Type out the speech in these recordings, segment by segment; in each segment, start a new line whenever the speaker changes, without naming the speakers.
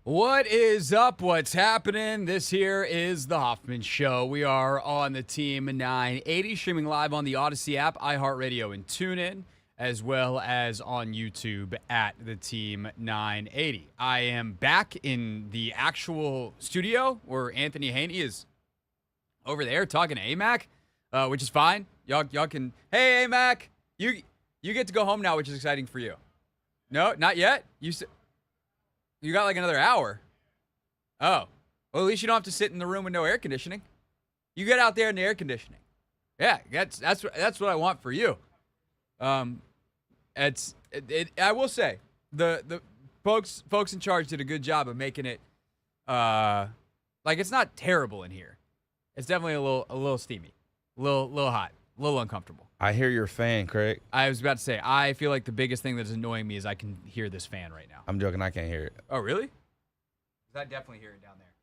What is up? What's happening? This here is the Hoffman Show. We are on the Team 980, streaming live on the Odyssey app, iHeartRadio, and TuneIn, as well as on YouTube at the Team 980. I am back in the actual studio where Anthony Haney is over there talking to AMAC, which is fine. Y'all can. Hey, AMAC, you get to go home now, which is exciting for you. No, not yet. You got like another hour. Oh. Well, at least you don't have to sit in the room with no air conditioning. You get out there in the air conditioning. Yeah, that's what I want for you. I will say the folks in charge did a good job of making it like it's not terrible in here. It's definitely a little steamy, a little hot, a little uncomfortable.
I hear your fan, Craig.
I was about to say, I feel like the biggest thing that's annoying me is I can hear this fan right now.
I'm joking. I can't hear it.
Oh, really? I definitely hear it down there.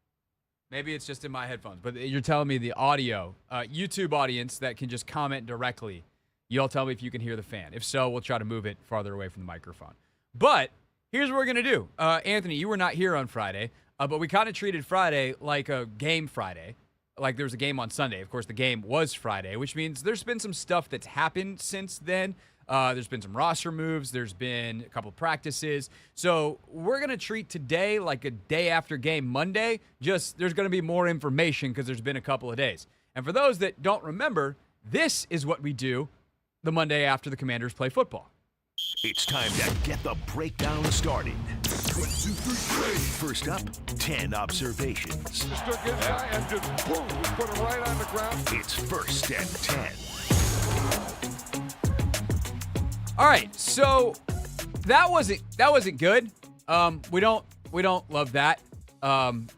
Maybe it's just in my headphones. But you're telling me the audio, YouTube audience that can just comment directly, y'all tell me if you can hear the fan. If so, we'll try to move it farther away from the microphone. But here's what we're going to do. Anthony, you were not here on Friday, but we kind of treated Friday like a game Friday. Like there was a game on Sunday. Of course, the game was Friday, which means there's been some stuff that's happened since then. There's been some roster moves. There's been a couple of practices. So we're going to treat today like a day after game Monday. Just there's going to be more information because there's been a couple of days. And for those that don't remember, this is what we do the Monday after the Commanders play football.
It's time to get the breakdown started. 1, 2, 3. First up, 10 observations.
Stuck inside and just boom, just put it right on the ground.
It's first and 10.
All right, so that wasn't good. We don't love that.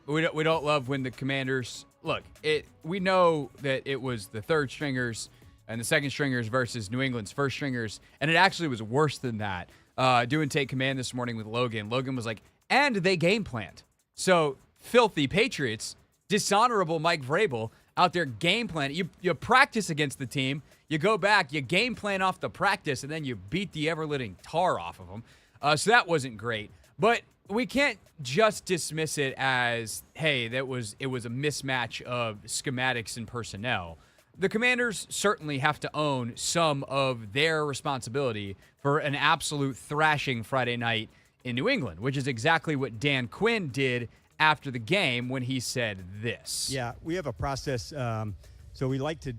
We don't love when the Commanders look. We know that it was the third stringers and the second stringers versus New England's first stringers, and it actually was worse than that. Doing take command this morning with Logan. Logan was like, and they game planned. So filthy Patriots, dishonorable Mike Vrabel out there game planning. You practice against the team, you go back, you game plan off the practice, and then you beat the ever-living tar off of them. So that wasn't great. But we can't just dismiss it as, hey, it was a mismatch of schematics and personnel. The Commanders certainly have to own some of their responsibility for an absolute thrashing Friday night in New England, which is exactly what Dan Quinn did after the game when he said this.
Yeah, we have a process. So we like to,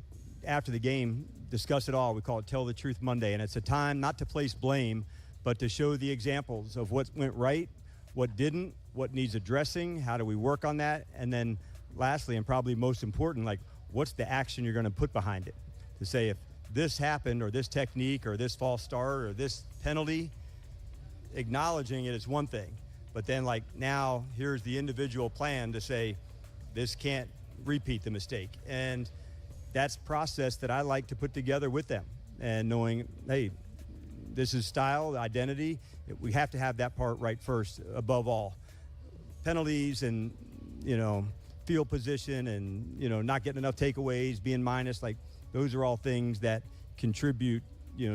after the game, discuss it all. We call it Tell the Truth Monday, and it's a time not to place blame, but to show the examples of what went right, what didn't, what needs addressing, how do we work on that, and then lastly, and probably most important, like, what's the action you're going to put behind it? To say if this happened or this technique or this false start or this penalty, acknowledging it is one thing. But then like now here's the individual plan to say this can't repeat the mistake. And that's process that I like to put together with them and knowing, hey, this is style, identity. We have to have that part right first above all. Penalties and, field position and, not getting enough takeaways, being minus, like those are all things that contribute,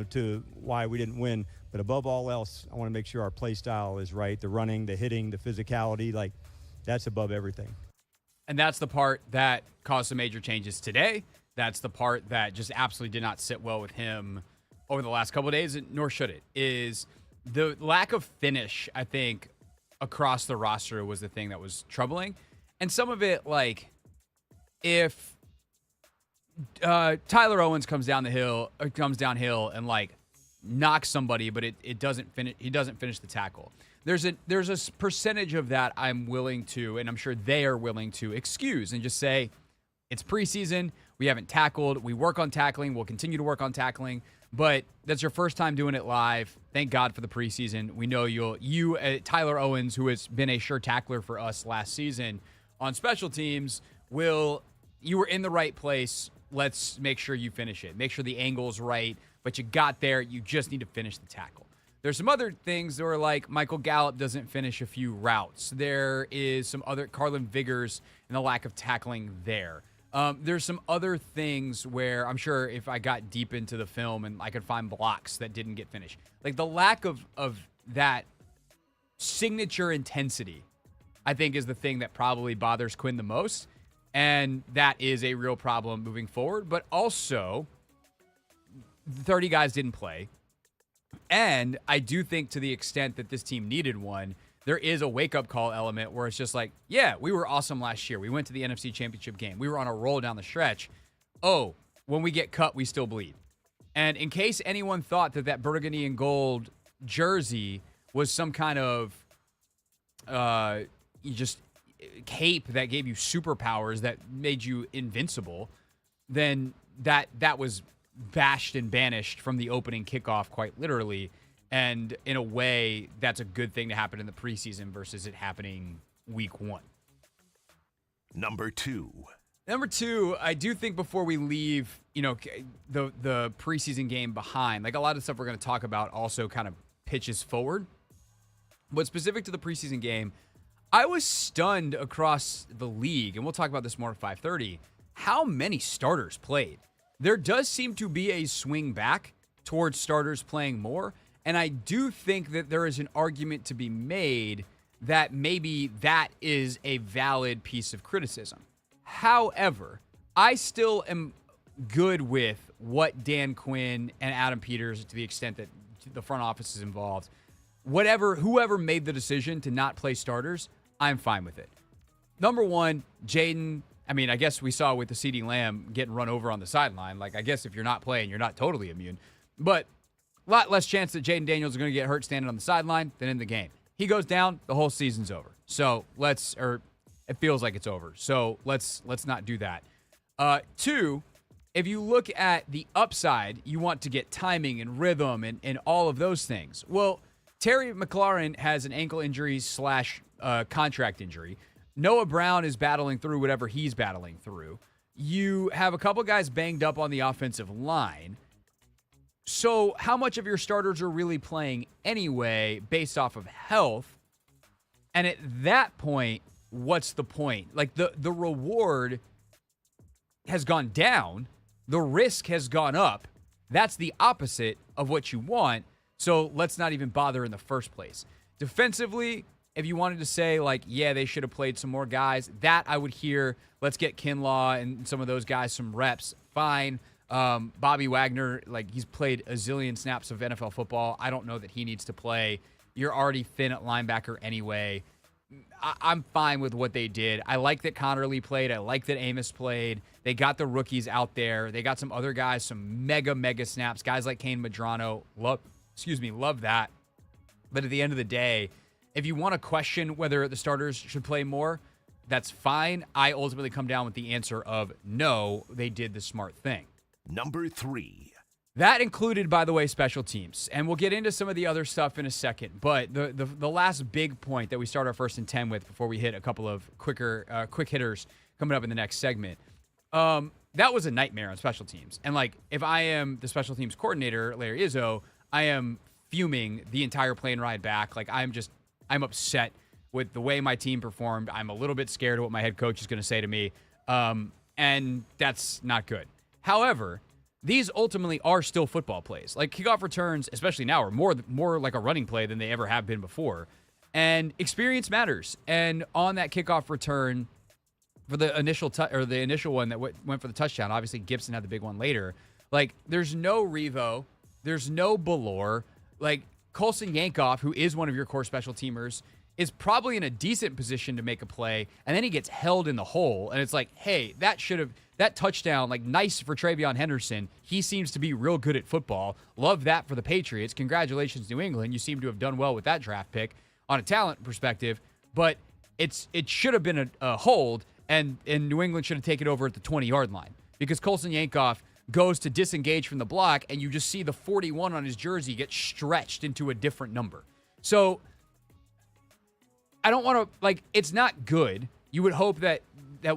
to why we didn't win. But above all else, I want to make sure our play style is right. The running, the hitting, the physicality, like that's above everything.
And that's the part that caused some major changes today. That's the part that just absolutely did not sit well with him over the last couple of days, nor should it, is the lack of finish, I think, across the roster was the thing that was troubling. And some of it, like, if Tyler Owens comes downhill and like knocks somebody, but it doesn't finish. He doesn't finish the tackle. There's a percentage of that I'm willing to, and I'm sure they are willing to excuse and just say it's preseason. We haven't tackled. We work on tackling. We'll continue to work on tackling. But that's your first time doing it live. Thank God for the preseason. We know Tyler Owens, who has been a sure tackler for us last season on special teams, you were in the right place. Let's make sure you finish it. Make sure the angle's right, but you got there. You just need to finish the tackle. There's some other things that are like Michael Gallup doesn't finish a few routes. There is some other Carlin Vigors and the lack of tackling there. There's some other things where I'm sure if I got deep into the film and I could find blocks that didn't get finished. Like the lack of that signature intensity I think is the thing that probably bothers Quinn the most. And that is a real problem moving forward. But also, 30 guys didn't play. And I do think to the extent that this team needed one, there is a wake-up call element where it's just like, yeah, we were awesome last year. We went to the NFC Championship game. We were on a roll down the stretch. Oh, when we get cut, we still bleed. And in case anyone thought that that burgundy and gold jersey was some kind of cape that gave you superpowers that made you invincible, then that was bashed and banished from the opening kickoff quite literally. And in a way, that's a good thing to happen in the preseason versus it happening week 1.
Number two,
I do think before we leave, the preseason game behind, like a lot of stuff we're going to talk about also kind of pitches forward. But specific to the preseason game, I was stunned across the league, and we'll talk about this more at 5:30, how many starters played. There does seem to be a swing back towards starters playing more, and I do think that there is an argument to be made that maybe that is a valid piece of criticism. However, I still am good with what Dan Quinn and Adam Peters, to the extent that the front office is involved, whoever made the decision to not play starters, I'm fine with it. Number one, Jaden, I guess we saw with the CeeDee Lamb getting run over on the sideline. Like, I guess if you're not playing, you're not totally immune. But a lot less chance that Jaden Daniels is going to get hurt standing on the sideline than in the game. He goes down, the whole season's over. So it feels like it's over. So let's not do that. 2, if you look at the upside, you want to get timing and rhythm and all of those things. Well, Terry McLaurin has an ankle injury / contract injury. Noah Brown is battling through whatever he's battling through. You have a couple guys banged up on the offensive line. So how much of your starters are really playing anyway based off of health? And at that point, what's the point? Like the reward has gone down. The risk has gone up. That's the opposite of what you want. So let's not even bother in the first place. Defensively, if you wanted to say, like, yeah, they should have played some more guys, that I would hear, let's get Kinlaw and some of those guys some reps. Fine. Bobby Wagner, like, he's played a zillion snaps of NFL football. I don't know that he needs to play. You're already thin at linebacker anyway. I'm fine with what they did. I like that Connerly played. I like that Amos played. They got the rookies out there. They got some other guys, some mega snaps. Guys like Kane Madrano. Love that. But at the end of the day, if you want to question whether the starters should play more, that's fine. I ultimately come down with the answer of no, they did the smart thing.
Number 3.
That included, by the way, special teams. And we'll get into some of the other stuff in a second. But the last big point that we start our 1st and 10 with before we hit a couple of quick hitters coming up in the next segment, that was a nightmare on special teams. And, like, if I am the special teams coordinator, Larry Izzo, I am fuming the entire plane ride back. Like, I'm upset with the way my team performed. I'm a little bit scared of what my head coach is going to say to me. And that's not good. However, these ultimately are still football plays. Like, kickoff returns, especially now, are more like a running play than they ever have been before. And experience matters. And on that kickoff return for the initial one that went for the touchdown, obviously Gibson had the big one later. Like, there's no Revo, there's no Ballore. Like, Colson Yankoff, who is one of your core special teamers, is probably in a decent position to make a play, and then he gets held in the hole, and it's like, hey, that touchdown, like, nice for Travion Henderson. He seems to be real good at football. Love that for the Patriots. Congratulations, New England. You seem to have done well with that draft pick on a talent perspective, but it should have been a hold, and New England should have taken over at the 20-yard line, because Colson Yankoff goes to disengage from the block, and you just see the 41 on his jersey get stretched into a different number. So I don't want to, like, it's not good. You would hope that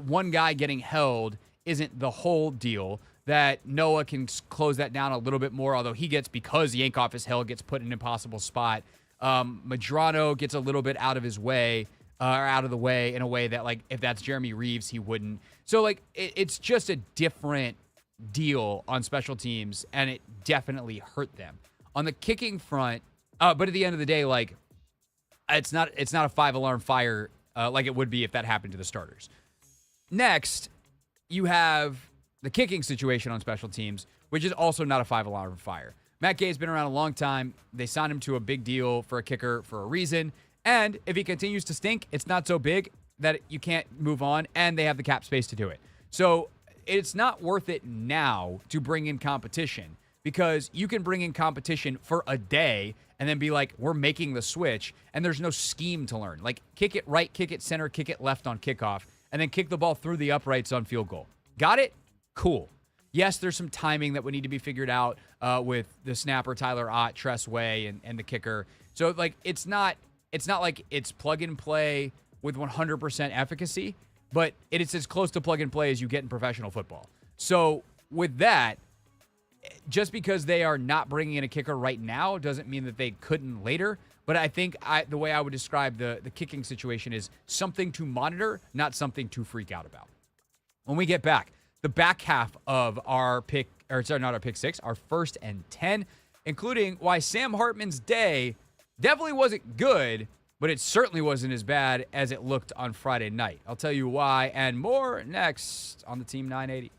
one guy getting held isn't the whole deal, that Noah can close that down a little bit more, although because Yankoff is held, gets put in an impossible spot. Madrano gets a little bit out of his way, or out of the way in a way that, like, if that's Jeremy Reeves, he wouldn't. So, like, it's just a different deal on special teams, and it definitely hurt them. On the kicking front, but at the end of the day, like, it's not a 5-alarm fire like it would be if that happened to the starters. Next, you have the kicking situation on special teams, which is also not a 5-alarm fire. Matt Gay's been around a long time. They signed him to a big deal for a kicker for a reason. And if he continues to stink, it's not so big that you can't move on, and they have the cap space to do it. So it's not worth it now to bring in competition, because you can bring in competition for a day and then be like, we're making the switch, and there's no scheme to learn. Like, kick it right, kick it center, kick it left on kickoff, and then kick the ball through the uprights on field goal. Got it? Cool. Yes, there's some timing that would need to be figured out with the snapper, Tyler Ott, Tress Way, and the kicker. So, like, it's not like it's plug and play with 100% efficacy, but it is as close to plug and play as you get in professional football. So with that, just because they are not bringing in a kicker right now doesn't mean that they couldn't later. But I think the way I would describe the kicking situation is something to monitor, not something to freak out about. When we get back, the back half of our pick, or sorry, not our pick six, our 1st and 10, including why Sam Hartman's day definitely wasn't good, but it certainly wasn't as bad as it looked on Friday night. I'll tell you why and more next on the Team 980.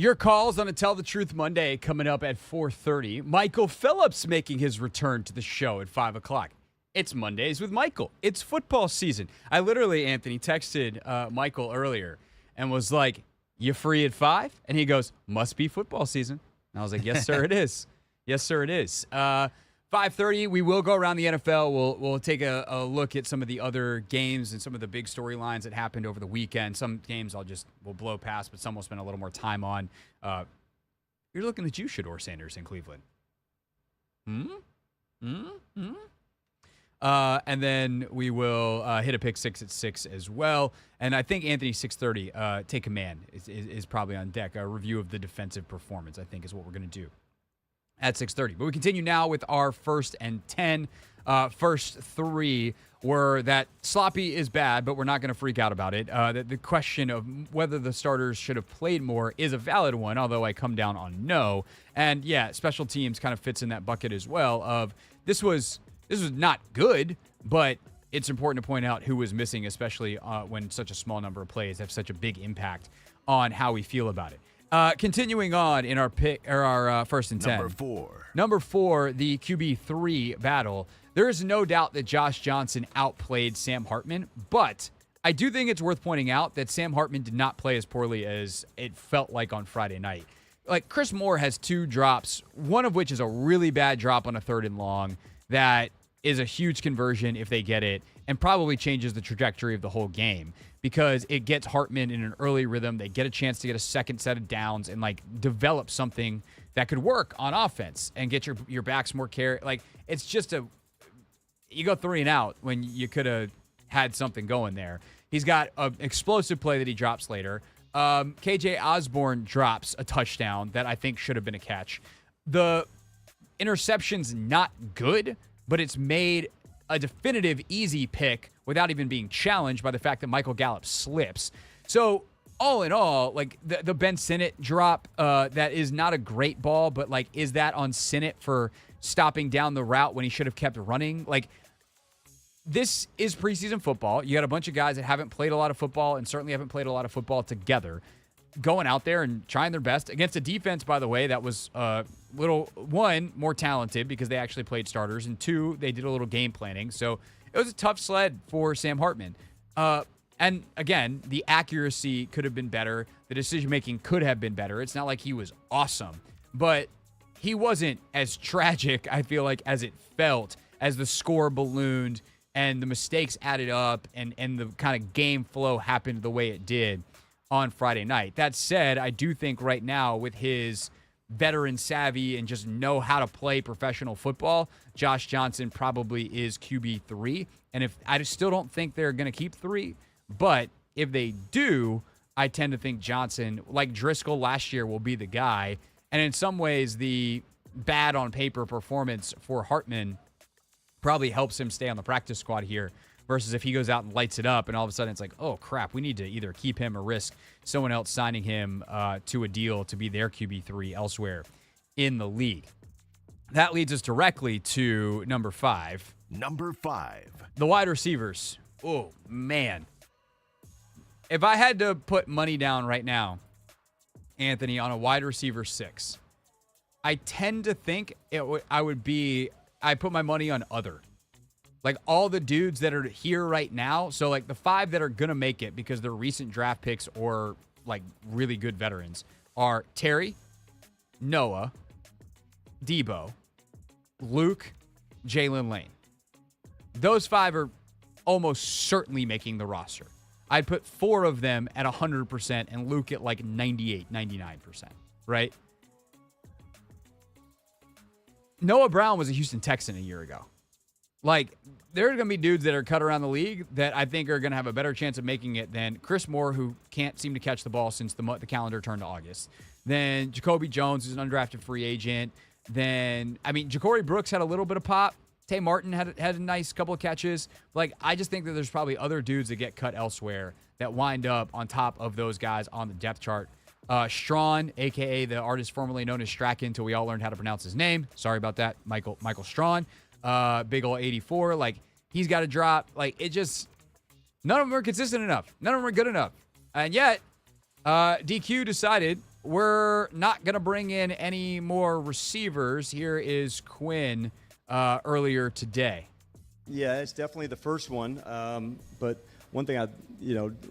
Your calls on a Tell the Truth Monday coming up at 4:30. Michael Phillips making his return to the show at 5 o'clock. It's Mondays with Michael. It's football season. I literally, Anthony, texted Michael earlier and was like, you free at 5? And he goes, must be football season. And I was like, yes, sir, it is. Yes, sir, it is. 5:30, we will go around the NFL. We'll take a look at some of the other games and some of the big storylines that happened over the weekend. Some games we'll blow past, but some we'll spend a little more time on. You're looking at you, Shador Sanders in Cleveland. And then we will hit a pick 6 at 6 as well. And I think Anthony 6:30, take command is probably on deck. A review of the defensive performance, I think, is what we're going to do at 6:30. But we continue now with our 1st and 10. First 3 were that sloppy is bad, but we're not going to freak out about it. The question of whether the starters should have played more is a valid one, although I come down on no. And yeah, special teams kind of fits in that bucket as well. Of this was not good, but it's important to point out who was missing, especially when such a small number of plays have such a big impact on how we feel about it. Continuing on in our pick or our 1st and 10. Number 4, the QB3 battle. There is no doubt that Josh Johnson outplayed Sam Hartman, but I do think it's worth pointing out that Sam Hartman did not play as poorly as it felt like on Friday night. Like, Chris Moore has 2 drops, one of which is a really bad drop on a 3rd and long that is a huge conversion if they get it and probably changes the trajectory of the whole game because it gets Hartman in an early rhythm. They get a chance to get a second set of downs and, like, develop something that could work on offense and get your backs more carry. Like, it's just you go 3 and out when you could have had something going there. He's got an explosive play that he drops later. KJ Osborne drops a touchdown that I think should have been a catch. The interception's not good, but it's made a definitive easy pick without even being challenged by the fact that Michael Gallup slips. So all in all, like the Ben Sinnott drop, that is not a great ball, but like, is that on Sinnott for stopping down the route when he should have kept running? Like, this is preseason football. You got a bunch of guys that haven't played a lot of football and certainly haven't played a lot of football together going out there and trying their best against a defense, by the way, that was one, more talented because they actually played starters, and 2, they did a little game planning. So it was a tough sled for Sam Hartman. And again, the accuracy could have been better. The decision-making could have been better. It's not like he was awesome, but he wasn't as tragic, I feel like, as it felt as the score ballooned and the mistakes added up and the kind of game flow happened the way it did on Friday night. That said, I do think right now with his veteran savvy and just know how to play professional football, Josh Johnson probably is QB3. And if I still don't think they're going to keep 3, but if they do, I tend to think Johnson, like Driscoll last year, will be the guy. And in some ways, the bad on paper performance for Hartman probably helps him stay on the practice squad here versus if he goes out and lights it up and all of a sudden it's like, oh, crap, we need to either keep him or risk someone else signing him to a deal to be their QB3 elsewhere in the league. That leads us directly to number 5. The wide receivers. Oh, man. If I had to put money down right now, Anthony, on a wide receiver 6, I tend to think I put my money on other. Like all the dudes that are here right now. So like the 5 that are going to make it because they're recent draft picks or like really good veterans are Terry, Noah, Debo, Luke, Jalen Lane. Those 5 are almost certainly making the roster. I'd put 4 of them at 100% and Luke at like 98, 99%, right? Noah Brown was a Houston Texan a year ago. Like, there are going to be dudes that are cut around the league that I think are going to have a better chance of making it than Chris Moore, who can't seem to catch the ball since the calendar turned to August. Then Jacoby Jones, who's an undrafted free agent. Then, I mean, Ja'Cory Brooks had a little bit of pop. Tay Martin had a nice couple of catches. Like, I just think that there's probably other dudes that get cut elsewhere that wind up on top of those guys on the depth chart. Strawn, a.k.a. the artist formerly known as Strachan until we all learned how to pronounce his name. Sorry about that, Michael Strawn. Big ol' 84. Like, he's got to drop. Like, it just, none of them are consistent enough. None of them are good enough. And yet, DQ decided we're not going to bring in any more receivers. Here is Quinn earlier today.
Yeah, it's definitely the first one. But one thing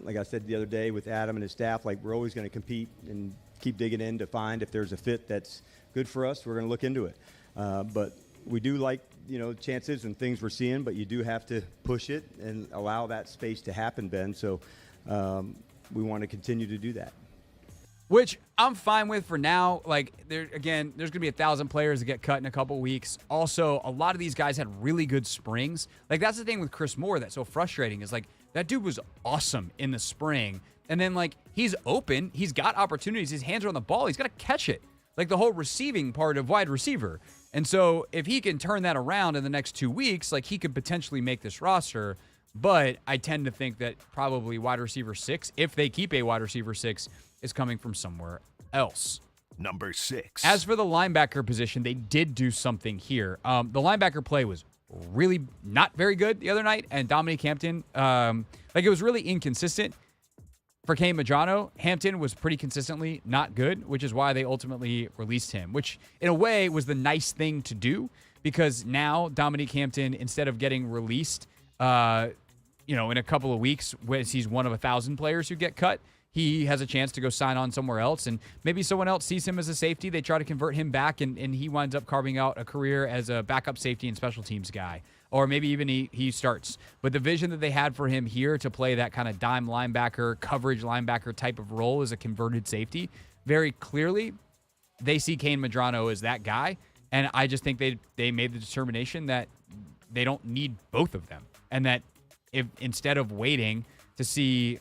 like I said the other day with Adam and his staff, like we're always going to compete and keep digging in to find if there's a fit that's good for us. We're going to look into it. But we do like, chances and things we're seeing, but you do have to push it and allow that space to happen, Ben. So we want to continue to do that.
Which I'm fine with for now. Like, there's going to be 1,000 players that get cut in a couple weeks. Also, a lot of these guys had really good springs. Like, that's the thing with Chris Moore that's so frustrating is, like, that dude was awesome in the spring. And then, like, he's open. He's got opportunities. His hands are on the ball. He's got to catch it. Like, the whole receiving part of wide receiver. And so, if he can turn that around in the next 2 weeks, like, he could potentially make this roster. But I tend to think that probably wide receiver 6, if they keep a wide receiver 6, is coming from somewhere else.
Number 6.
As for the linebacker position, they did do something here. The linebacker play was really not very good the other night, and Dominique Hampton, it was really inconsistent. For Kane Madrano, Hampton was pretty consistently not good, which is why they ultimately released him, which in a way was the nice thing to do because now Dominique Hampton, instead of getting released, in a couple of weeks, when he's one of 1,000 players who get cut, he has a chance to go sign on somewhere else, and maybe someone else sees him as a safety. They try to convert him back, and he winds up carving out a career as a backup safety and special teams guy. Or maybe even he starts. But the vision that they had for him here to play that kind of dime linebacker, coverage linebacker type of role as a converted safety, very clearly they see Kane Madrano as that guy, and I just think they made the determination that they don't need both of them, and that if instead of waiting to see...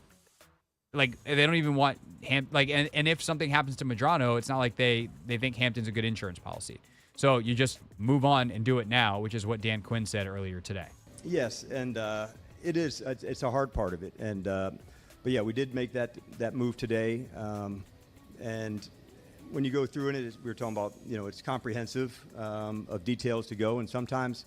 Like, they don't even want and if something happens to Madrano, it's not like they think Hampton's a good insurance policy. So you just move on and do it now, which is what Dan Quinn said earlier today.
Yes, and it's a hard part of it. And but yeah, we did make that move today. And when you go through it, we were talking about, it's comprehensive of details to go, and sometimes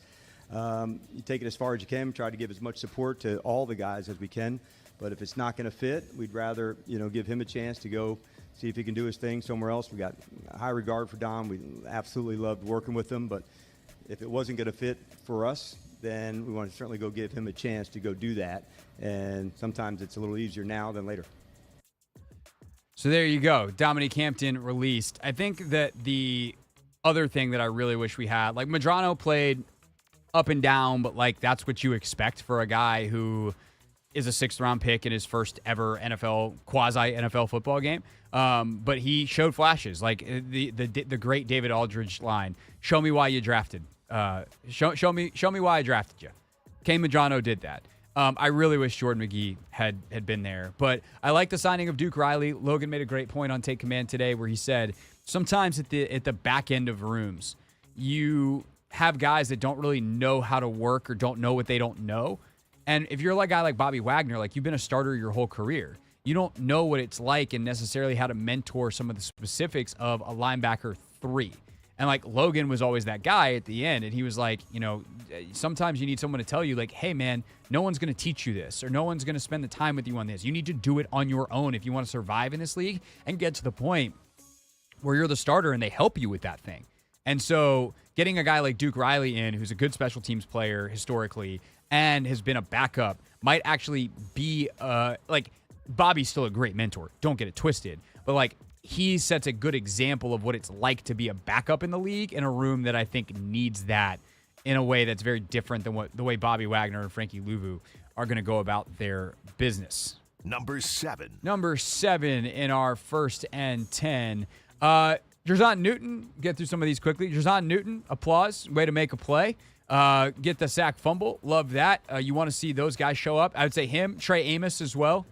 you take it as far as you can, try to give as much support to all the guys as we can. But if it's not going to fit, we'd rather, give him a chance to go see if he can do his thing somewhere else. We got high regard for Dom. We absolutely loved working with him. But if it wasn't going to fit for us, then we want to certainly go give him a chance to go do that. And sometimes it's a little easier now than later.
So there you go. Dominique Hampton released. I think that the other thing that I really wish we had, like Madrano played up and down, but like that's what you expect for a guy who is a 6th-round pick in his first ever quasi-NFL football game. But he showed flashes, like the great David Aldridge line, show me why you drafted. Show me why I drafted you. Kane Madrano did that. I really wish Jordan McGee had been there. But I like the signing of Duke Riley. Logan made a great point on Take Command today where he said, sometimes at the back end of rooms, you have guys that don't really know how to work or don't know what they don't know. And if you're like a guy like Bobby Wagner, like you've been a starter your whole career, you don't know what it's like and necessarily how to mentor some of the specifics of a linebacker 3. And like Logan was always that guy at the end. And he was like, sometimes you need someone to tell you like, hey man, no one's going to teach you this or no one's going to spend the time with you on this. You need to do it on your own if you want to survive in this league and get to the point where you're the starter and they help you with that thing. And so getting a guy like Duke Riley in, who's a good special teams player historically, and has been a backup, might actually be like Bobby's still a great mentor. Don't get it twisted. But like he sets a good example of what it's like to be a backup in the league in a room that I think needs that in a way that's very different than the way Bobby Wagner and Frankie Louvu are going to go about their business.
Number 7.
Number 7 in our 1st and 10. Jerzon Newton, get through some of these quickly. Jerzon Newton, applause, way to make a play. Get the sack fumble. Love that. You want to see those guys show up. I would say him, Trey Amos as well.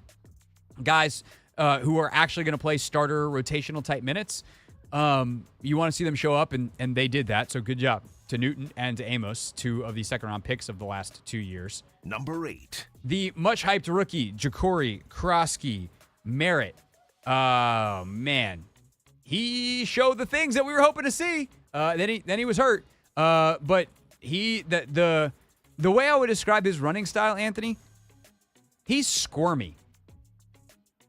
Guys who are actually going to play starter rotational type minutes. You want to see them show up, and they did that. So good job to Newton and to Amos, 2 of the 2nd-round picks of the last 2 years.
Number 8.
The much-hyped rookie, Ja'Cory Krosky Merritt. Oh, man. He showed the things that we were hoping to see. Then he was hurt. But the way I would describe his running style, Anthony, he's squirmy.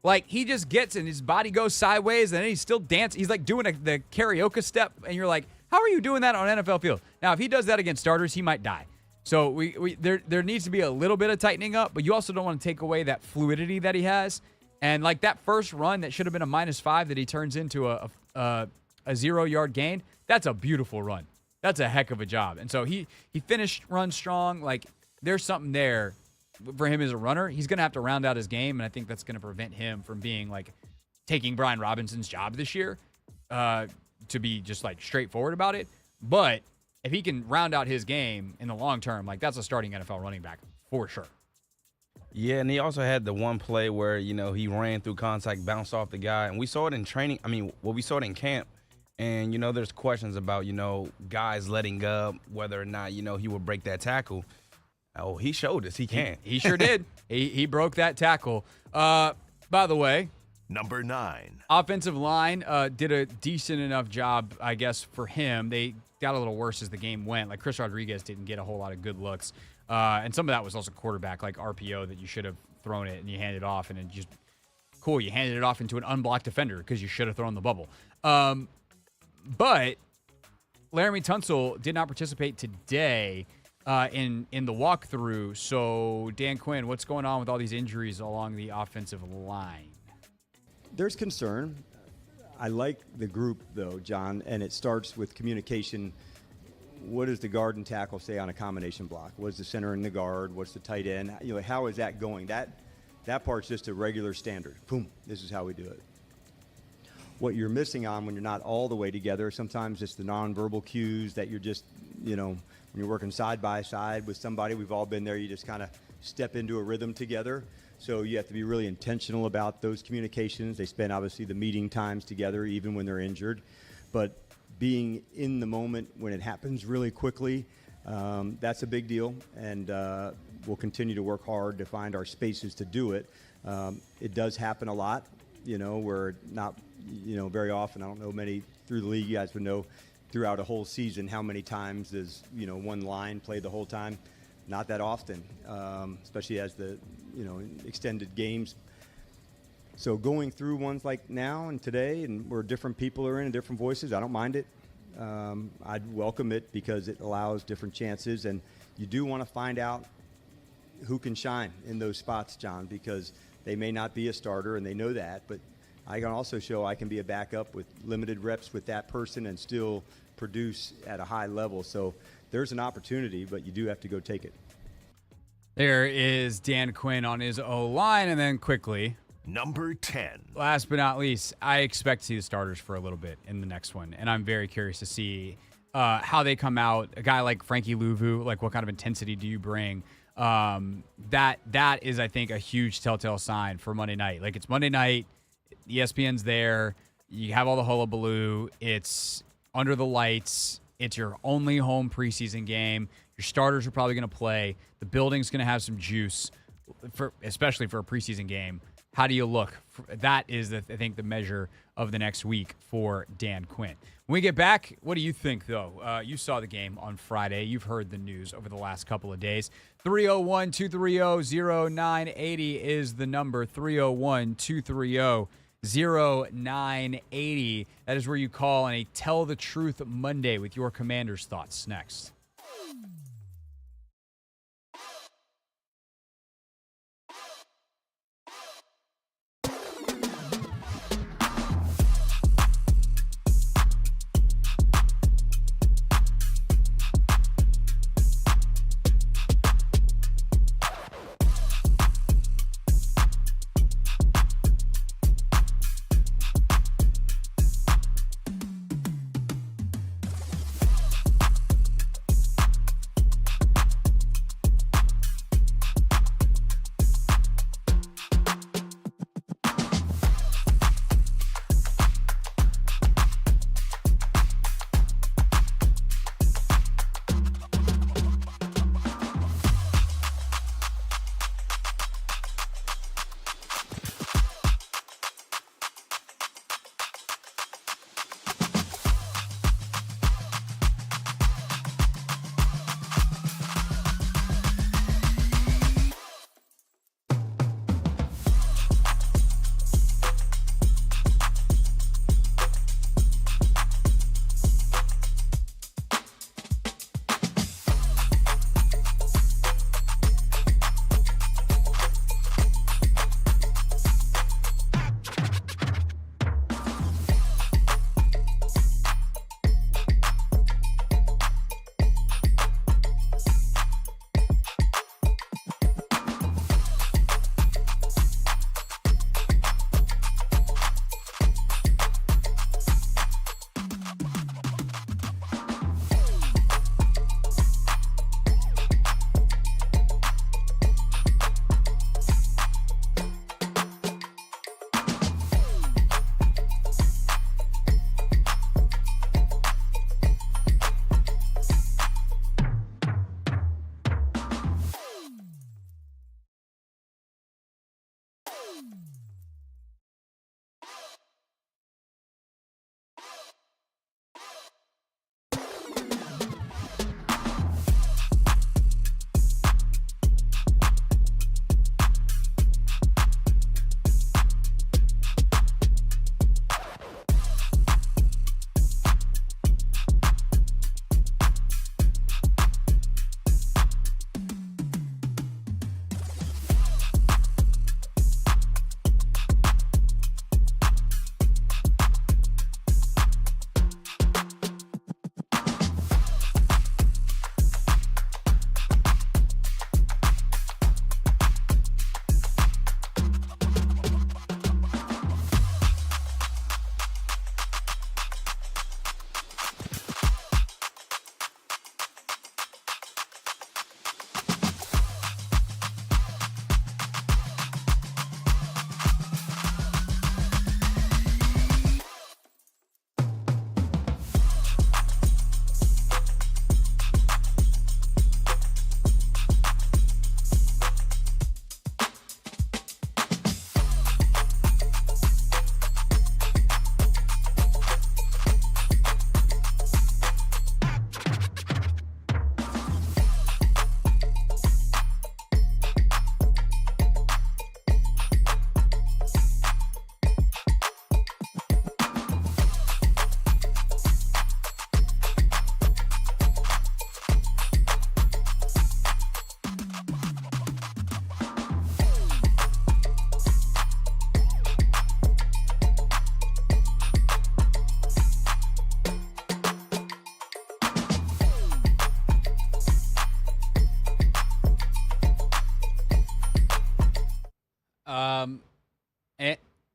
Like, he just gets and his body goes sideways, and then he's still dancing. He's like doing the karaoke step, and you're like, how are you doing that on an NFL field? Now, if he does that against starters, he might die. So there needs to be a little bit of tightening up, but you also don't want to take away that fluidity that he has. And like that first run that should have been a -5 that he turns into a 0-yard gain, that's a beautiful run. That's a heck of a job. And so he finished run strong. Like, there's something there for him as a runner. He's going to have to round out his game, and I think that's going to prevent him from being like taking Brian Robinson's job this year, to be just like straightforward about it. But if he can round out his game in the long term, like, that's a starting NFL running back for sure.
Yeah, and he also had the one play where, he ran through contact, bounced off the guy. And we saw it in training. We saw it in camp. And, there's questions about, guys letting up, whether or not, he would break that tackle. Oh, he showed us he can.
He sure did. He broke that tackle. By the way,
Number 9.
offensive line did a decent enough job, I guess, for him. They got a little worse as the game went. Like, Chris Rodriguez didn't get a whole lot of good looks. And some of that was also quarterback, like RPO, that you should have thrown it and you handed it off, and it just cool. You handed it off into an unblocked defender because you should have thrown the bubble. But Laramie Tunsil did not participate today in the walkthrough. So, Dan Quinn, what's going on with all these injuries along the offensive line?
There's concern. I like the group, though, John, and it starts with communication. What does the guard and tackle say on a combination block? What's the center and the guard? What's the tight end? How is that going? That part's just a regular standard. Boom, this is how we do it. What you're missing on when you're not all the way together, sometimes it's the nonverbal cues that you're just, when you're working side by side with somebody, we've all been there, you just kind of step into a rhythm together. So you have to be really intentional about those communications. They spend, obviously, the meeting times together, even when they're injured. But being in the moment when it happens really quickly, that's a big deal. And we'll continue to work hard to find our spaces to do it. It does happen a lot, where not, very often. I don't know many through the league. You guys would know throughout a whole season how many times does, one line play the whole time. Not that often, especially as the, extended games. So going through ones like now and today, and where different people are in and different voices, I don't mind it. I'd welcome it because it allows different chances, and you do want to find out who can shine in those spots, John, because they may not be a starter, and they know that, but I can also show I can be a backup with limited reps with that person and still produce at a high level. So there's an opportunity, but you do have to go take it.
There is Dan Quinn on his O-line, and then quickly,
Number 10.
last but not least, I expect to see the starters for a little bit in the next one, and I'm very curious to see how they come out. A guy like Frankie Louvu, like, what kind of intensity do you bring? That is, I think, a huge telltale sign for Monday night. Like, it's Monday night, ESPN's there, you have all the hullabaloo, it's under the lights, it's your only home preseason game. Your starters are probably going to play. The building's going to have some juice, especially for a preseason game. How do you look? That is, I think, the measure of the next week for Dan Quinn. When we get back, what do you think, though? You saw the game on Friday. You've heard the news over the last couple of days. 301-230-0980 is the number. 301-230-0980. That is where you call on a Tell the Truth Monday with your Commanders' thoughts. Next.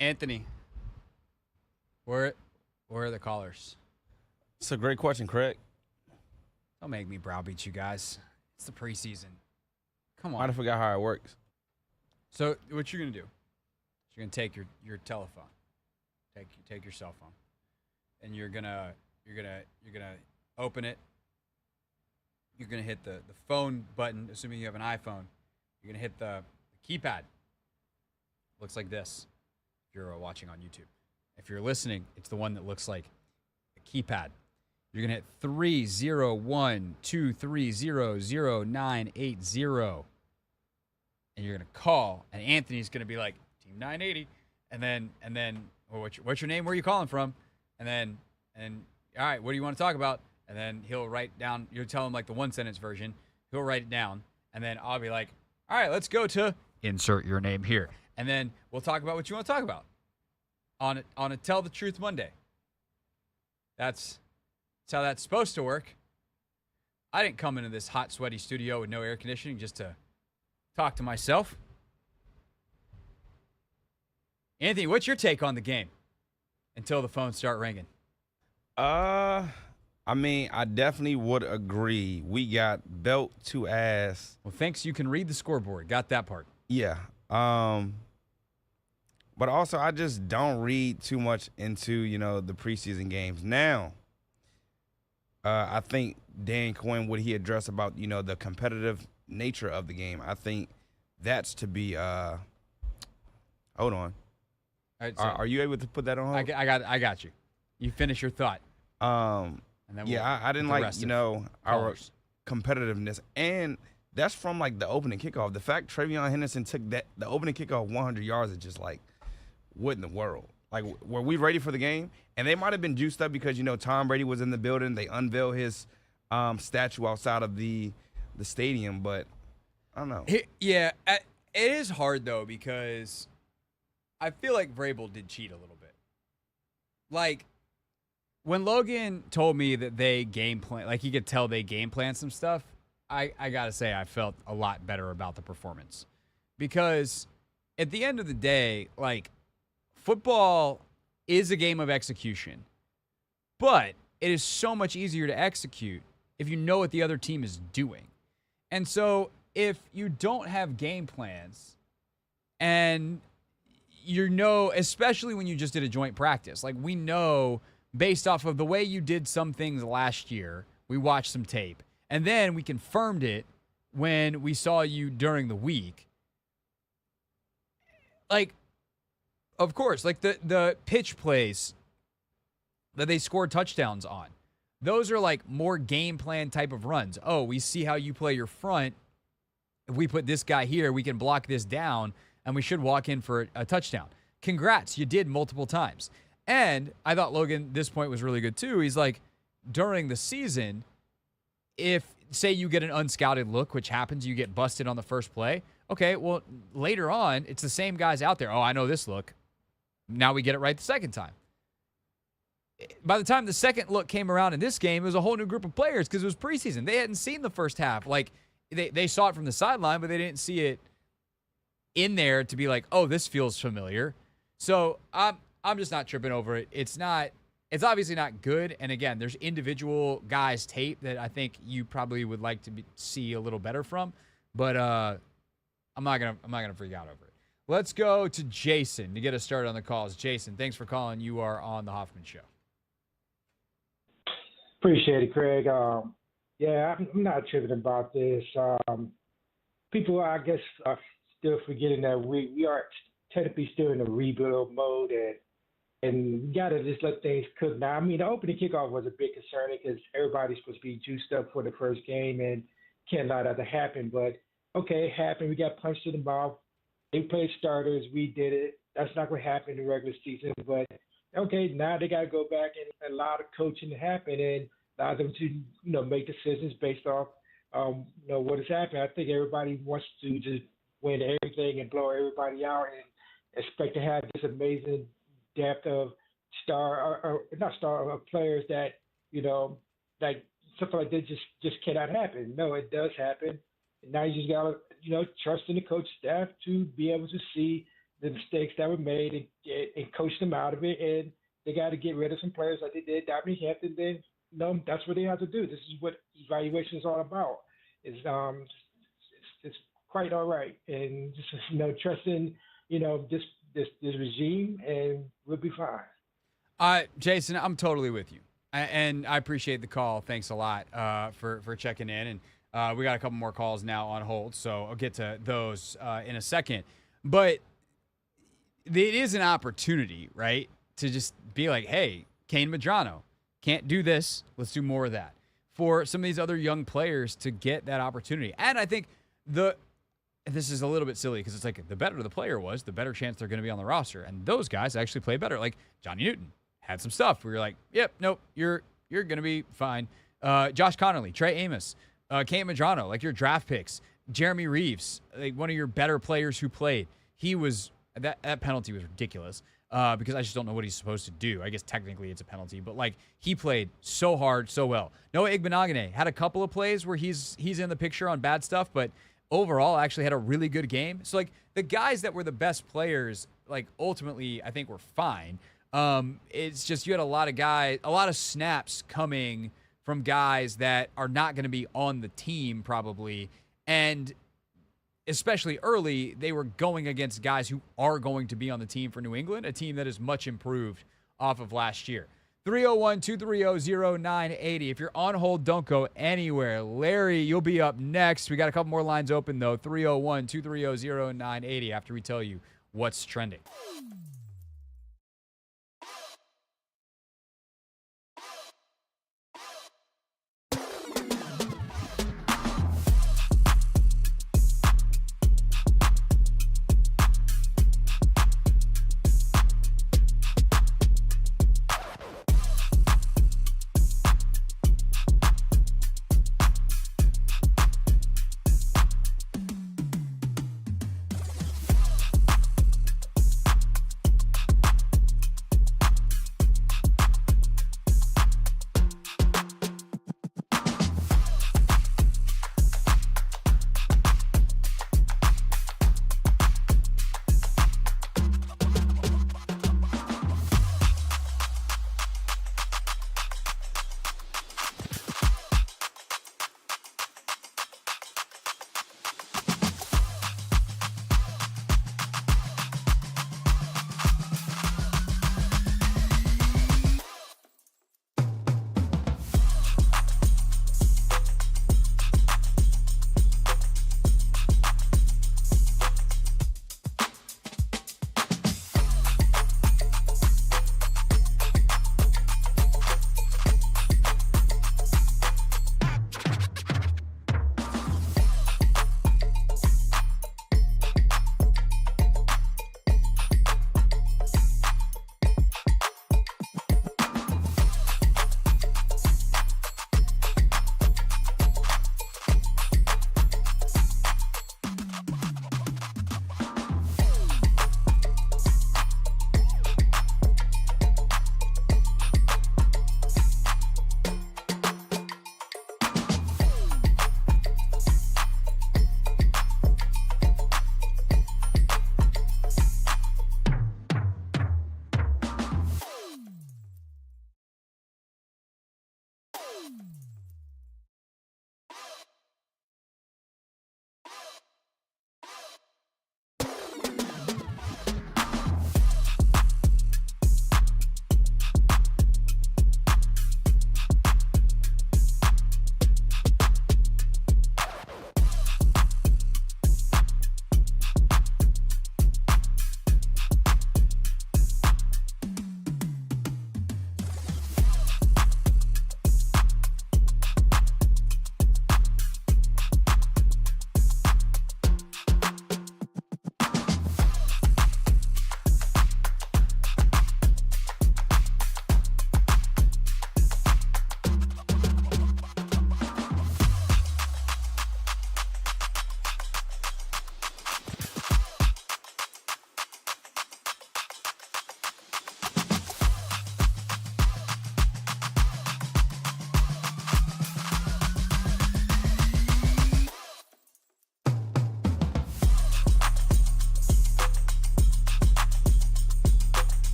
Anthony, where are the callers?
It's a great question, Craig.
Don't make me browbeat you guys. It's the preseason. Come
Might
on.
have forgot how it works.
So what you're gonna do? You're gonna take your telephone, take your cell phone, and you're gonna open it. You're gonna hit the phone button, assuming you have an iPhone. You're gonna hit the keypad. Looks like this. If you're watching on YouTube. If you're listening, it's the one that looks like a keypad. You're gonna hit 301-230-0980. And you're gonna call, and Anthony's gonna be like, Team 980, and then, well, what's your name? Where are you calling from? And all right, what do you want to talk about? And then he'll write down. You'll tell him like the 1-sentence version. He'll write it down, and then I'll be like, all right, let's go to insert your name here, and then we'll talk about what you want to talk about on a Tell the Truth Monday. That's how that's supposed to work. I didn't come into this hot, sweaty studio with no air conditioning just to talk to myself. Anthony, what's your take on the game until the phones start ringing?
I mean, I definitely would agree. We got belt to ass.
Well, thanks. You can read the scoreboard. Got that part.
Yeah. But also, I just don't read too much into, the preseason games. Now, I think Dan Quinn, what he addressed about, the competitive nature of the game, I think that's to be hold on.
All right, so
Are you able to put that on hold?
I got you. You finish your thought.
And
then
I didn't like, our
callers.
competitiveness. And that's from, like, the opening kickoff. The fact Travion Henderson took the opening kickoff 100 yards is just like, what in the world? Like, were we ready for the game? And they might have been juiced up because, Tom Brady was in the building. They unveiled his statue outside of the stadium. But I don't know.
Yeah, it is hard, though, because I feel like Vrabel did cheat a little bit. Like, when Logan told me that they game plan, like he could tell they game plan some stuff, I got to say I felt a lot better about the performance. Because at the end of the day, like, football is a game of execution. But it is so much easier to execute if you know what the other team is doing. And so if you don't have game plans and especially when you just did a joint practice, like we know based off of the way you did some things last year, we watched some tape, and then we confirmed it when we saw you during the week. Like, of course, like the pitch plays that they scored touchdowns on, those are like more game plan type of runs. Oh, we see how you play your front. If we put this guy here, we can block this down, and we should walk in for a touchdown. Congrats, you did multiple times. And I thought Logan, this point was really good too. He's like, during the season, if, say, you get an unscouted look, which happens, you get busted on the first play. Okay, well, later on, it's the same guys out there. Oh, I know this look. Now we get it right the second time. By the time the second look came around in this game, it was a whole new group of players because it was preseason. They hadn't seen the first half. Like, they saw it from the sideline, but they didn't see it in there to be like, oh, this feels familiar. So I'm just not tripping over it. It's obviously not good. And again, there's individual guys' tape that I think you probably would like to see a little better from. But I'm not gonna freak out over it. Let's go to Jason to get us started on the calls. Jason, thanks for calling. You are on the Hoffman Show.
Appreciate it, Craig. Yeah, I'm not tripping about this. People, I guess, are still forgetting that we are technically still in a rebuild mode, and we got to just let things cook now. I mean, the opening kickoff was a big concern because everybody's supposed to be juiced up for the first game and can't allow that to happen. But, okay, it happened. We got punched in the mouth. They played starters. We did it. That's not going to happen in the regular season. But, okay, now they got to go back and allow the coaching to happen and allow them to, make decisions based off, what has happened. I think everybody wants to just win everything and blow everybody out and expect to have this amazing depth of players that, like something like that just cannot happen. No, it does happen. And now you just got to, trust in the coach staff to be able to see the mistakes that were made and coach them out of it. And they got to get rid of some players like they did Dominique Hampton. Then, that's what they have to do. This is what evaluation is all about. It's quite all right. And just, trusting, this regime, and we'll be fine.
Jason, I'm totally with you. And I appreciate the call. Thanks a lot for checking in. And we got a couple more calls now on hold, so I'll get to those in a second. But it is an opportunity, right, to just be like, hey, Kane Medrano, can't do this. Let's do more of that. For some of these other young players to get that opportunity. And I think this is a little bit silly because it's like the better the player was, the better chance they're going to be on the roster. And those guys actually play better. Like Johnny Newton had some stuff where you're like, yep, nope, you're going to be fine. Josh Connerly, Trey Amos, Kane Medrano, like your draft picks. Jeremy Reeves, like one of your better players who played. He was that penalty was ridiculous because I just don't know what he's supposed to do. I guess technically it's a penalty, but like he played so hard, so well. Noah Igbenogany had a couple of plays where he's in the picture on bad stuff, but overall actually had a really good game. So like the guys that were the best players, like ultimately I think were fine. It's just you had a lot of snaps coming from guys that are not going to be on the team probably. And especially early, they were going against guys who are going to be on the team for New England, a team that is much improved off of last year. 301-230-0980. If you're on hold, don't go anywhere. Larry, you'll be up next. We got a couple more lines open, though. 301-230-0980 after we tell you what's trending.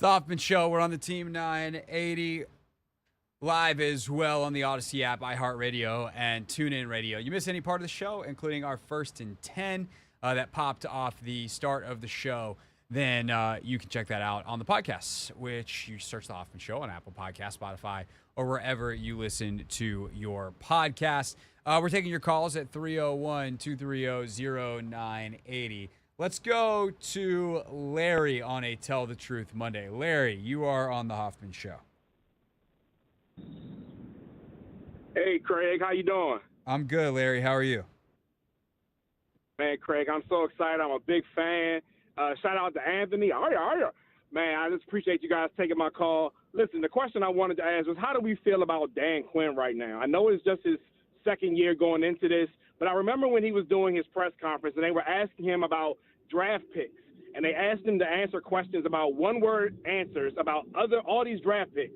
the Hoffman Show. We're on the Team 980 live as well on the Odyssey app, iHeartRadio, and TuneIn Radio. You miss any part of the show, including our 1st and 10 that popped off the start of the show, then you can check that out on the podcast, which you search the Hoffman Show on Apple Podcasts, Spotify, or wherever you listen to your podcast. We're taking your calls at 301-230-0980. Let's go to Larry on a Tell the Truth Monday. Larry, you are on the Hoffman Show.
Hey, Craig, how you doing?
I'm good, Larry. How are you?
Man, Craig, I'm so excited. I'm a big fan. Shout out to Anthony. Man, I just appreciate you guys taking my call. Listen, the question I wanted to ask was, how do we feel about Dan Quinn right now? I know it's just his second year going into this, but I remember when he was doing his press conference and they were asking him about draft picks, and they asked him to answer questions about one-word answers about all these draft picks.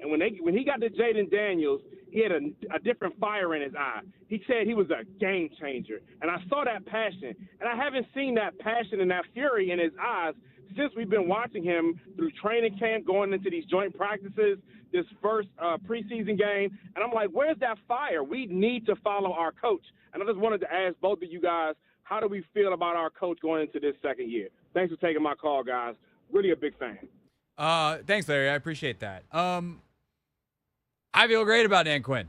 And when he got to Jaden Daniels, he had a different fire in his eye. He said he was a game changer. And I saw that passion. And I haven't seen that passion and that fury in his eyes since we've been watching him through training camp, going into these joint practices, this first preseason game. And I'm like, where's that fire? We need to follow our coach. And I just wanted to ask both of you guys, how do we feel about our coach going into this second year? Thanks for taking my call, guys. Really a big fan.
Thanks, Larry. I appreciate that. I feel great about Dan Quinn.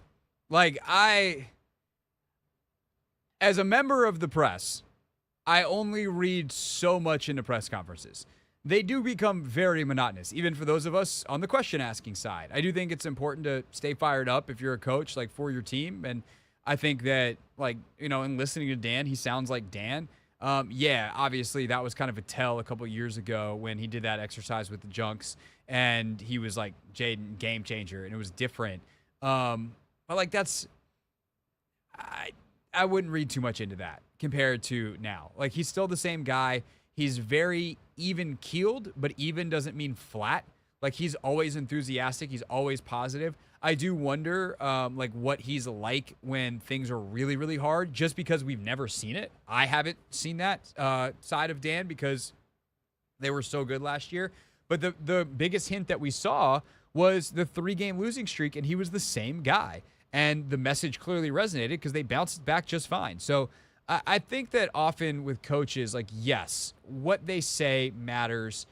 As a member of the press, I only read so much into press conferences. They do become very monotonous, even for those of us on the question-asking side. I do think it's important to stay fired up if you're a coach, for your team. And I think that, in listening to Dan, he sounds like Dan. Obviously that was kind of a tell a couple of years ago when he did that exercise with the Junks, and he was like Jaden, game changer, and it was different. I wouldn't read too much into that compared to now. He's still the same guy. He's very even keeled, but even doesn't mean flat. He's always enthusiastic. He's always positive. I do wonder, what he's like when things are really, really hard, just because we've never seen it. I haven't seen that side of Dan because they were so good last year. But the biggest hint that we saw was the 3-game losing streak, and he was the same guy. And the message clearly resonated because they bounced back just fine. So I think that often with coaches, yes, what they say matters.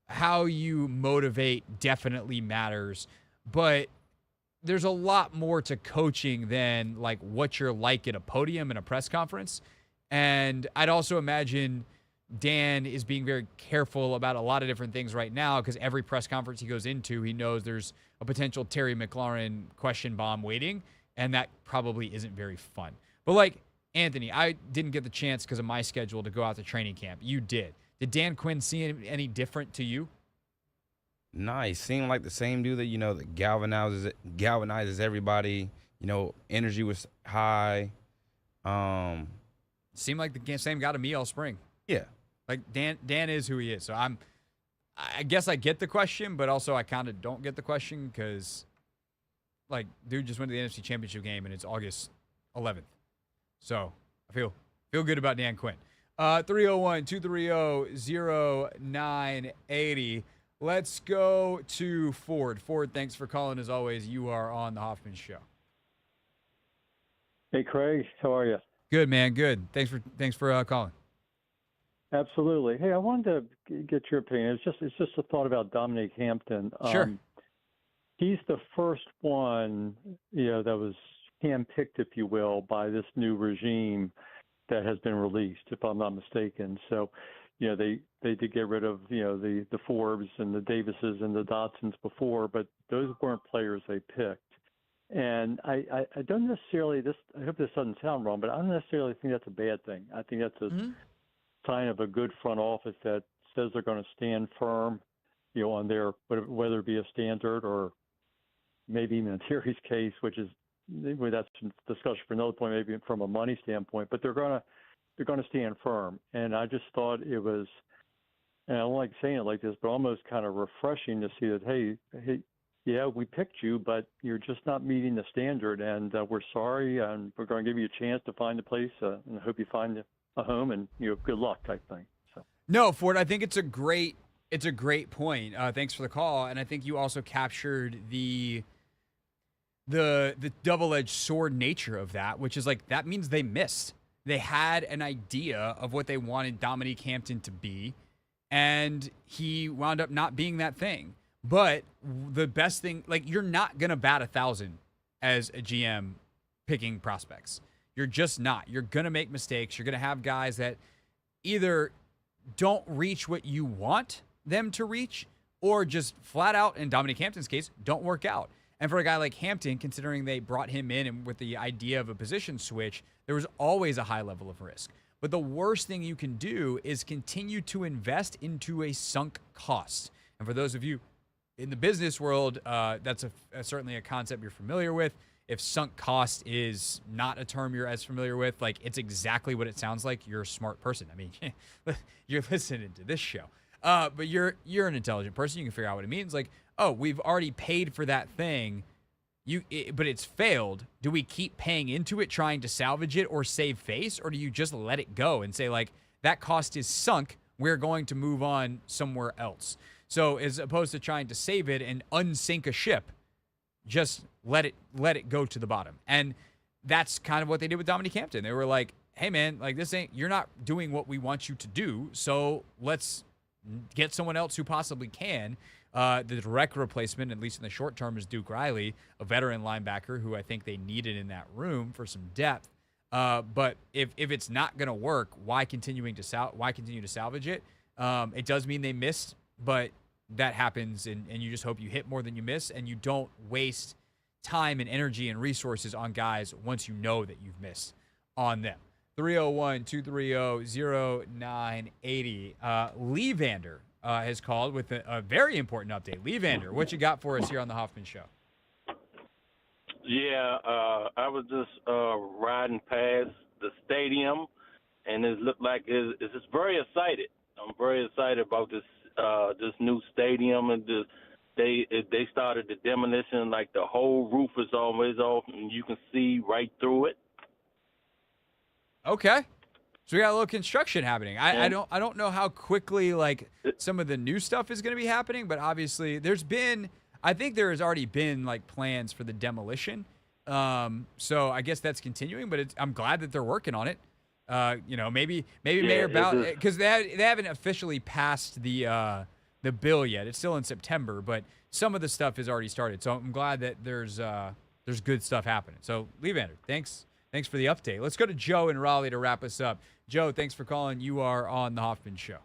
How you motivate definitely matters. But there's a lot more to coaching than what you're like at a podium in a press conference. And I'd also imagine Dan is being very careful about a lot of different things right now because every press conference he goes into, he knows there's a potential Terry McLaurin question bomb waiting, and that probably isn't very fun. But Anthony, I didn't get the chance because of my schedule to go out to training camp. You did. Did Dan Quinn seem any different to you?
Nice. Seemed like the same dude that, that galvanizes everybody. Energy was high.
Seemed like the same guy to me all spring.
Yeah.
Dan is who he is. So I guess I get the question, but also I kind of don't get the question because, dude just went to the NFC Championship game and it's August 11th. So I feel good about Dan Quinn. 301-230-0980. Let's go to Ford. Ford, thanks for calling as always. You are on the Hoffman Show.
Hey, Craig. How are you?
Good, man. Good. Thanks for calling.
Absolutely. Hey, I wanted to get your opinion. It's just a thought about Dominic Hampton.
Sure.
He's the first one, that was handpicked, if you will, by this new regime that has been released, if I'm not mistaken. So, they did get rid of, the Forbes and the Davises and the Dodsons before, but those weren't players they picked. And I don't necessarily, I hope this doesn't sound wrong, but I don't necessarily think that's a bad thing. I think that's a sign of a good front office that says they're going to stand firm, on their, whether it be a standard or maybe even in Terry's case, which is, that's a discussion for another point, maybe from a money standpoint, but they're going to stand firm. And I just thought it was, and I don't like saying it like this, but almost kind of refreshing to see that, hey, yeah, we picked you, but you're just not meeting the standard, and we're sorry, and we're going to give you a chance to find a place, and I hope you find a home, and good luck type thing. So.
No, Ford, I think it's a great It's a great point. Thanks for the call, and I think you also captured the double-edged sword nature of that, which is like that means they missed. They had an idea of what they wanted Dominique Hampton to be, and he wound up not being that thing. But the best thing, like, you're not gonna bat 1,000 as a GM picking prospects. You're just not. You're gonna make mistakes. You're gonna have guys that either don't reach what you want them to reach, or just flat out, in Dominique Hampton's case, don't work out. And for a guy like Hampton, considering they brought him in and with the idea of a position switch, there was always a high level of risk. But the worst thing you can do is continue to invest into a sunk cost. And for those of you in the business world, that's certainly a concept you're familiar with. If sunk cost is not a term you're as familiar with, like, it's exactly what it sounds like. You're a smart person. I mean, you're listening to this show. But you're an intelligent person. You can figure out what it means. Like, oh, we've already paid for that thing, but it's failed. Do we keep paying into it, trying to salvage it or save face, or do you just let it go and say, like, that cost is sunk, we're going to move on somewhere else? So as opposed to trying to save it and unsink a ship, just let it go to the bottom. And that's kind of what they did with Dominique Hampton. They were like, hey, man, like, you're not doing what we want you to do, so let's get someone else who possibly can. The direct replacement, at least in the short term, is Duke Riley, a veteran linebacker who I think they needed in that room for some depth. But if it's not going to work, why continue to salvage it? It does mean they missed, but that happens, and you just hope you hit more than you miss, and you don't waste time and energy and resources on guys once you know that you've missed on them. 301-230-0980. Lee Vander has called with a very important update. Lee Vander, what you got for us here on the Hoffman Show?
Yeah, I was just riding past the stadium, and it looked like it's just very excited. I'm very excited about this new stadium, and they started the demolition. Like, the whole roof is always off, and you can see right through it.
Okay. So we got a little construction happening. I don't know how quickly, like, some of the new stuff is going to be happening, but obviously I think there has already been, like, plans for the demolition. So I guess that's continuing, but I'm glad that they're working on it. Maybe Mayor Bowden, because they haven't officially passed the bill yet. It's still in September, but some of the stuff has already started. So I'm glad that there's good stuff happening. So Lee Vander, thanks for the update. Let's go to Joe in Raleigh to wrap us up. Joe, thanks for calling. You are on the Hoffman Show.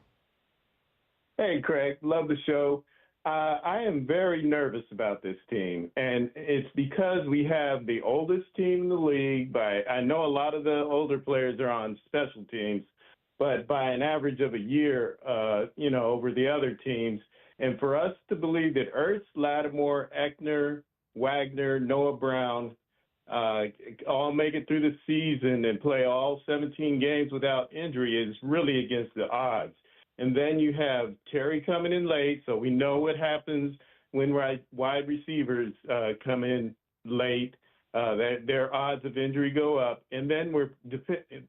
Hey, Craig. Love the show. I am very nervous about this team, and it's because we have the oldest team in the league. I know a lot of the older players are on special teams, but by an average of a year, over the other teams. And for us to believe that Ertz, Lattimore, Eckner, Wagner, Noah Brown all make it through the season and play all 17 games without injury is really against the odds. And then you have Terry coming in late, so we know what happens when wide receivers come in late. Their odds of injury go up. And then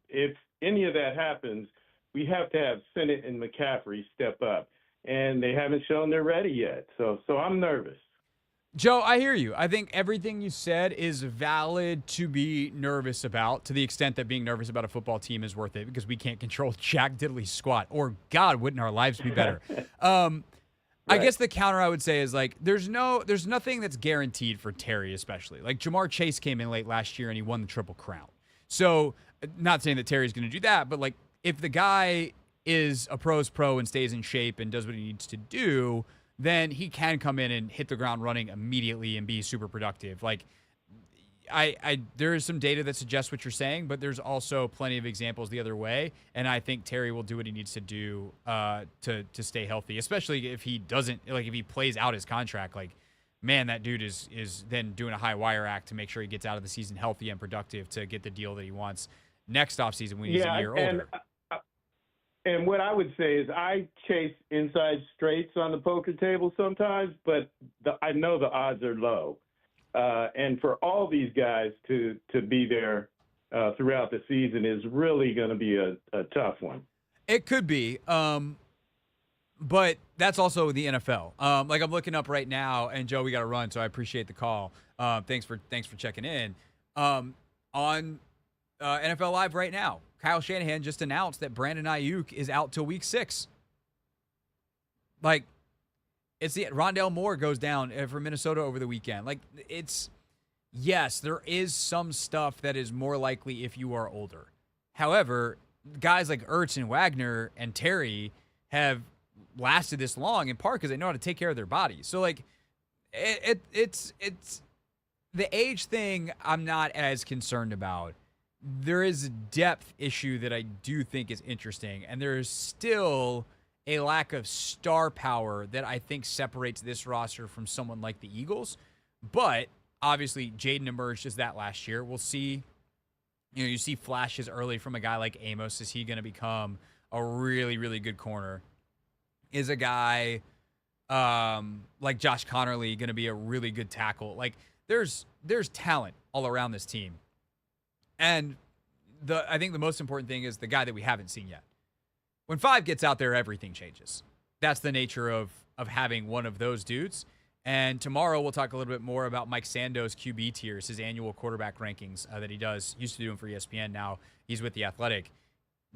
if any of that happens, we have to have Sennett and McCaffrey step up. And they haven't shown they're ready yet. So I'm nervous.
Joe, I hear you. I think everything you said is valid to be nervous about, to the extent that being nervous about a football team is worth it, because we can't control Jack Diddley's squat. Or, God, wouldn't our lives be better? Right. I guess the counter I would say is, like, there's nothing that's guaranteed for Terry, especially. Like, Jamar Chase came in late last year and he won the Triple Crown. So, not saying that Terry's going to do that, but, like, if the guy is a pro's pro and stays in shape and does what he needs to do, then he can come in and hit the ground running immediately and be super productive. Like, there is some data that suggests what you're saying, but there's also plenty of examples the other way. And I think Terry will do what he needs to do to stay healthy, especially if he doesn't, like, if he plays out his contract. Like, man, that dude is then doing a high wire act to make sure he gets out of the season healthy and productive to get the deal that he wants next offseason when he's a year older.
And what I would say is I chase inside straights on the poker table sometimes, but I know the odds are low. And for all these guys to be there throughout the season is really going to be a tough one.
It could be. But that's also the NFL. Like I'm looking up right now, and Joe, we got to run, so I appreciate the call. Thanks for checking in. On NFL Live right now, Kyle Shanahan just announced that Brandon Ayuk is out till week 6. Like, it's the Rondale Moore goes down for Minnesota over the weekend. Like, yes, there is some stuff that is more likely if you are older. However, guys like Ertz and Wagner and Terry have lasted this long in part because they know how to take care of their bodies. So, like, it's the age thing I'm not as concerned about. There is a depth issue that I do think is interesting, and there is still a lack of star power that I think separates this roster from someone like the Eagles. But obviously, Jaden emerged as that last year. We'll see. You see flashes early from a guy like Amos. Is he going to become a really, really good corner? Is a guy like Josh Connerly going to be a really good tackle? Like, there's talent all around this team. And I think the most important thing is the guy that we haven't seen yet. When 5 gets out there, everything changes. That's the nature of having one of those dudes. And tomorrow we'll talk a little bit more about Mike Sando's QB tiers, his annual quarterback rankings that he used to do them for ESPN. Now he's with The Athletic.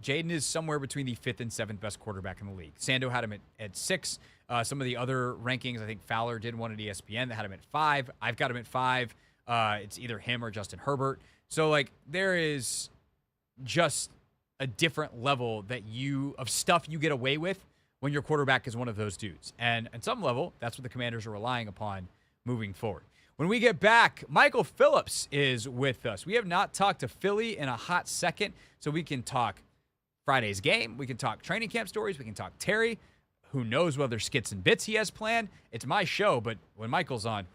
Jaden is somewhere between the 5th and 7th best quarterback in the league. Sando had him at 6. Some of the other rankings, I think Fowler did one at ESPN that had him at 5. I've got him at 5. It's either him or Justin Herbert. So, like, there is just a different level of stuff you get away with when your quarterback is one of those dudes. And at some level, that's what the Commanders are relying upon moving forward. When we get back, Michael Phillips is with us. We have not talked to Philly in a hot second, so we can talk Friday's game. We can talk training camp stories. We can talk Terry. Who knows what other skits and bits he has planned? It's my show, but when Michael's on,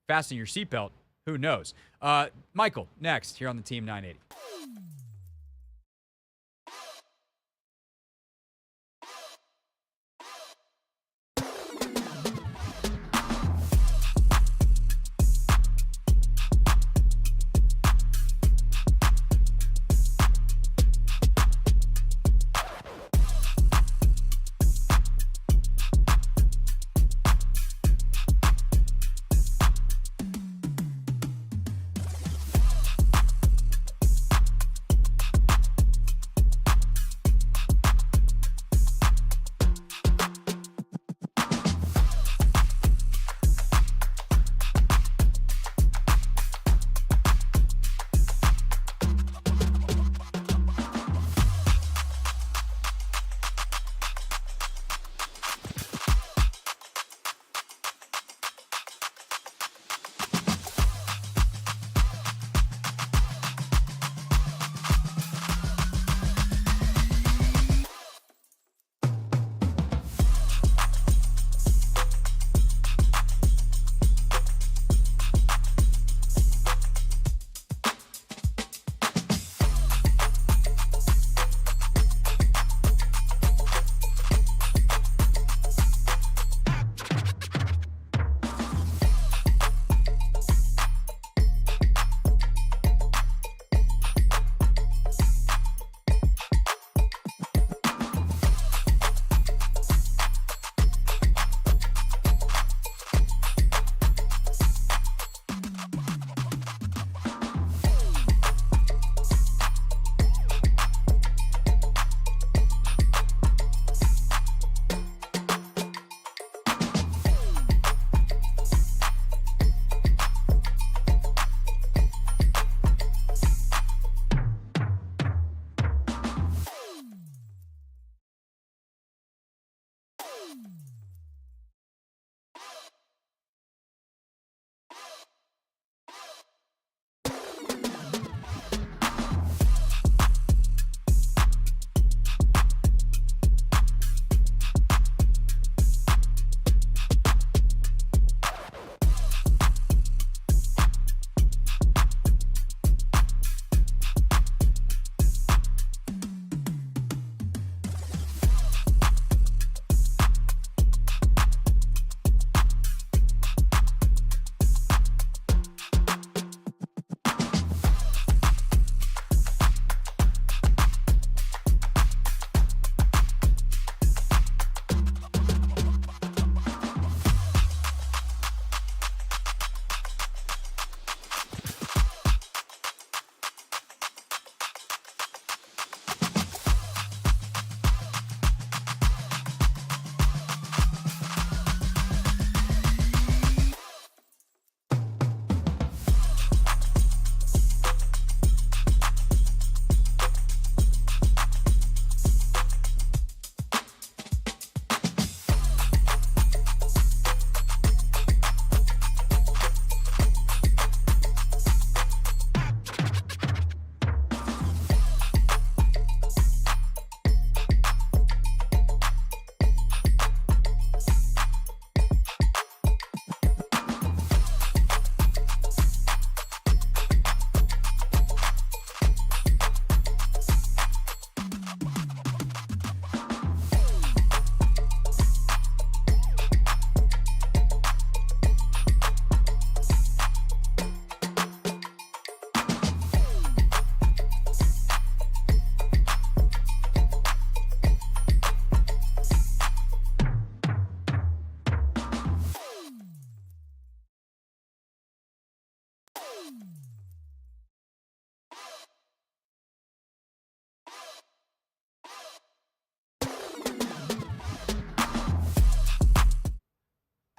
fasten your seatbelt. Who knows? Michael, next, here on the Team 980.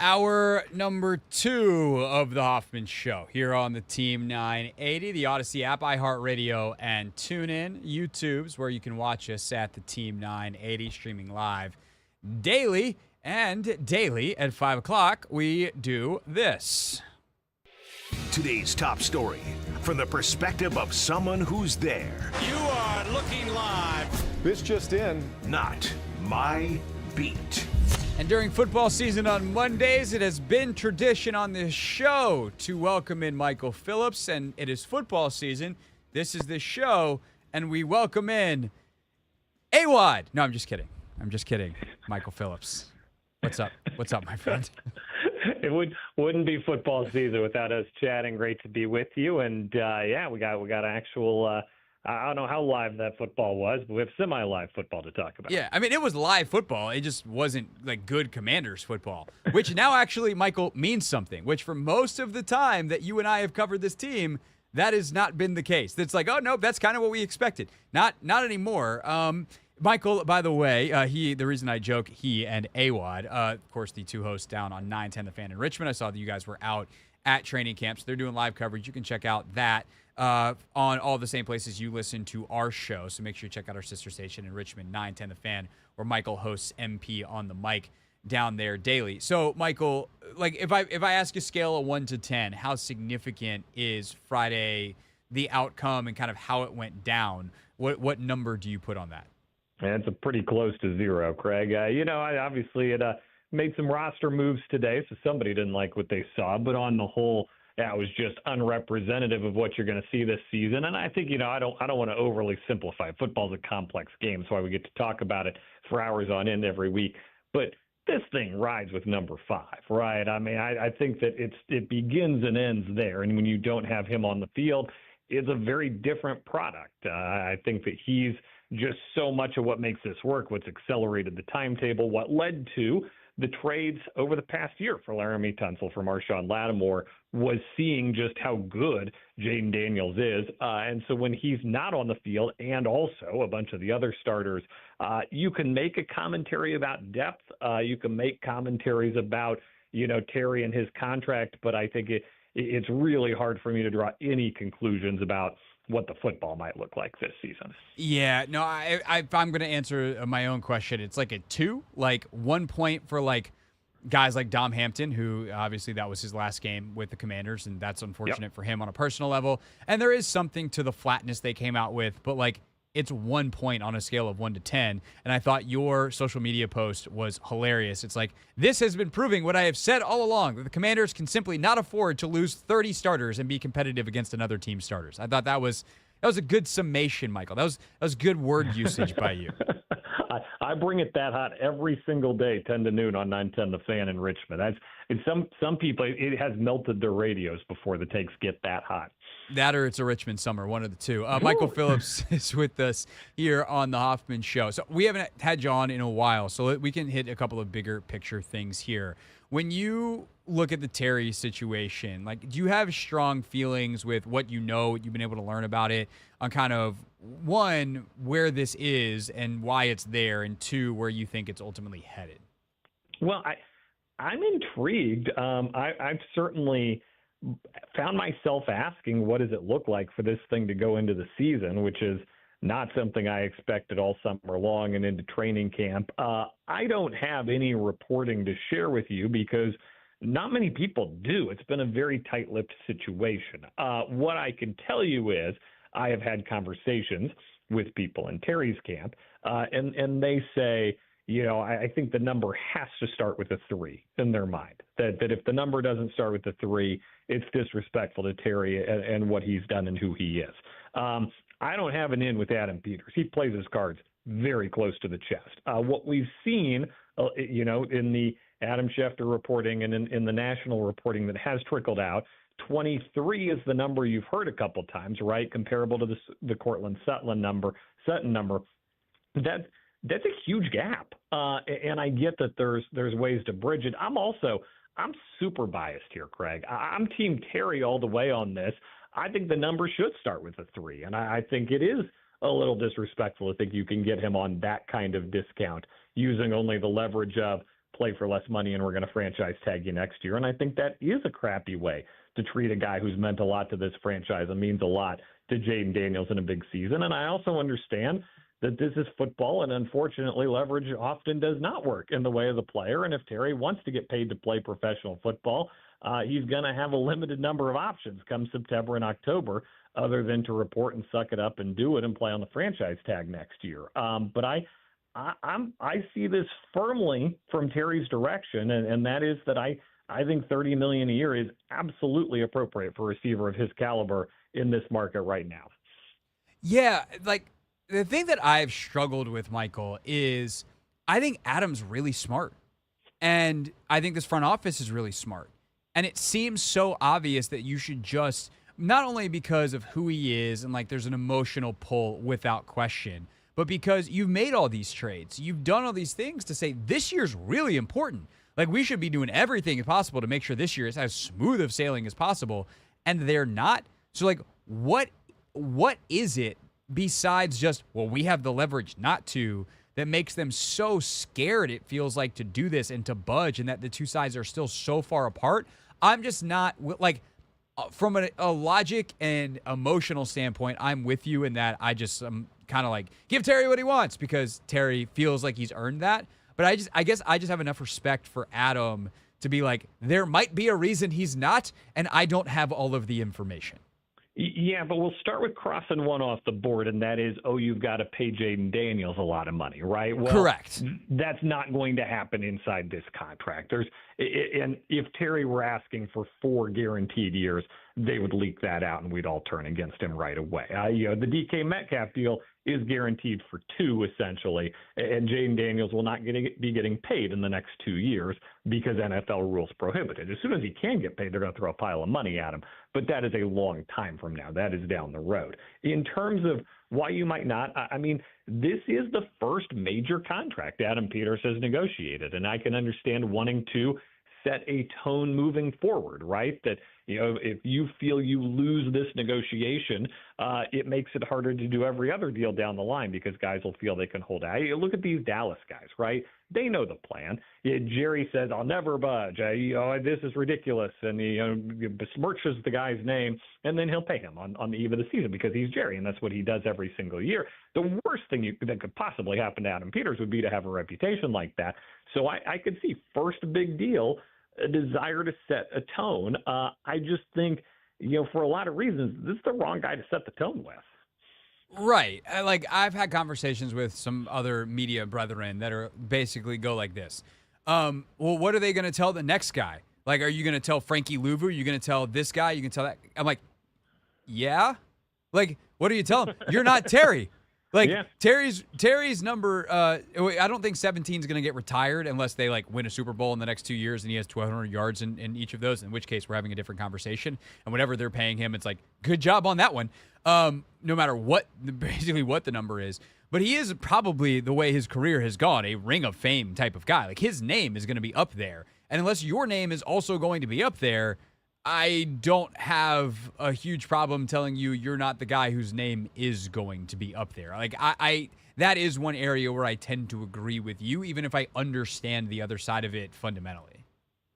Hour number 2 of the Hoffman Show here on the Team 980, the Odyssey app, iHeartRadio, and TuneIn. YouTube's where you can watch us at the Team 980, streaming live daily. And daily at 5 o'clock, we do this.
Today's top story from the perspective of someone who's there.
You are looking live.
This just in.
Not my beat.
And during football season on Mondays, it has been tradition on this show to welcome in Michael Phillips, and it is football season. This is the show, and we welcome in AWOD. No, I'm just kidding. Michael Phillips. What's up? What's up, my friend?
It wouldn't be football season without us chatting. Great to be with you, and we got actual. I don't know how live that football was, but we have semi-live football to talk about.
Yeah, I mean, it was live football. It just wasn't like good Commanders football, which now actually, Michael, means something, which for most of the time that you and I have covered this team, that has not been the case. It's like, oh, no, that's kind of what we expected. Not anymore. Michael, by the way, the reason I joke, he and AWOD, of course, the two hosts down on 910 The Fan in Richmond. I saw that you guys were out at training camps. They're doing live coverage. You can check out that on all the same places you listen to our show. So make sure you check out our sister station in Richmond, 910 The Fan, where Michael hosts MP on the mic down there daily. So, Michael, like if I ask a scale of 1 to 10, how significant is Friday, the outcome, and kind of how it went down? What number do you put on that?
And it's a pretty close to 0, Craig. I obviously it made some roster moves today, so somebody didn't like what they saw. But on the whole, it was just unrepresentative of what you're going to see this season. And I think, I don't want to overly simplify. Football's a complex game, that's why we get to talk about it for hours on end every week. But this thing rides with number 5, right? I mean, I think that it begins and ends there. And when you don't have him on the field, it's a very different product. I think that he's just so much of what makes this work, what's accelerated the timetable, what led to the trades over the past year for Laramie Tunsil, for Marshawn Lattimore, was seeing just how good Jaden Daniels is. And so when he's not on the field, and also a bunch of the other starters, you can make a commentary about depth. You can make commentaries about, Terry and his contract, but I think it's really hard for me to draw any conclusions about what the football might look like this season.
Yeah, no, if I'm going to answer my own question, it's like a 2, like 1 point for like guys like Dom Hampton, who obviously that was his last game with the Commanders, and that's unfortunate for him on a personal level. And there is something to the flatness they came out with, but like it's 1 point on a scale of 1 to 10. And I thought your social media post was hilarious. It's like, this has been proving what I have said all along, that the Commanders can simply not afford to lose 30 starters and be competitive against another team's starters. I thought that was a good summation, Michael. That was good word usage by you.
I bring it that hot every single day, 10 to noon on 910 The Fan in Richmond. Some people, it has melted their radios before the takes get that hot.
That or it's a Richmond summer, one of the two. Michael Phillips is with us here on the Hoffman Show. So we haven't had you on in a while, so we can hit a couple of bigger picture things here. When you look at the Terry situation, like, do you have strong feelings with what you've been able to learn about it, on kind of, 1, where this is and why it's there, and 2, where you think it's ultimately headed?
Well, I'm intrigued. I've certainly found myself asking, what does it look like for this thing to go into the season, which is not something I expected all summer long and into training camp. I don't have any reporting to share with you because not many people do. It's been a very tight-lipped situation. What I can tell you is I have had conversations with people in Terry's camp, and they say, I think the number has to start with a 3 in their mind. That if the number doesn't start with a 3, it's disrespectful to Terry and what he's done and who he is. I don't have an in with Adam Peters. He plays his cards very close to the chest. What we've seen, in the Adam Schefter reporting and in the national reporting that has trickled out, 23 is the number you've heard a couple times, right? Comparable to the Cortland Sutton number. That's a huge gap, and I get that there's ways to bridge it. I'm super biased here, Craig. I'm Team Terry all the way on this. I think the number should start with a 3, and I think it is a little disrespectful to think you can get him on that kind of discount using only the leverage of play for less money and we're going to franchise tag you next year. And I think that is a crappy way to treat a guy who's meant a lot to this franchise and means a lot to Jaden Daniels in a big season. And I also understand that this is football, and unfortunately leverage often does not work in the way of the player. And if Terry wants to get paid to play professional football, he's going to have a limited number of options come September and October other than to report and suck it up and do it and play on the franchise tag next year. But I see this firmly from Terry's direction, and that is that I think $30 million a year is absolutely appropriate for a receiver of his caliber in this market right now.
Yeah, like the thing that I've struggled with, Michael, is I think Adam's really smart. And I think this front office is really smart. And it seems so obvious that you should just, not only because of who he is and like there's an emotional pull without question, but because you've made all these trades. You've done all these things to say this year's really important. Like we should be doing everything possible to make sure this year is as smooth of sailing as possible. And they're not. So like what is it besides just, well, we have the leverage not to, that makes them so scared, it feels like, to do this and to budge, and that the two sides are still so far apart? I'm just not, like, from a logic and emotional standpoint, I'm with you in that. I'm kind of like, give Terry what he wants because Terry feels like he's earned that. But I guess I just have enough respect for Adam to be like, there might be a reason he's not, and I don't have all of the information.
Yeah, but we'll start with crossing one off the board, and that is, you've got to pay Jaden Daniels a lot of money, right? Well,
correct.
That's not going to happen inside this contract. And if Terry were asking for 4 guaranteed years, they would leak that out, and we'd all turn against him right away. The DK Metcalf deal is guaranteed for 2, essentially, and Jaden Daniels will not be getting paid in the next 2 years because NFL rules prohibit it. As soon as he can get paid, they're going to throw a pile of money at him, but that is a long time from now. That is down the road. In terms of why you might not, I mean, this is the first major contract Adam Peters has negotiated, and I can understand wanting to set a tone moving forward, right? That, if you feel you lose this negotiation, it makes it harder to do every other deal down the line because guys will feel they can hold out. Look at these Dallas guys, right? They know the plan. Jerry says, I'll never budge. This is ridiculous. And he besmirches the guy's name, and then he'll pay him on the eve of the season because he's Jerry, and that's what he does every single year. The worst thing that could possibly happen to Adam Peters would be to have a reputation like that. So I could see first big deal, a desire to set a tone. I just think, for a lot of reasons, this is the wrong guy to set the tone with.
Right. Like, I've had conversations with some other media brethren that are basically go like this. Well, what are they going to tell the next guy? Like, are you going to tell Frankie Louvu? Are you going to tell this guy? You can tell that. I'm like, yeah. Like, what are you telling? You're not Terry. Like, yeah. Terry's number, I don't think 17 is going to get retired unless they, like, win a Super Bowl in the next 2 years and he has 1,200 yards in each of those, in which case we're having a different conversation. And whatever they're paying him, it's like, good job on that one, no matter basically what the number is. But he is probably, the way his career has gone, a Ring of Fame type of guy. Like, his name is going to be up there. And unless your name is also going to be up there, I don't have a huge problem telling you you're not the guy whose name is going to be up there. Like, I that is one area where I tend to agree with you, even if I understand the other side of it fundamentally.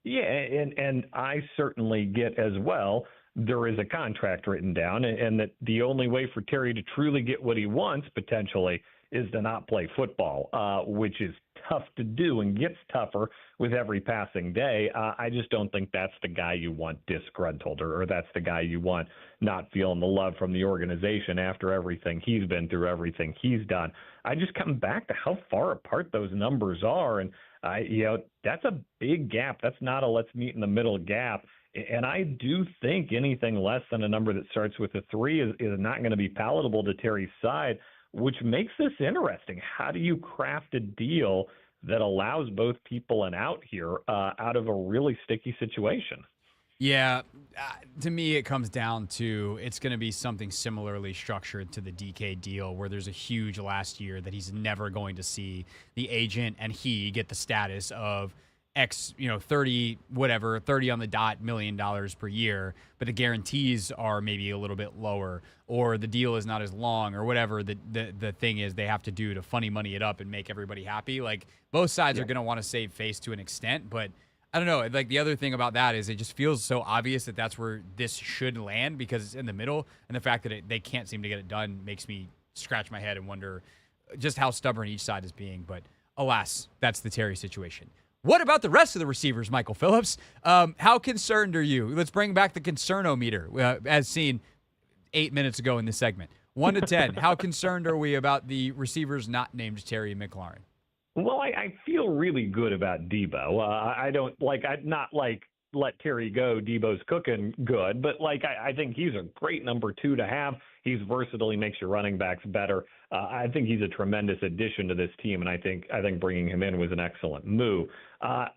Yeah, and I certainly get as well, there is a contract written down, and that the only way for Terry to truly get what he wants, potentially, is to not play football, which is tough to do and gets tougher with every passing day. I just don't think that's the guy you want disgruntled, or that's the guy you want not feeling the love from the organization after everything he's been through, everything he's done. I just come back to how far apart those numbers are, and that's a big gap. That's not a let's meet in the middle gap. And I do think anything less than a number that starts with a 3 is not going to be palatable to Terry's side, which makes this interesting. How do you craft a deal that allows both people an out here out of a really sticky situation?
Yeah, to me, it comes down to it's going to be something similarly structured to the DK deal where there's a huge last year that he's never going to see the agent and he get the status of X, 30 on the dot $1 million per year, but the guarantees are maybe a little bit lower, or the deal is not as long, or whatever the thing is they have to do to funny money it up and make everybody happy. Like, both sides are going to want to save face to an extent, but I don't know. Like, the other thing about that is it just feels so obvious that that's where this should land because it's in the middle, and the fact that they can't seem to get it done makes me scratch my head and wonder just how stubborn each side is being. But alas, that's the Terry situation. What about the rest of the receivers, Michael Phillips? How concerned are you? Let's bring back the concernometer, as seen 8 minutes ago in this segment. 1 to 10, how concerned are we about the receivers not named Terry McLaurin?
Well, I feel really good about Debo. I'd not let Terry go. Debo's cooking good, but I think he's a great number 2 to have. He's versatile. He makes your running backs better. I think he's a tremendous addition to this team, and I think bringing him in was an excellent move.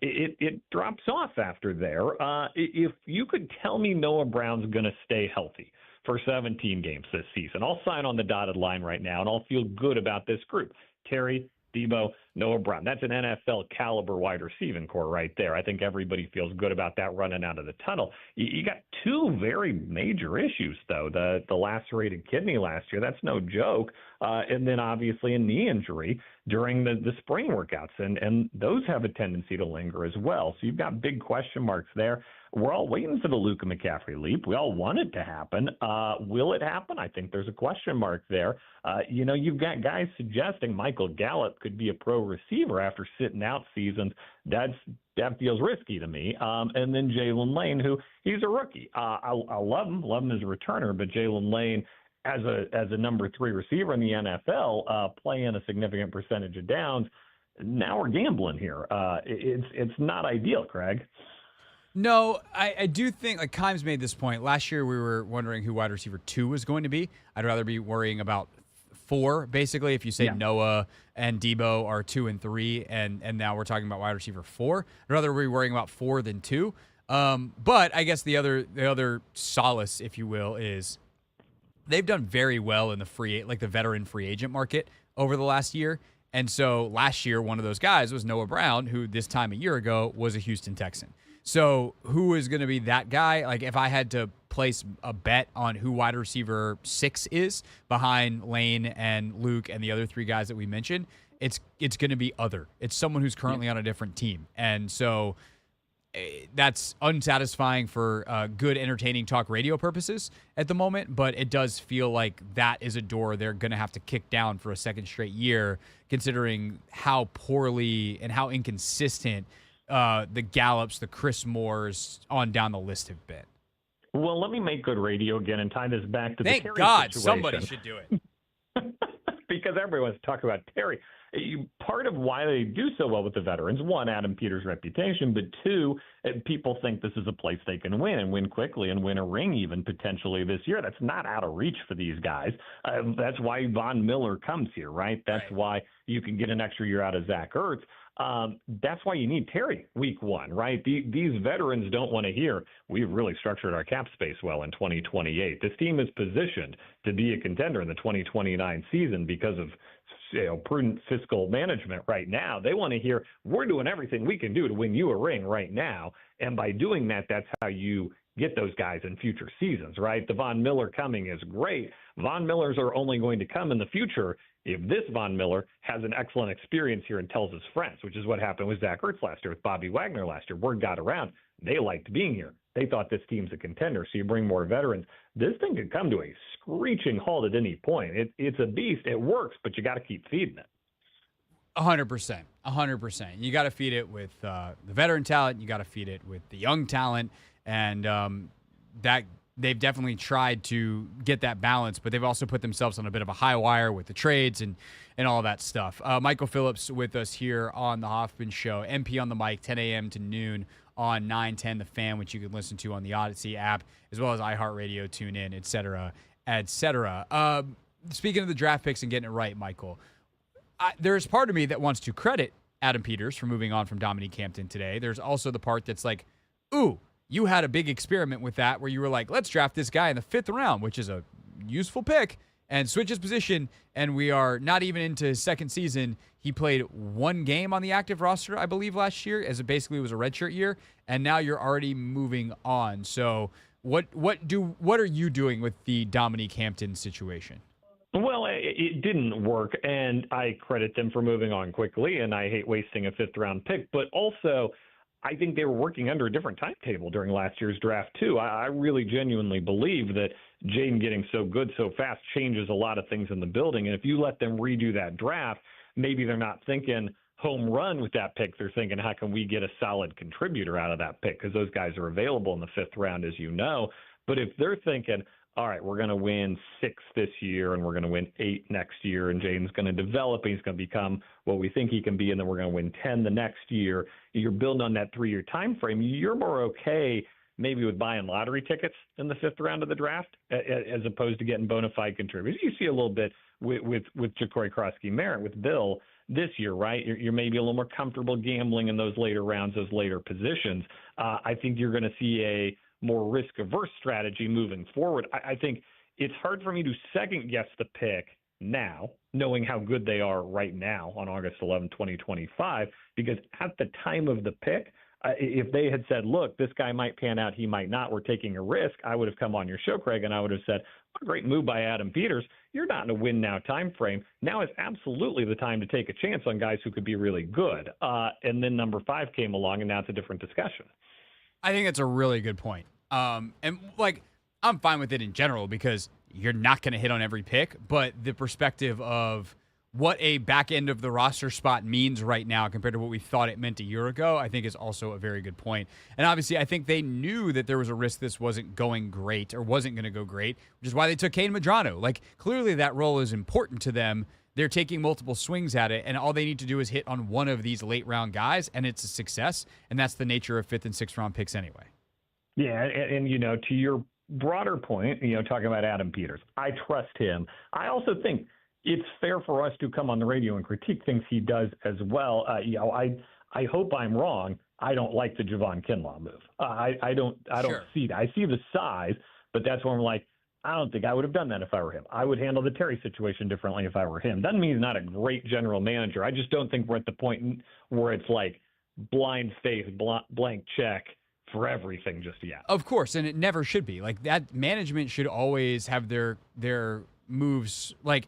It drops off after there. If you could tell me Noah Brown's going to stay healthy for 17 games this season, I'll sign on the dotted line right now, and I'll feel good about this group. Terry, Debo, Noah Brown. That's an NFL caliber wide receiving core right there. I think everybody feels good about that running out of the tunnel. You got 2 very major issues, though. The lacerated kidney last year, that's no joke. And then obviously a knee injury during the spring workouts. And those have a tendency to linger as well. So you've got big question marks there. We're all waiting for the Luka McCaffrey leap. We all want it to happen. Will it happen? I think there's a question mark there. You've got guys suggesting Michael Gallup could be a pro receiver after sitting out seasons. That feels risky to me. And then Jalen Lane, who he's a rookie. I love him as a returner, but Jalen Lane as a number 3 receiver in the NFL, playing a significant percentage of downs. Now we're gambling here. It's not ideal, Craig.
No, I do think, like Kimes made this point. Last year we were wondering who wide receiver 2 was going to be. I'd rather be worrying about 4, basically, if you say Noah and Debo are 2 and 3, and now we're talking about wide receiver 4. I'd rather be worrying about 4 than 2. But I guess the other solace, if you will, is they've done very well in the veteran free agent market over the last year. And so last year, one of those guys was Noah Brown, who this time a year ago was a Houston Texan. So who is going to be that guy? Like, if I had to place a bet on who wide receiver 6 is behind Lane and Luke and the other 3 guys that we mentioned, it's going to be other. It's someone who's currently on a different team. And so that's unsatisfying for good, entertaining talk radio purposes at the moment, but it does feel like that is a door they're going to have to kick down for a second straight year, considering how poorly and how inconsistent the Gallups, the Chris Moores on down the list have been.
Well, let me make good radio again and tie this back to the Terry situation.
Thank God somebody should do it.
Because everyone's talking about Terry. Part of why they do so well with the veterans, 1, Adam Peters' reputation, but 2, people think this is a place they can win and win quickly and win a ring even potentially this year. That's not out of reach for these guys. That's why Von Miller comes here, right? That's why you can get an extra year out of Zach Ertz. That's why you need Terry week 1, right? These veterans don't want to hear, we've really structured our cap space well in 2028. This team is positioned to be a contender in the 2029 season because of prudent fiscal management right now. They want to hear, we're doing everything we can do to win you a ring right now. And by doing that, that's how you get those guys in future seasons, right? The Von Miller coming is great. Von Millers are only going to come in the future if this Von Miller has an excellent experience here and tells his friends, which is what happened with Zach Ertz last year, with Bobby Wagner last year. Word got around. They liked being here. They thought this team's a contender, so you bring more veterans. This thing could come to a screeching halt at any point. It's a beast. It works, but you got to keep feeding it.
100%. 100%. You got to feed it with the veteran talent. You got to feed it with the young talent. And that they've definitely tried to get that balance, but they've also put themselves on a bit of a high wire with the trades and all that stuff. Michael Phillips with us here on the Hoffman Show. MP on the mic, 10 a.m. to noon on 910 The Fan, which you can listen to on the Odyssey app, as well as iHeartRadio, TuneIn, et cetera, et cetera. Speaking of the draft picks and getting it right, Michael, there's part of me that wants to credit Adam Peters for moving on from Dominique Hampton today. There's also the part that's like, ooh, you had a big experiment with that where you were like, let's draft this guy in the 5th round, which is a useful pick, and switch his position, and we are not even into his second season. He played one game on the active roster, I believe, last year, as it basically was a redshirt year, and now you're already moving on. So what are you doing with the Dominique Hampton situation?
Well, it didn't work, and I credit them for moving on quickly, and I hate wasting a fifth-round pick. But also, I think they were working under a different timetable during last year's draft, too. I really genuinely believe that Jaden getting so good so fast changes a lot of things in the building, and if you let them redo that draft, maybe they're not thinking home run with that pick. They're thinking, how can we get a solid contributor out of that pick? Because those guys are available in the fifth round, as you know. But if they're thinking, all right, we're going to win 6 this year and we're going to win 8 next year, and Jaden's going to develop and he's going to become what we think he can be, and then we're going to win 10 the next year. You're building on that 3-year time frame. You're more okay maybe with buying lottery tickets in the fifth round of the draft as opposed to getting bona fide contributors. You see a little bit with Ja'Cory Krosky-Merritt with Bill this year, right? You're maybe a little more comfortable gambling in those later rounds, those later positions. I think you're going to see a more risk-averse strategy moving forward. I think it's hard for me to second-guess the pick now, knowing how good they are right now on August 11, 2025, because at the time of the pick, if they had said, look, this guy might pan out, he might not, we're taking a risk, I would have come on your show, Craig, and I would have said, what a great move by Adam Peters. You're not in a win-now time frame. Now is absolutely the time to take a chance on guys who could be really good. And then number 5 came along, and now it's a different discussion.
I think that's a really good point. And I'm fine with it in general because you're not going to hit on every pick, but the perspective of what a back end of the roster spot means right now compared to what we thought it meant a year ago, I think is also a very good point. And obviously, I think they knew that there was a risk this wasn't going great or wasn't going to go great, which is why they took Kane Medrano. Like, clearly that role is important to them. They're taking multiple swings at it, and all they need to do is hit on one of these late-round guys, and it's a success, and that's the nature of 5th and 6th-round picks anyway.
Yeah, and you know, to your broader point, you know, talking about Adam Peters, I trust him. I also think it's fair for us to come on the radio and critique things he does as well. You know, I hope I'm wrong. I don't like the Javon Kinlaw move. I don't
Sure.
see that. I see the size, but that's when I'm like, I don't think I would have done that if I were him. I would handle the Terry situation differently if I were him. Doesn't mean he's not a great general manager. I just don't think we're at the point where it's like blind faith, blank check for everything just yet.
Of course, and it never should be. Like, that management should always have their moves. Like,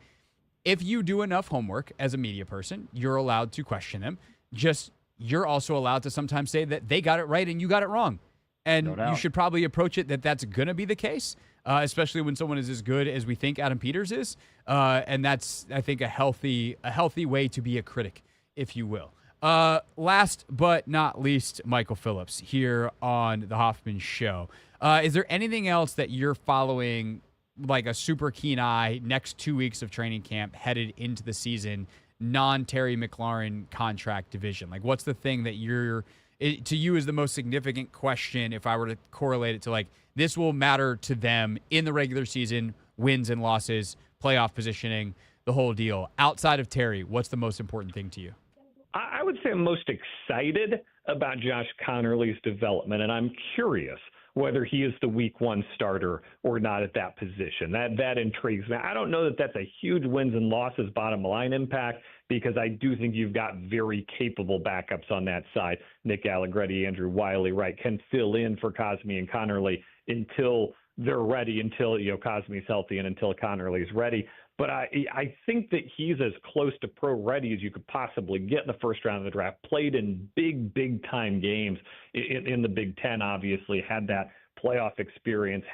if you do enough homework as a media person, you're allowed to question them. Just, you're also allowed to sometimes say that they got it right and you got it wrong. And you should probably approach it that that's going to be the case, especially when someone is as good as we think Adam Peters is. And that's, I think, a healthy way to be a critic, if you will. Last but not least, Michael Phillips here on the Hoffman Show. Is there anything else that you're following, like a super keen eye, next 2 weeks of training camp headed into the season, non-Terry McLaurin contract division? Like, what's the thing that to you is the most significant question if I were to correlate it to, like, this will matter to them in the regular season, wins and losses, playoff positioning, the whole deal. Outside of Terry, what's the most important thing to you?
I would say I'm most excited about Josh Connerly's development, and I'm curious whether he is the week 1 starter or not at that position. That intrigues me. I don't know that that's a huge wins and losses bottom line impact, because I do think you've got very capable backups on that side. Nick Allegretti, Andrew Wiley, right, can fill in for Cosme and Connerly until they're ready, until, you know, Cosme's healthy and until Connerly's ready. But I think that he's as close to pro ready as you could possibly get in the first round of the draft. Played in big time games in the Big Ten, obviously, had that playoff experience.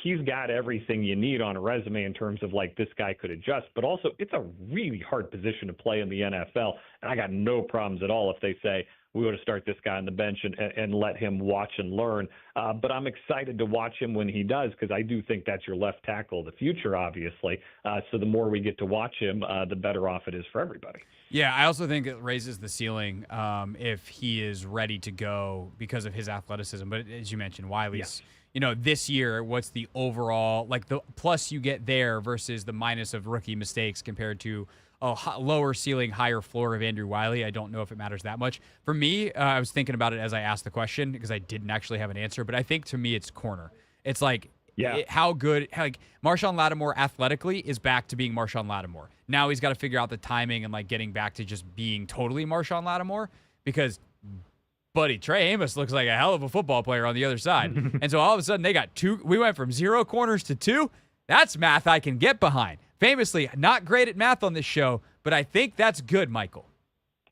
He's got everything you need on a resume in terms of, like, this guy could adjust. But also, it's a really hard position to play in the NFL. And I got no problems at all if they say, we want to start this guy on the bench and let him watch and learn. But I'm excited to watch him when he does, because I do think that's your left tackle of the future, obviously. So the more we get to watch him, the better off it is for everybody.
Yeah, I also think it raises the ceiling if he is ready to go because of his athleticism. But as you mentioned, Wiley's, this year, what's the overall, like, the plus you get there versus the minus of rookie mistakes compared to a lower ceiling, higher floor of Andrew Wiley? I don't know if it matters that much. For me, I was thinking about it as I asked the question because I didn't actually have an answer, but I think to me it's corner. It's like,
Yeah.
How good, like Marshawn Lattimore athletically is back to being Marshawn Lattimore. Now he's got to figure out the timing and like getting back to just being totally Marshawn Lattimore, because buddy Trey Amos looks like a hell of a football player on the other side. And so all of a sudden they got 2. We went from 0 corners to 2. That's math I can get behind. Famously, not great at math on this show, but I think that's good, Michael.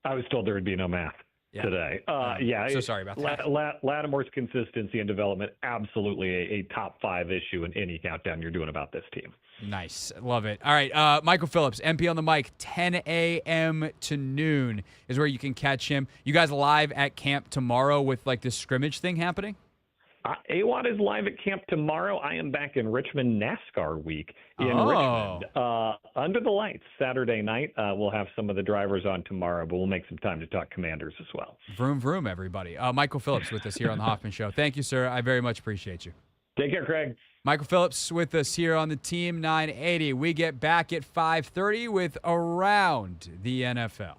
I was told there would be no math today.
So sorry about that.
Lattimore's consistency and development, absolutely a top 5 issue in any countdown you're doing about this team.
Nice. Love it. All right. Michael Phillips, MP on the mic, 10 a.m. to noon is where you can catch him. You guys live at camp tomorrow with like this scrimmage thing happening?
AWOD is live at camp tomorrow. I am back in Richmond NASCAR week in Richmond. Under the lights Saturday night. We'll have some of the drivers on tomorrow, but we'll make some time to talk Commanders as well.
Vroom, vroom, everybody. Michael Phillips with us here on the Hoffman Show. Thank you, sir. I very much appreciate you.
Take care, Craig.
Michael Phillips with us here on the Team 980. We get back at 5:30 with Around the NFL.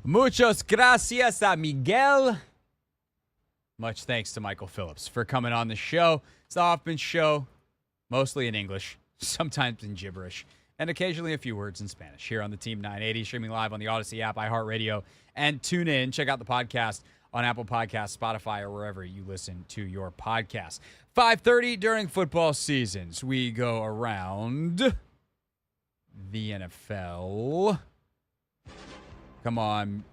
Muchas gracias a Miguel. Much thanks to Michael Phillips for coming on the show. It's the Hoffman Show, mostly in English, sometimes in gibberish, and occasionally a few words in Spanish here on the Team 980, streaming live on the Odyssey app, iHeartRadio, and tune in. Check out the podcast on Apple Podcasts, Spotify, or wherever you listen to your podcasts. 5:30 during football seasons, we go around the NFL. Come on.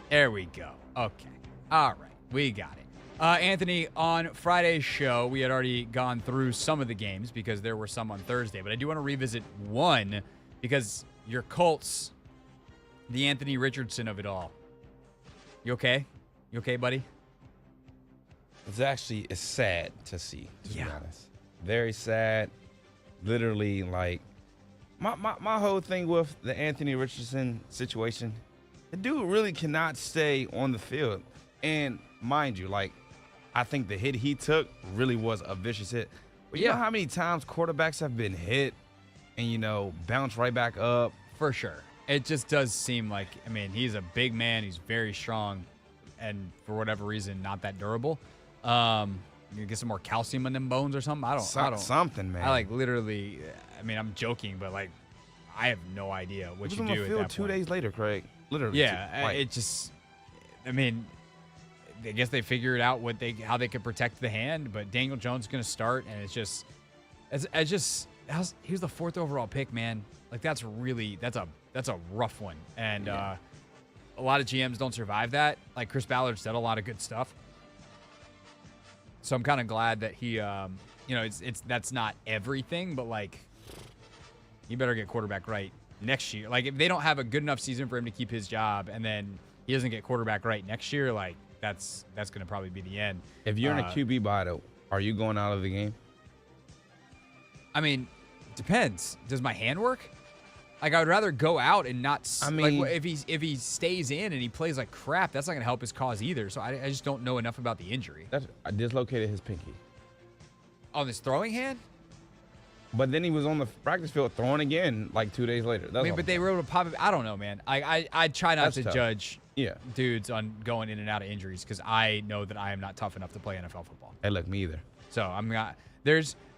There we go. Okay. All right. We got it. Anthony, on Friday's show, we had already gone through some of the games because there were some on Thursday, but I do want to revisit one because your Colts, the Anthony Richardson of it all. You okay? You okay, buddy?
It's sad to see, to be honest. Very sad. Literally, like, my whole thing with the Anthony Richardson situation, the dude really cannot stay on the field. And mind you, like, I think the hit he took really was a vicious hit. But you know how many times quarterbacks have been hit and, bounce right back up?
For sure. It just does seem like, I mean, he's a big man. He's very strong and for whatever reason, not that durable. You get some more calcium in them bones or something. I don't.
Something, man.
I like literally. I mean, I'm joking, but like, I have no idea what you do
on the
at
field
that
2
point.
days later, Craig. Literally.
Yeah, it just. I mean, I guess they figured out how they could protect the hand, but Daniel Jones is going to start, and it's just. He was the 4th overall pick, man. Like that's a rough one, and a lot of GMs don't survive that. Like Chris Ballard said a lot of good stuff. So I'm kind of glad that he, that's not everything, but like, you better get quarterback right next year. Like, if they don't have a good enough season for him to keep his job, and then he doesn't get quarterback right next year, like that's going to probably be the end.
If you're in a QB battle, are you going out of the game?
I mean, depends. Does my hand work? Like, I would rather go out and not. I mean, like, if he stays in and he plays like crap, that's not going to help his cause either. So I just don't know enough about the injury.
I dislocated his pinky.
On his throwing hand?
But then he was on the practice field throwing again like 2 days later.
But they were able to pop it. I don't know, man. I try not to
tough.
judge dudes on going in and out of injuries because I know that I am not tough enough to play NFL football.
Hey, look, me either.
So I'm not.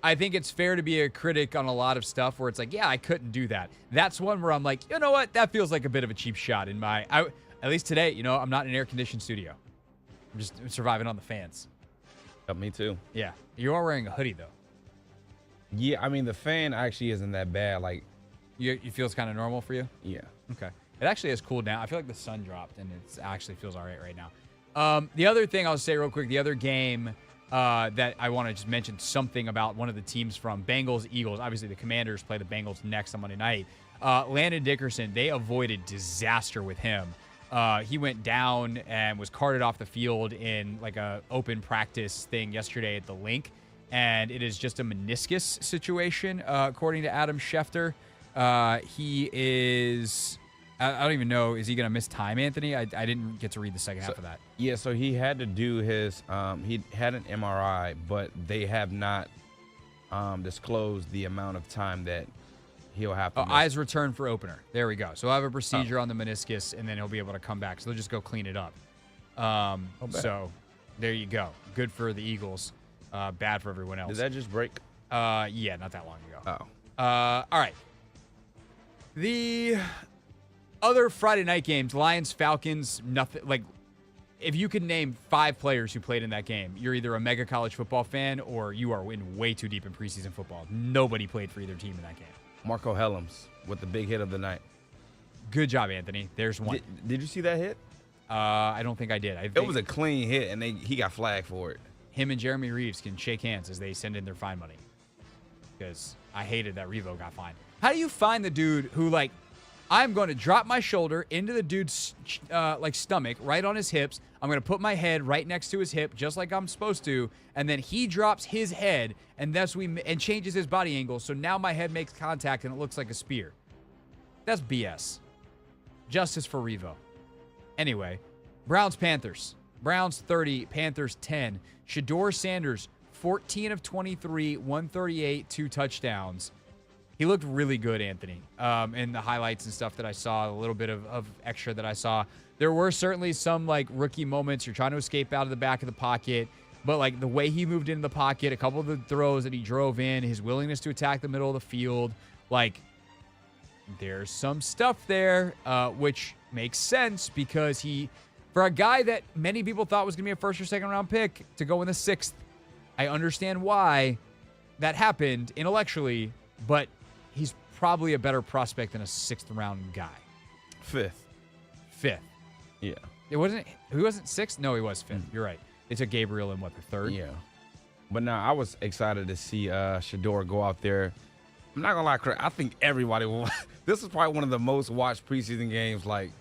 I think it's fair to be a critic on a lot of stuff where it's like, yeah, I couldn't do that. That's one where I'm like, you know what? That feels like a bit of a cheap shot in at least today, I'm not in an air-conditioned studio. I'm just surviving on the fans.
Me too.
Yeah. You are wearing a hoodie, though.
Yeah, I mean, the fan actually isn't that bad. Like,
you feel it's kind of normal for you?
Yeah.
Okay. It actually has cooled down. I feel like the sun dropped, and it actually feels all right now. The other thing I'll say real quick, the other game that I want to just mention something about one of the teams from Bengals, Eagles. Obviously, the Commanders play the Bengals next on Monday night. Landon Dickerson, they avoided disaster with him. He went down and was carted off the field in like a open practice thing yesterday at the Link, and it is just a meniscus situation, according to Adam Schefter. He is... I don't even know. Is he going to miss time, Anthony? I didn't get to read the second half of that.
Yeah, so he had to do his he had an MRI, but they have not disclosed the amount of time that he'll have to miss.
Eyes return for opener. There we go. So he'll have a procedure on the meniscus, and then he'll be able to come back. So they'll just go clean it up. So there you go. Good for the Eagles. Bad for everyone else.
Did that just break?
Yeah, not that long ago.
Oh.
All right. The other Friday night games, Lions, Falcons, nothing. Like, if you could name 5 players who played in that game, you're either a mega college football fan or you are in way too deep in preseason football. Nobody played for either team in that game.
Marco Helms with the big hit of the night.
Good job, Anthony. There's one.
Did you see that hit?
I don't think I did.
It was a clean hit, and he got flagged for it.
Him and Jeremy Reeves can shake hands as they send in their fine money. Because I hated that Revo got fined. How do you find the dude who, like, I'm going to drop my shoulder into the dude's stomach, right on his hips. I'm going to put my head right next to his hip, just like I'm supposed to, and then he drops his head and changes his body angle. So now my head makes contact and it looks like a spear. That's BS. Justice for Revo. Anyway, Browns Panthers. Browns 30, Panthers 10. Shedeur Sanders 14 of 23, 138, 2 touchdowns. He looked really good, Anthony, in the highlights and stuff that I saw, a little bit of extra that I saw. There were certainly some, like, rookie moments. You're trying to escape out of the back of the pocket. But, like, the way he moved into the pocket, a couple of the throws that he drove in, his willingness to attack the middle of the field, like, there's some stuff there, which makes sense because for a guy that many people thought was going to be a first or second round pick to go in the 6th, I understand why that happened intellectually, but he's probably a better prospect than a 6th round guy.
5th. Yeah.
He wasn't 6th? No, he was 5th. You're right. They took Gabriel in, the 3rd?
Yeah. But now I was excited to see Shedeur go out there. I'm not going to lie, Craig, I think everybody will. This is probably one of the most watched preseason games, like,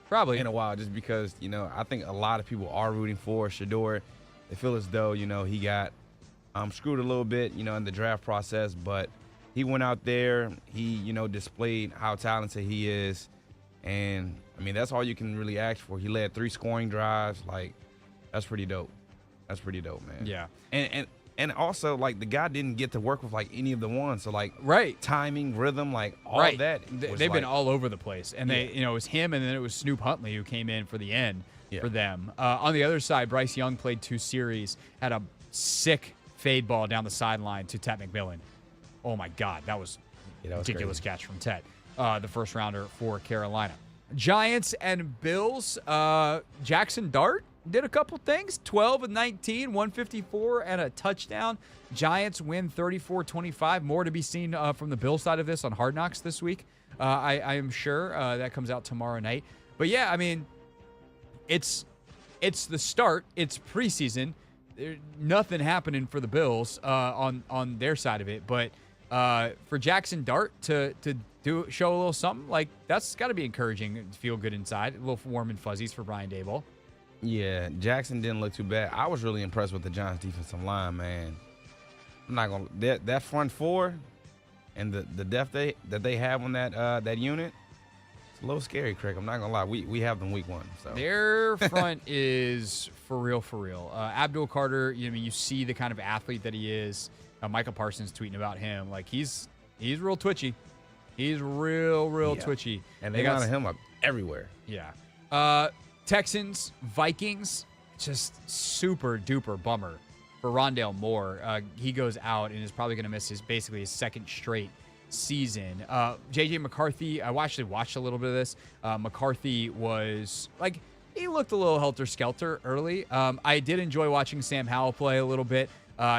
probably
in a while, just because, I think a lot of people are rooting for Shedeur. They feel as though, he got screwed a little bit, in the draft process. But he went out there. He, displayed how talented he is. And, that's all you can really ask for. He led 3 scoring drives. Like, that's pretty dope. That's pretty dope, man.
Yeah.
And also, like, the guy didn't get to work with, like, any of the ones. So, like, timing, rhythm, like, all that.
They've been all over the place. And they, it was him and then it was Snoop Huntley who came in for the end for them. On the other side, Bryce Young played 2 series, had a sick fade ball down the sideline to Ted McMillan. Oh, my God. That was ridiculous
crazy
catch from Ted, the first rounder for Carolina. Giants and Bills. Jackson Dart did a couple things. 12 and 19, 154 and a touchdown. Giants win 34-25. More to be seen from the Bills side of this on Hard Knocks this week. I am sure that comes out tomorrow night. But yeah, it's the start. It's preseason. There's nothing happening for the Bills on their side of it. But for Jackson Dart to show a little something, like, that's got to be encouraging and feel good inside. A little warm and fuzzies for Brian Daboll.
Yeah, Jackson didn't look too bad. I was really impressed with the Giants defensive line, man. I'm not gonna that front four and the depth that they have on that unit. It's a little scary, Craig. I'm not gonna lie. We have them week 1. So
their front is for real. Abdul Carter. You see the kind of athlete that he is. Michael Parsons tweeting about him. Like, he's real twitchy. He's real twitchy.
And they got him up everywhere.
Yeah. Texans, Vikings, just super duper bummer for Rondale Moore. He goes out and is probably going to miss his 2nd straight season. J.J. McCarthy, I actually watched a little bit of this. McCarthy was, like, he looked a little helter-skelter early. I did enjoy watching Sam Howell play a little bit.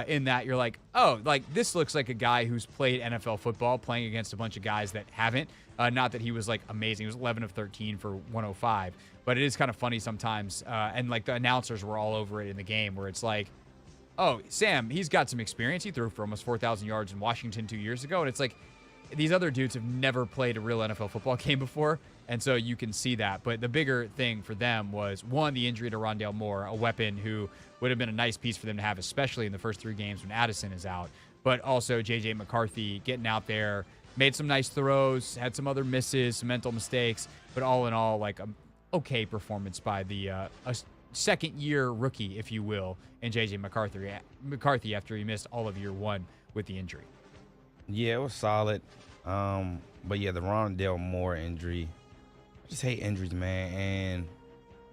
In that you're like, oh, like, this looks like a guy who's played NFL football playing against a bunch of guys that haven't. Not that he was, like, amazing. He was 11 of 13 for 105. But it is kind of funny sometimes. And, like, the announcers were all over it in the game where it's like, oh, Sam, he's got some experience. He threw for almost 4,000 yards in Washington 2 years ago. And it's like, these other dudes have never played a real NFL football game before. And so you can see that. But the bigger thing for them was, one, the injury to Rondale Moore, a weapon who would have been a nice piece for them to have, especially in the first 3 games when Addison is out. But also J.J. McCarthy getting out there, made some nice throws, had some other misses, some mental mistakes. But all in all, like, an okay performance by the a second-year rookie, if you will, in J.J. McCarthy after he missed all of year 1 with the injury.
Yeah, it was solid. But, yeah, the Rondale Moore injury. I just hate injuries, man. And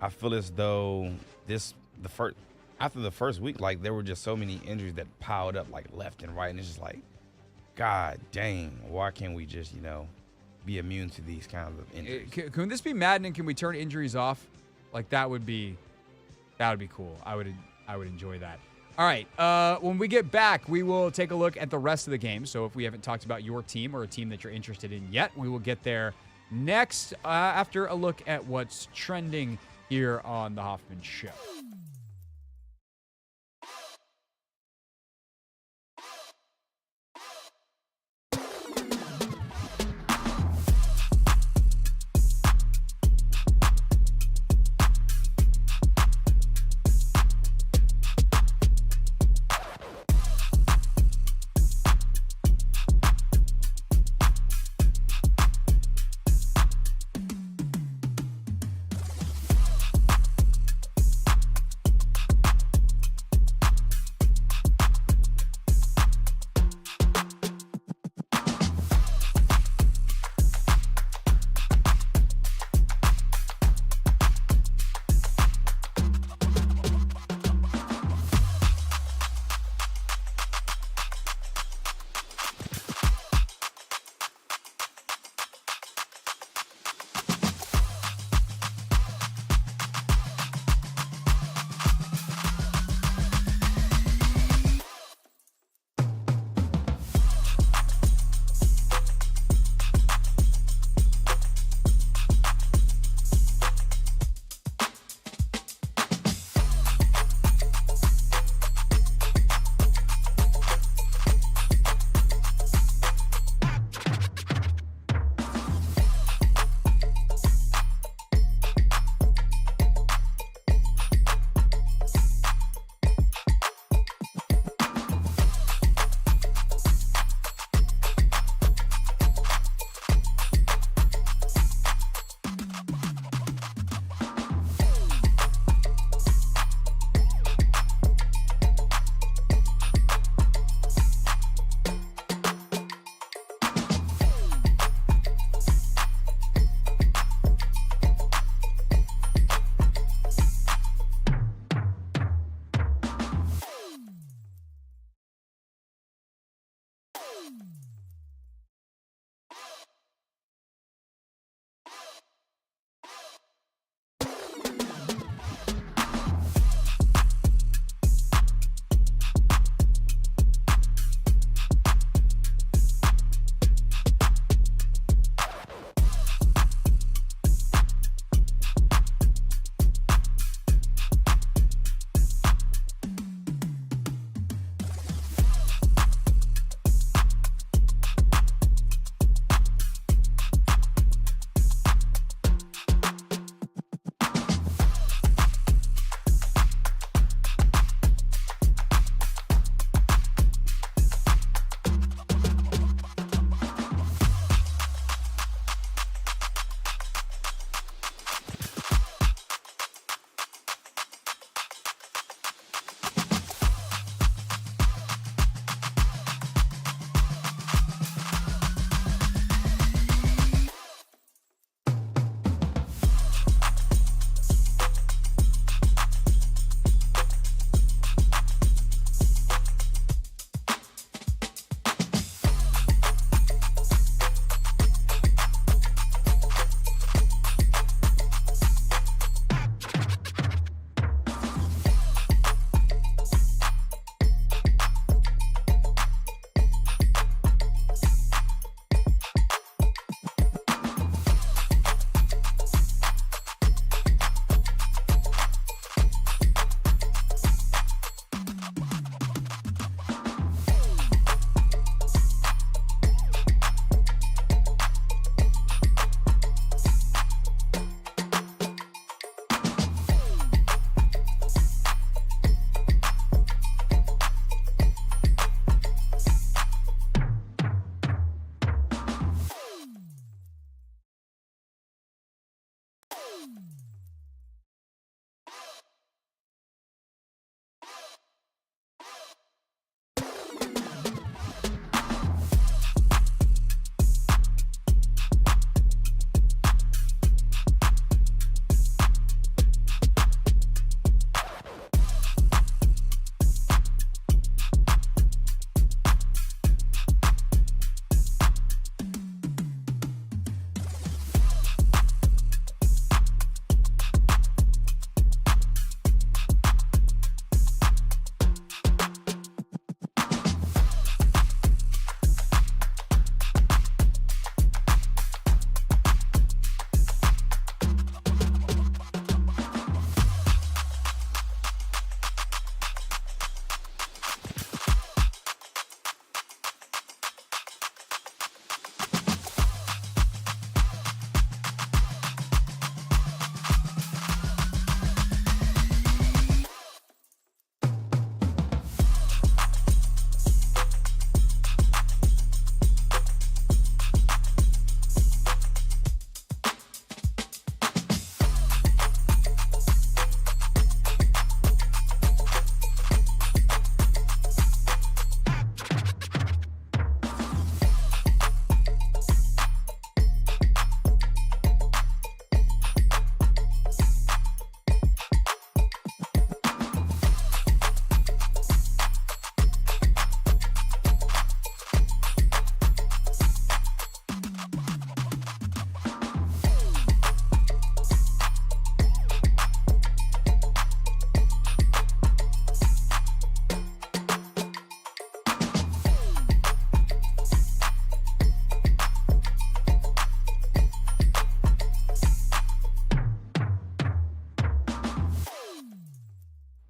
I feel as though after the first week, like, there were just so many injuries that piled up, like, left and right. And it's just like, God dang, why can't we just, be immune to these kinds of injuries?
Can this be maddening? Can we turn injuries off? Like, that would be cool. I would enjoy that. All right. When we get back, we will take a look at the rest of the game. So if we haven't talked about your team or a team that you're interested in yet, we will get there next after a look at what's trending here on the Hoffman Show.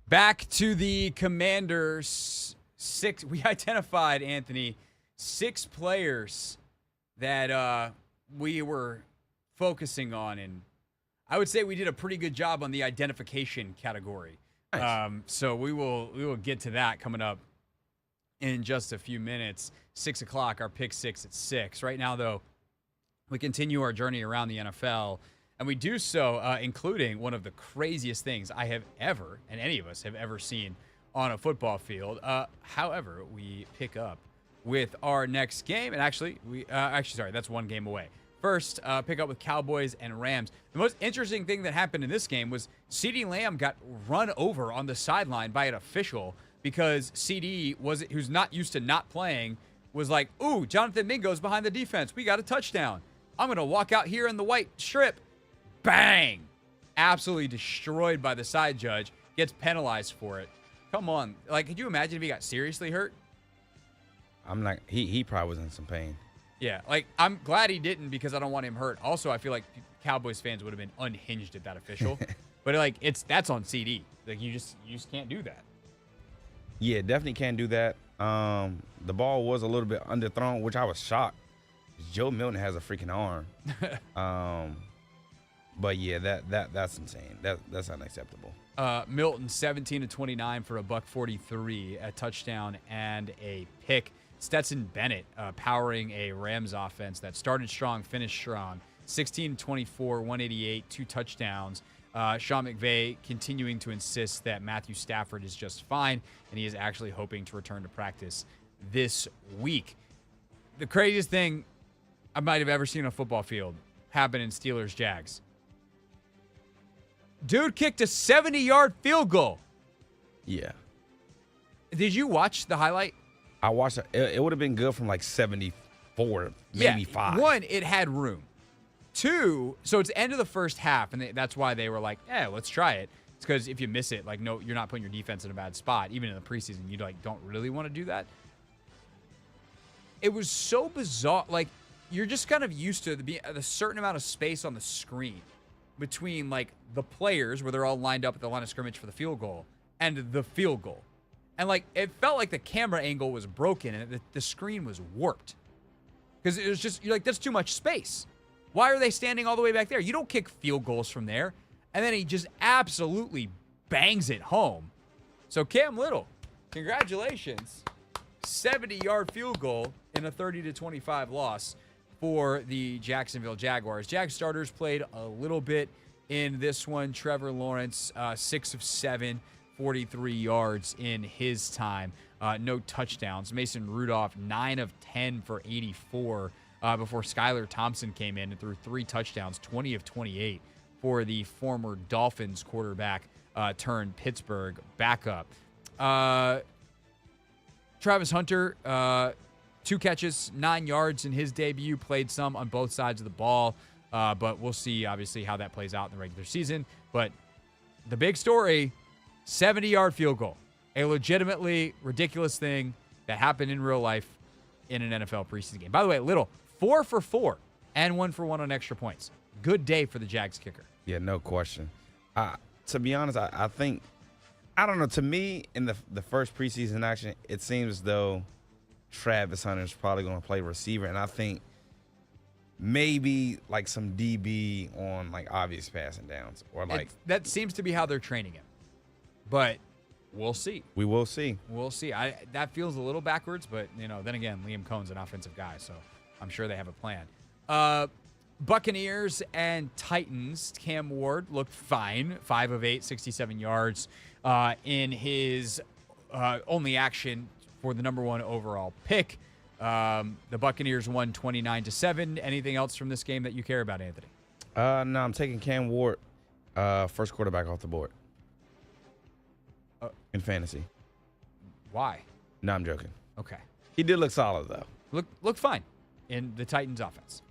Back to the Commanders. We identified, Anthony, 6 players that we were focusing on, and I would say we did a pretty good job on the identification category.
Nice.
So we will get to that coming up in just a few minutes. 6 o'clock, our pick 6 at 6. Right now, though, we continue our journey around the NFL, and we do so including one of the craziest things I have ever, and any of us have ever seen on a football field. However, we pick up with our next game, and actually, that's one game away. First, pick up with Cowboys and Rams. The most interesting thing that happened in this game was CeeDee Lamb got run over on the sideline by an official because CeeDee, who's not used to not playing, was like, ooh, Jonathan Mingo's behind the defense. We got a touchdown. I'm going to walk out here in the white strip. Bang! Absolutely destroyed by the side judge. Gets penalized for it. Come on. Like, could you imagine if he got seriously hurt?
I'm not. He probably was in some pain.
Yeah, like, I'm glad he didn't because I don't want him hurt. Also, I feel like Cowboys fans would have been unhinged at that official. But, like, that's on CD. Like, you just can't do that.
Yeah, definitely can't do that. The ball was a little bit underthrown, which I was shocked. Joe Milton has a freaking arm. But yeah, that's insane. That's unacceptable.
Milton 17-29 for $143, a touchdown and a pick. Stetson Bennett powering a Rams offense that started strong, finished strong. 16-24, 188, 2 touchdowns. Sean McVay continuing to insist that Matthew Stafford is just fine, and he is actually hoping to return to practice this week. The craziest thing I might have ever seen on a football field happen in Steelers-Jags. Dude kicked a 70-yard field goal.
Yeah.
Did you watch the highlight?
I watched it. It would have been good from like 74, maybe 5.
1, it had room. 2, so it's the end of the first half, and that's why they were like, let's try it. It's because if you miss it, like, no, you're not putting your defense in a bad spot. Even in the preseason, you don't really want to do that. It was so bizarre. Like, you're just kind of used to a certain amount of space on the screen between, like, the players where they're all lined up at the line of scrimmage for the field goal and the field goal. And, like, it felt like the camera angle was broken and the screen was warped. Because it was just, you're like, that's too much space. Why are they standing all the way back there? You don't kick field goals from there. And then he just absolutely bangs it home. So, Cam Little, congratulations. 70-yard field goal in a 30-25 loss for the Jacksonville Jaguars. Jag starters played a little bit in this one. Trevor Lawrence, 6 of 7, 43 yards in his time. No touchdowns. Mason Rudolph, 9 of 10 for 84 before Skylar Thompson came in and threw 3 touchdowns, 20 of 28 for the former Dolphins quarterback turned Pittsburgh backup. Travis Hunter, 2 catches, 9 yards in his debut, played some on both sides of the ball, but we'll see, obviously, how that plays out in the regular season. But the big story, 70-yard field goal, a legitimately ridiculous thing that happened in real life in an NFL preseason game. By the way, Little, 4 for 4 and 1 for 1 on extra points. Good day for the Jags kicker.
Yeah, no question. To be honest, I think, I don't know, to me, in the first preseason action, it seems as though Travis Hunter is probably going to play receiver, and I think maybe like some DB on like obvious passing downs or like
that seems to be how they're training him. But we'll see.
We will see.
We'll see. That feels a little backwards, but then again, Liam Cohn's an offensive guy, so I'm sure they have a plan. Buccaneers and Titans. Cam Ward looked fine. 5 of 8, 67 yards in his only action for the number 1 overall pick. The Buccaneers won 29-7. Anything else from this game that you care about, Anthony?
No, I'm taking Cam Ward, first quarterback off the board in fantasy.
Why?
No, I'm joking.
Okay.
He did look solid, though.
Look fine in the Titans offense,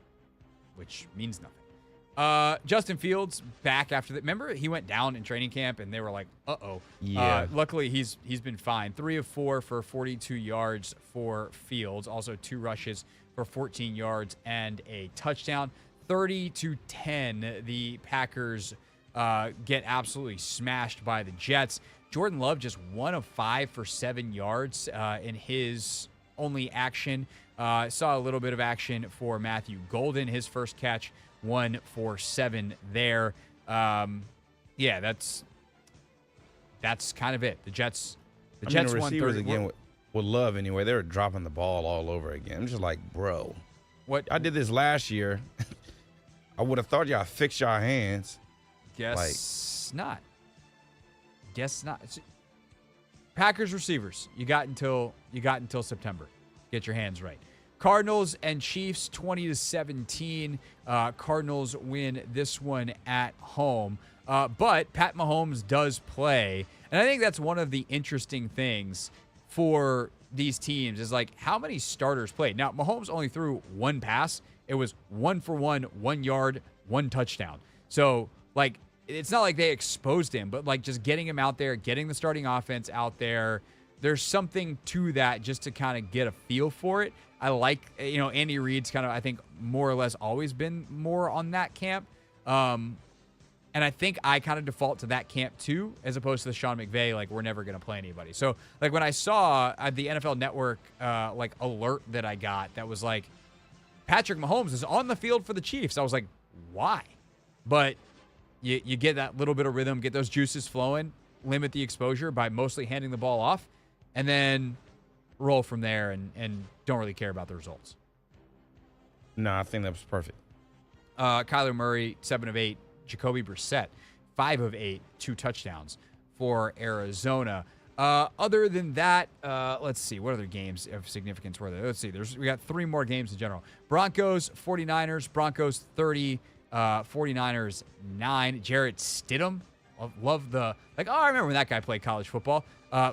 which means nothing. Justin Fields back after that. Remember, he went down in training camp, and they were like, uh-oh.
Yeah.
Luckily, he's been fine. 3 of 4 for 42 yards for Fields. Also 2 rushes for 14 yards and a touchdown. 30-10, the Packers get absolutely smashed by the Jets. Jordan Love just 1 of 5 for 7 yards in his only action. Saw a little bit of action for Matthew Golden, his first catch, 1 for 7 there. Yeah, that's kind of it. The Jets
The
won
receivers
30.
again with Love anyway. They were dropping the ball all over again. I'm just like, bro,
what
I did this last year. I would have thought y'all fixed y'all hands.
Guess not. Guess not. Packers receivers. You got until September. Get your hands right. Cardinals and Chiefs 20-17. Cardinals win this one at home. But Pat Mahomes does play. And I think that's one of the interesting things for these teams is like how many starters played. Now, Mahomes only threw 1 pass. It was 1 for 1, 1 yard, 1 touchdown. So, like, it's not like they exposed him, but like just getting him out there, getting the starting offense out there, there's something to that just to kind of get a feel for it. I like, Andy Reid's kind of, I think, more or less always been more on that camp. And I think I kind of default to that camp too, as opposed to the Sean McVay, like, we're never going to play anybody. So, like, when I saw the NFL Network, alert that I got that was like, Patrick Mahomes is on the field for the Chiefs, I was like, why? But you get that little bit of rhythm, get those juices flowing, limit the exposure by mostly handing the ball off, and then roll from there and don't really care about the results.
No, I think that was perfect.
Kyler Murray, 7 of 8. Jacoby Brissett, 5 of 8, 2 touchdowns for Arizona. Other than that, let's see. What other games of significance were there? Let's see. We got 3 more games in general. Broncos, 49ers. Broncos, 30. 49ers, 9. Jarrett Stidham. Love the, I remember when that guy played college football.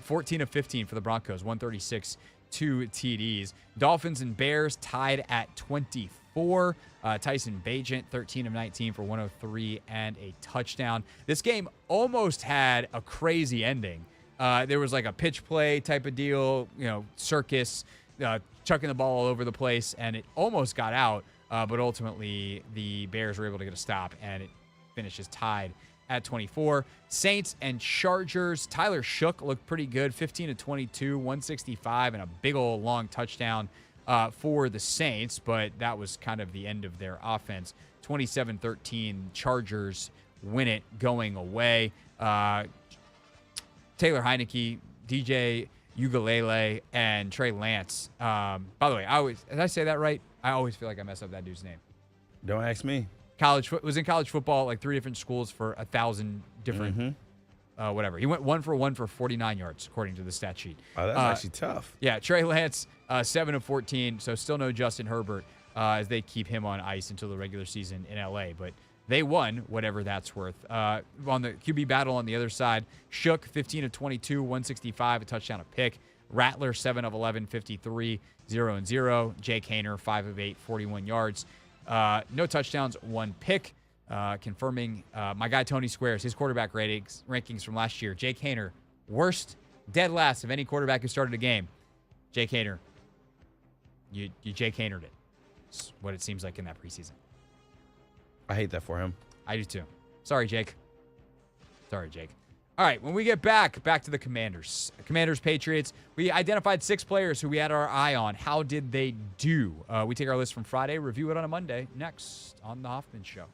14 of 15 for the Broncos, 136, 2 TDs. Dolphins and Bears tied at 24. Tyson Bagent, 13 of 19 for 103 and a touchdown. This game almost had a crazy ending. There was like a pitch play type of deal, circus, chucking the ball all over the place, and it almost got out. But ultimately, the Bears were able to get a stop, and it finishes tied at 24. Saints and Chargers. Tyler Shook looked pretty good, 15 of 22, 165, and a big old long touchdown for the Saints, but that was kind of the end of their offense. 27-13, Chargers win it going away. Taylor Heineke, DJ Ugalele, and Trey Lance. By the way, did I say that right? I always feel like I mess up that dude's name.
Don't ask me.
Was in college football, like 3 different schools for 1,000 different, whatever. He went 1 for 1 for 49 yards, according to the stat sheet.
Oh, that's actually tough.
Yeah, Trey Lance, 7 of 14, so still no Justin Herbert as they keep him on ice until the regular season in L.A., but they won, whatever that's worth. On the QB battle on the other side, Shook, 15 of 22, 165, a touchdown, a pick. Rattler, 7 of 11, 53, 0-0. Jake Haener, 5 of 8, 41 yards. No touchdowns, 1 pick. Confirming my guy Tony Squares, his quarterback rankings from last year. Jake Haener, worst, dead last of any quarterback who started a game. Jake Haener, you Jake Haenered it. That's what it seems like in that preseason.
I hate that for him.
I do too. Sorry, Jake. All right, when we get back to the Commanders. Commanders, Patriots. We identified 6 players who we had our eye on. How did they do? We take our list from Friday, review it on a Monday. Next on The Hoffman Show.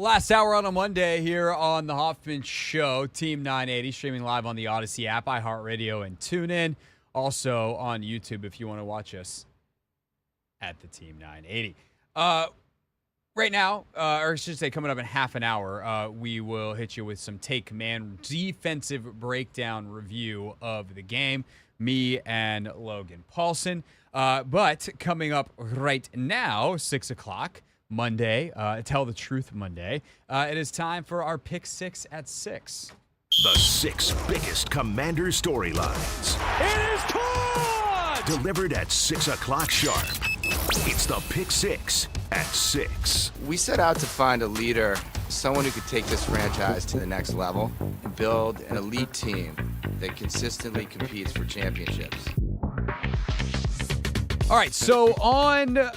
Last hour on a Monday here on the Hoffman Show, Team 980, streaming live on the Odyssey app, iHeartRadio, and TuneIn. Also on YouTube if you want to watch us at the Team 980. Right now, or I should say coming up in half an hour, we will hit you with some Take Command defensive breakdown review of the game. Me and Logan Paulson. But coming up right now, 6 o'clock, Monday, Tell the Truth Monday, it is time for our Pick 6 at 6.
The 6 biggest Commander storylines.
It is caught!
Delivered at 6 o'clock sharp. It's the Pick 6 at 6.
We set out to find a leader, someone who could take this franchise to the next level and build an elite team that consistently competes for championships.
All right, so on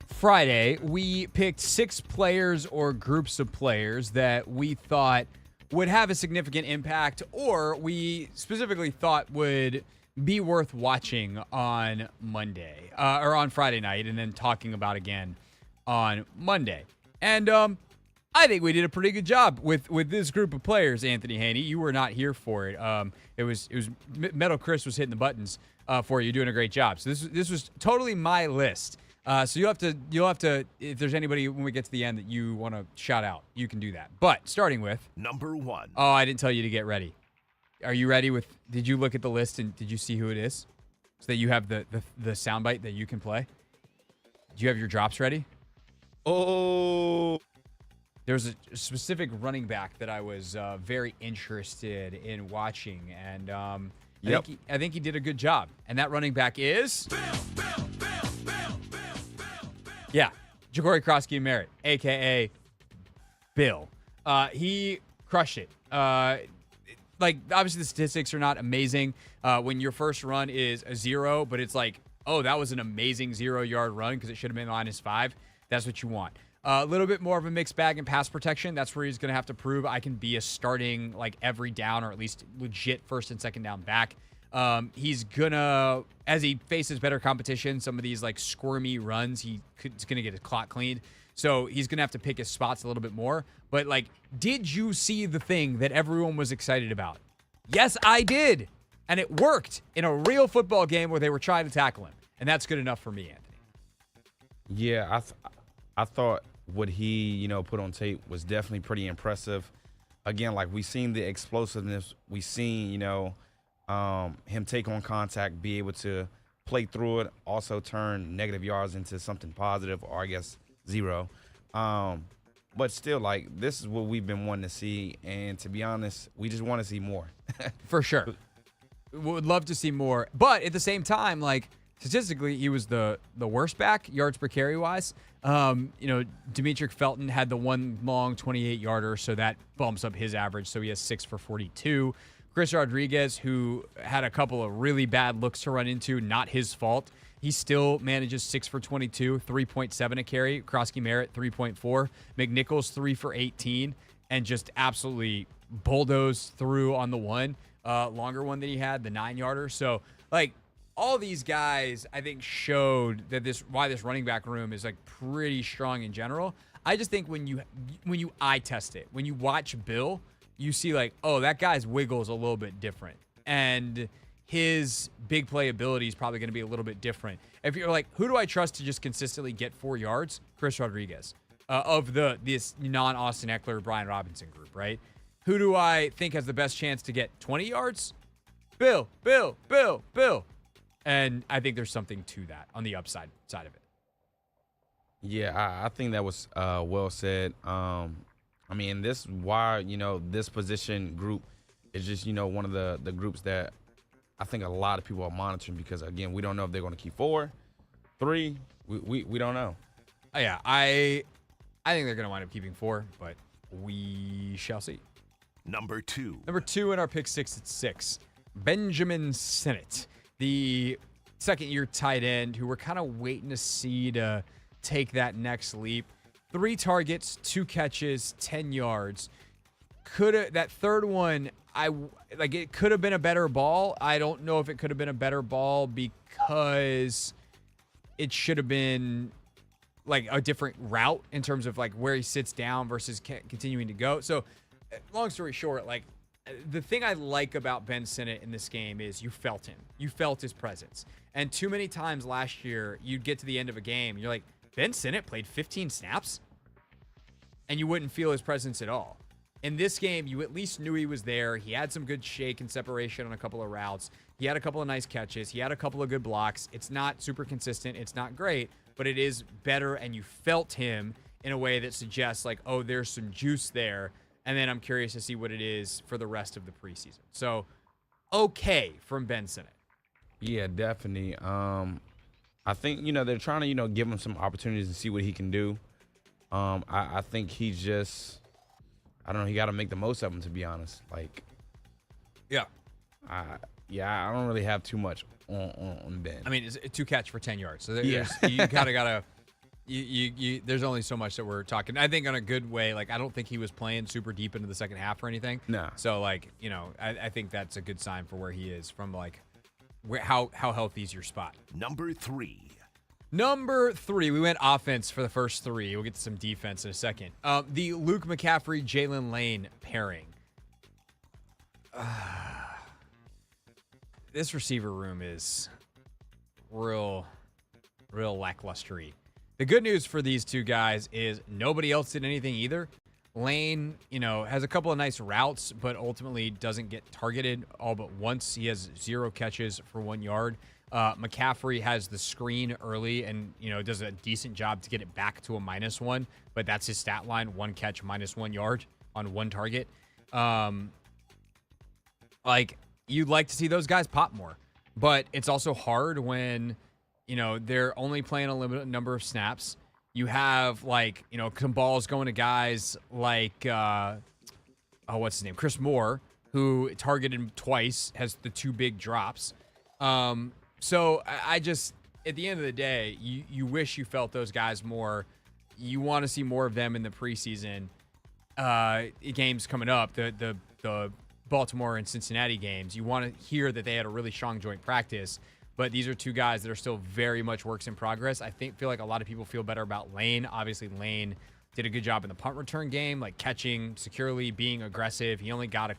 Friday, we picked 6 players or groups of players that we thought would have a significant impact, or we specifically thought would be worth watching on Monday, or on Friday night, and then talking about again on Monday. And I think we did a pretty good job with this group of players, Anthony Haney. You were not here for it. It was Metal Chris was hitting the buttons for you, doing a great job. So this was totally my list. So you'll have to if there's anybody when we get to the end that you want to shout out, you can do that. But starting with
number 1.
Oh, I didn't tell you to get ready. Are you ready did you look at the list and did you see who it is? So that you have the soundbite that you can play? Do you have your drops ready?
Oh.
There's a specific running back that I was very interested in watching, and I think he did a good job. And that running back is Ja'Cory Krosky-Merritt, a.k.a. Bill. He crushed it. Obviously the statistics are not amazing when your first run is a 0, but it's like, oh, that was an amazing 0-yard run because it should have been -5. That's what you want. A little bit more of a mixed bag in pass protection. That's where he's going to have to prove I can be a starting, every down or at least legit first and second down back. He's going to, as he faces better competition, some of these, squirmy runs, he's going to get his clock cleaned. So he's going to have to pick his spots a little bit more. But, did you see the thing that everyone was excited about? Yes, I did. And it worked in a real football game where they were trying to tackle him. And that's good enough for me, Anthony.
Yeah, I thought what he, put on tape was definitely pretty impressive. Again, we seen the explosiveness. We seen, him take on contact, be able to play through it, also turn negative yards into something positive, or I guess 0. But still, this is what we've been wanting to see. And to be honest, we just want to see more.
For sure. Would love to see more. But at the same time, statistically, he was the worst back, yards per carry wise. Demetric Felton had the one long 28-yarder, so that bumps up his average. So he has 6 for 42. Chris Rodriguez, who had a couple of really bad looks to run into, not his fault. He still manages 6 for 22, 3.7 a carry. Krosky-Merritt, 3.4. McNichols, 3 for 18, and just absolutely bulldozed through on the one longer one that he had, the 9-yarder. So, all these guys, I think, showed that why this running back room is pretty strong in general. I just think when you eye test it, when you watch Bill, you see oh, that guy's wiggle's a little bit different, and his big play ability is probably going to be a little bit different. If you're who do I trust to just consistently get 4 yards? Chris Rodriguez of this non-Austin Eckler, Brian Robinson group, right? Who do I think has the best chance to get 20 yards? Bill. And I think there's something to that on the upside side of it.
Yeah, I think that was well said. This is why, this position group is just, one of the groups that I think a lot of people are monitoring because, again, we don't know if they're going to keep 4, 3. We don't know.
Yeah, I think they're going to wind up keeping 4, but we shall see.
Number 2
in our pick 6 at 6, Benjamin Sennett, the second-year tight end who we're kind of waiting to see to take that next leap. 3 targets, 2 catches, 10 yards. That third one, it could have been a better ball. I don't know if it could have been a better ball because it should have been like a different route in terms of like where he sits down versus continuing to go. So long story short, like the thing I like about Ben Sinnott in this game is you felt him. You felt his presence. And too many times last year, you'd get to the end of a game, and you're like, Ben Sinnott played 15 snaps? And you wouldn't feel his presence at all. In this game, you at least knew he was there. He had some good shake and separation on a couple of routes. He had a couple of nice catches. He had a couple of good blocks. It's not super consistent. It's not great, but it is better, and you felt him in a way that suggests, like, oh, there's some juice there. And then I'm curious to see what it is for the rest of the preseason. So, okay from Ben Sinnott.
Yeah, definitely. I think, they're trying to, give him some opportunities to see what he can do. I think he just, I don't know, he got to make the most of them, to be honest. Like,
yeah.
I don't really have too much on Ben.
I mean, it's 2 catch for 10 yards. So you kind of got to, there's only so much that we're talking. I think in a good way, like, I don't think he was playing super deep into the second half or anything.
No.
So, like, I think that's a good sign for where he is from, like, how healthy is your spot.
Number 3.
We went offense for the first 3. We'll get to some defense in a second. The Luke McCaffrey, Jalen Lane pairing. This receiver room is real lacklustery. The good news for these two guys is nobody else did anything either. Lane, has a couple of nice routes, but ultimately doesn't get targeted all but once. He has 0 catches for 1 yard. McCaffrey has the screen early and, does a decent job to get it back to a -1, but that's his stat line, 1 catch, -1 yard on 1 target. Like, you'd like to see those guys pop more, but it's also hard when, they're only playing a limited number of snaps. You have, like, some balls going to guys like, what's his name? Chris Moore, who targeted him twice, has the 2 big drops. So I just, at the end of the day, you wish you felt those guys more. You want to see more of them in the preseason games coming up, the Baltimore and Cincinnati games. You want to hear that they had a really strong joint practice, but these are 2 guys that are still very much works in progress. I feel like a lot of people feel better about Lane. Obviously, Lane did a good job in the punt return game, like catching securely, being aggressive. He only got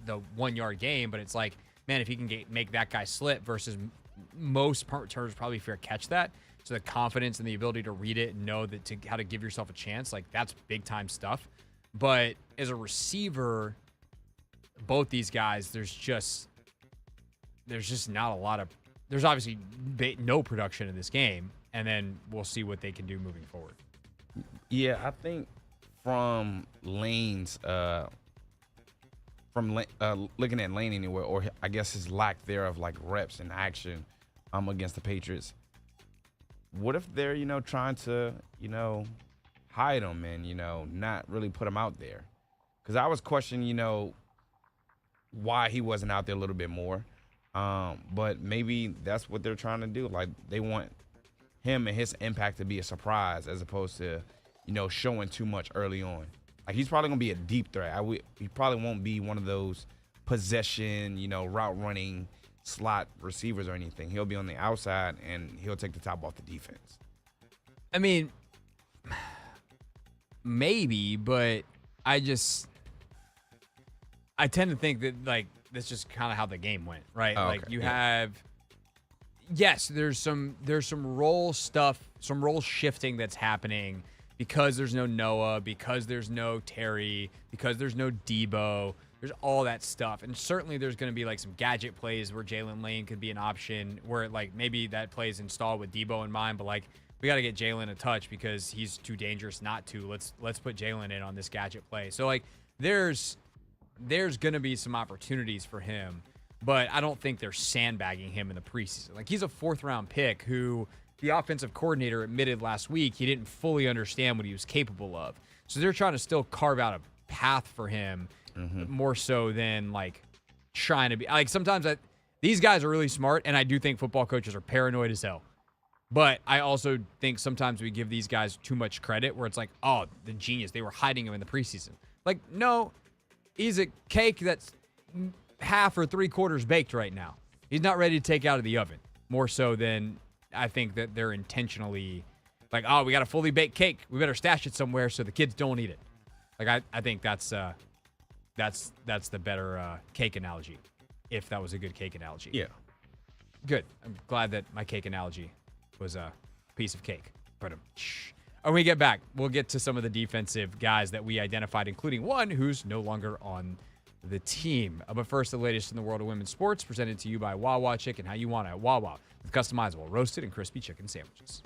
the 1 yard game, but it's like, man, if he can make that guy slip versus most punt returners probably fair catch that. So the confidence and the ability to read it and know how to give yourself a chance, like, that's big time stuff. But as a receiver, both these guys, there's just not a lot of. There's obviously no production in this game, and then we'll see what they can do moving forward.
Yeah, I think from Lane's, looking at Lane anywhere, or I guess his lack there of, like, reps and action against the Patriots. What if they're, trying to, hide him and, not really put him out there? Because I was questioning, why he wasn't out there a little bit more. But maybe that's what they're trying to do. Like, they want him and his impact to be a surprise as opposed to, showing too much early on. Like, he's probably going to be a deep threat. He probably won't be one of those possession, route running slot receivers or anything. He'll be on the outside, and he'll take the top off the defense.
I mean, maybe, but I tend to think that, like, that's just kind of how the game went, right?
Oh,
like,
okay.
you have, yes, there's some role stuff, some role shifting that's happening because there's no Noah, because there's no Terry, because there's no Debo. There's all that stuff. And certainly there's going to be, like, some gadget plays where Jalen Lane could be an option where, like, maybe that play is installed with Debo in mind, but, like, we got to get Jalen a touch because he's too dangerous not to. Let's put Jalen in on this gadget play. So, like, there's going to be some opportunities for him, but I don't think they're sandbagging him in the preseason. Like, he's a 4th-round pick who the offensive coordinator admitted last week he didn't fully understand what he was capable of. So they're trying to still carve out a path for him more so than, like, trying to be. Like, sometimes these guys are really smart, and I do think football coaches are paranoid as hell. But I also think sometimes we give these guys too much credit where it's like, oh, the genius, they were hiding him in the preseason. Like, no, he's a cake that's half or 3/4 baked right now. He's not ready to take out of the oven. More so than I think that they're intentionally Like, oh, we got a fully baked cake. We better stash it somewhere so the kids don't eat it. Like, I think that's the better cake analogy, if that was a good cake analogy.
Yeah.
Good. I'm glad that my cake analogy was a piece of cake. But when we get back, we'll get to some of the defensive guys that we identified, including one who's no longer on the team. But first, the latest in the world of women's sports, presented to you by Wawa Chicken. How you want it at Wawa, with customizable roasted and crispy chicken sandwiches.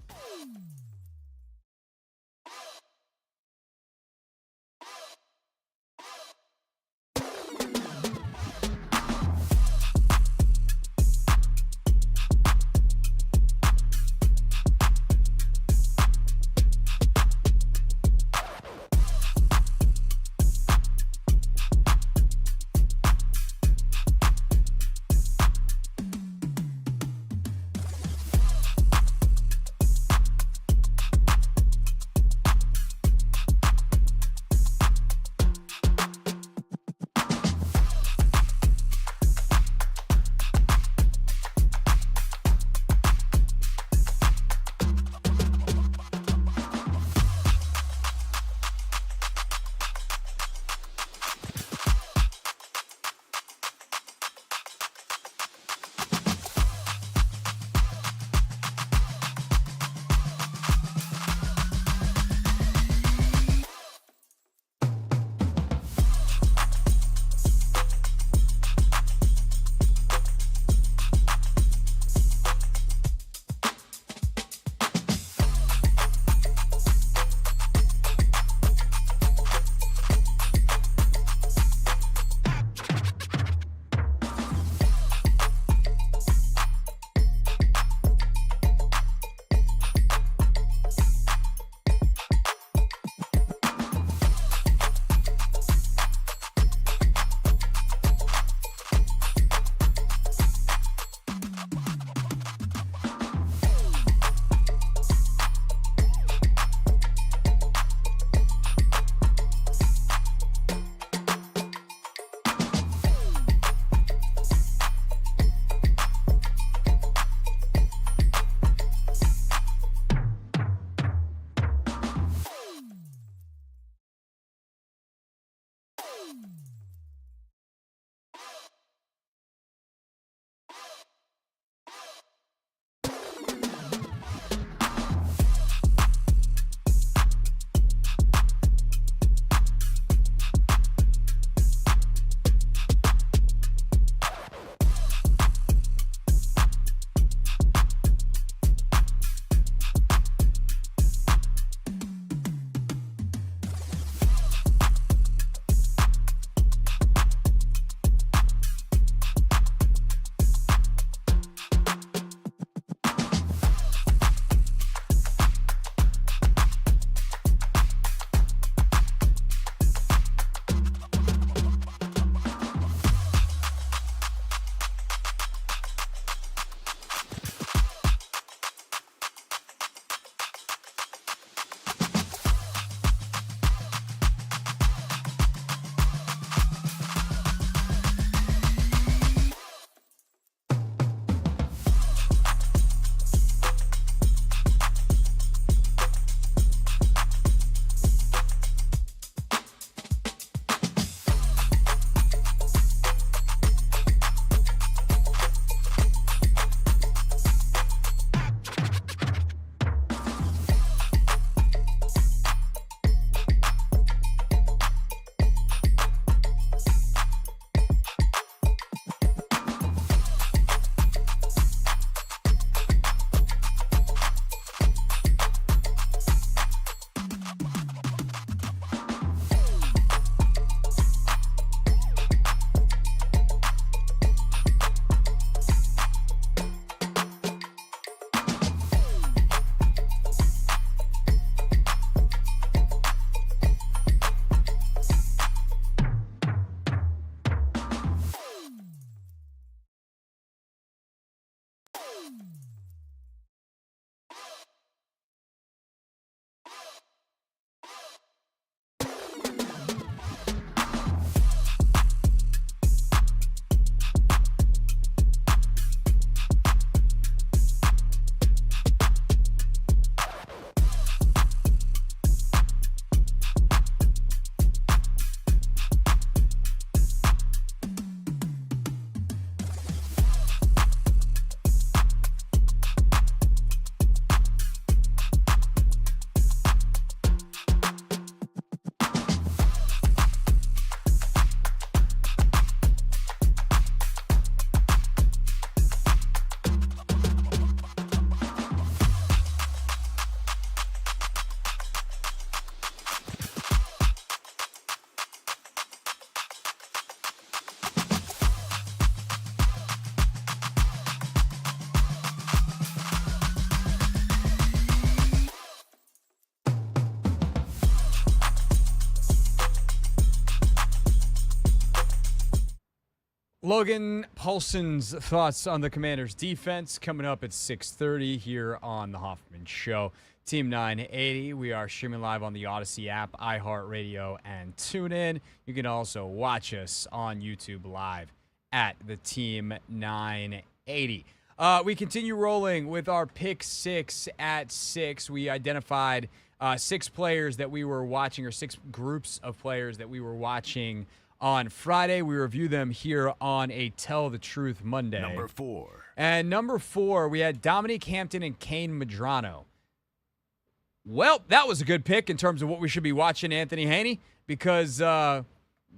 Logan Paulson's thoughts on the Commanders' defense coming up at 6:30 here on the Hoffman Show. Team 980. We are streaming live on the Odyssey app, iHeartRadio, and TuneIn. You can also watch us on YouTube live at the Team 980. We continue rolling with our pick 6 at 6. We identified 6 players that we were watching, or 6 groups of players that we were watching on Friday. We review them here on a Tell the Truth Monday.
Number 4.
And number 4, we had Dominique Hampton and Kane Medrano. Well, that was a good pick in terms of what we should be watching, Anthony Haney, because that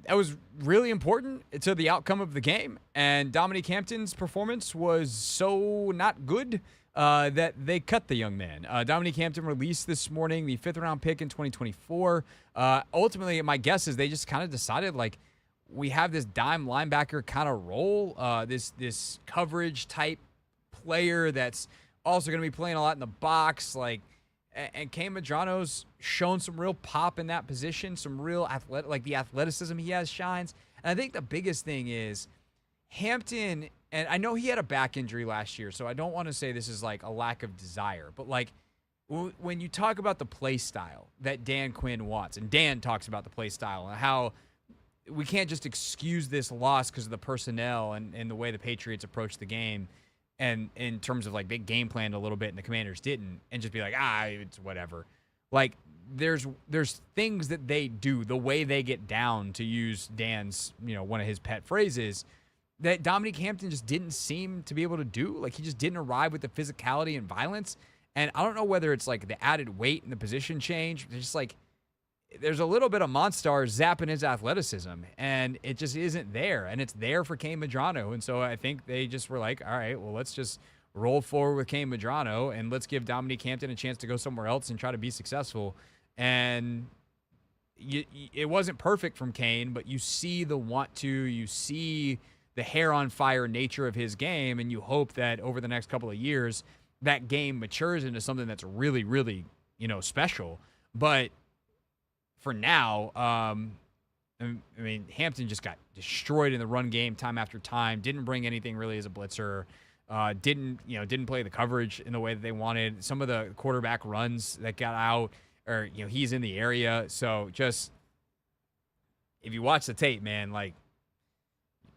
was really important to the outcome of the game. And Dominique Hampton's performance was so not good that they cut the young man. Dominique Hampton released this morning, the 5th-round pick in 2024. Ultimately, my guess is they just kind of decided, like, we have this dime linebacker kind of role, this coverage type player that's also going to be playing a lot in the box, like. And Kane Medrano's shown some real pop in that position, some real the athleticism he has shines. And I think the biggest thing is Hampton, and I know he had a back injury last year, so I don't want to say this is like a lack of desire, but like when you talk about the play style that Dan Quinn wants, and Dan talks about the play style and how we can't just excuse this loss because of the personnel and the way the Patriots approach the game. And in terms of, like, they game planned a little bit and the Commanders didn't, and just be like, it's whatever. Like, there's things that they do, the way they get down, to use Dan's, one of his pet phrases, that Dominique Hampton just didn't seem to be able to do. Like, he just didn't arrive with the physicality and violence. And I don't know whether it's, like, the added weight and the position change. It's just, like, there's a little bit of Monstar zapping his athleticism, and it just isn't there. And it's there for Kane Medrano. And so I think they just were like, all right, well, let's just roll forward with Kane Medrano, and let's give Dominique Hampton a chance to go somewhere else and try to be successful. And it wasn't perfect from Kane, but you see the want to, you see the hair on fire nature of his game, and you hope that over the next couple of years that game matures into something that's really, really, special. But for now, I mean, Hampton just got destroyed in the run game time after time. Didn't bring anything really as a blitzer. Didn't play the coverage in the way that they wanted. Some of the quarterback runs that got out, or he's in the area. So just, if you watch the tape, man, like,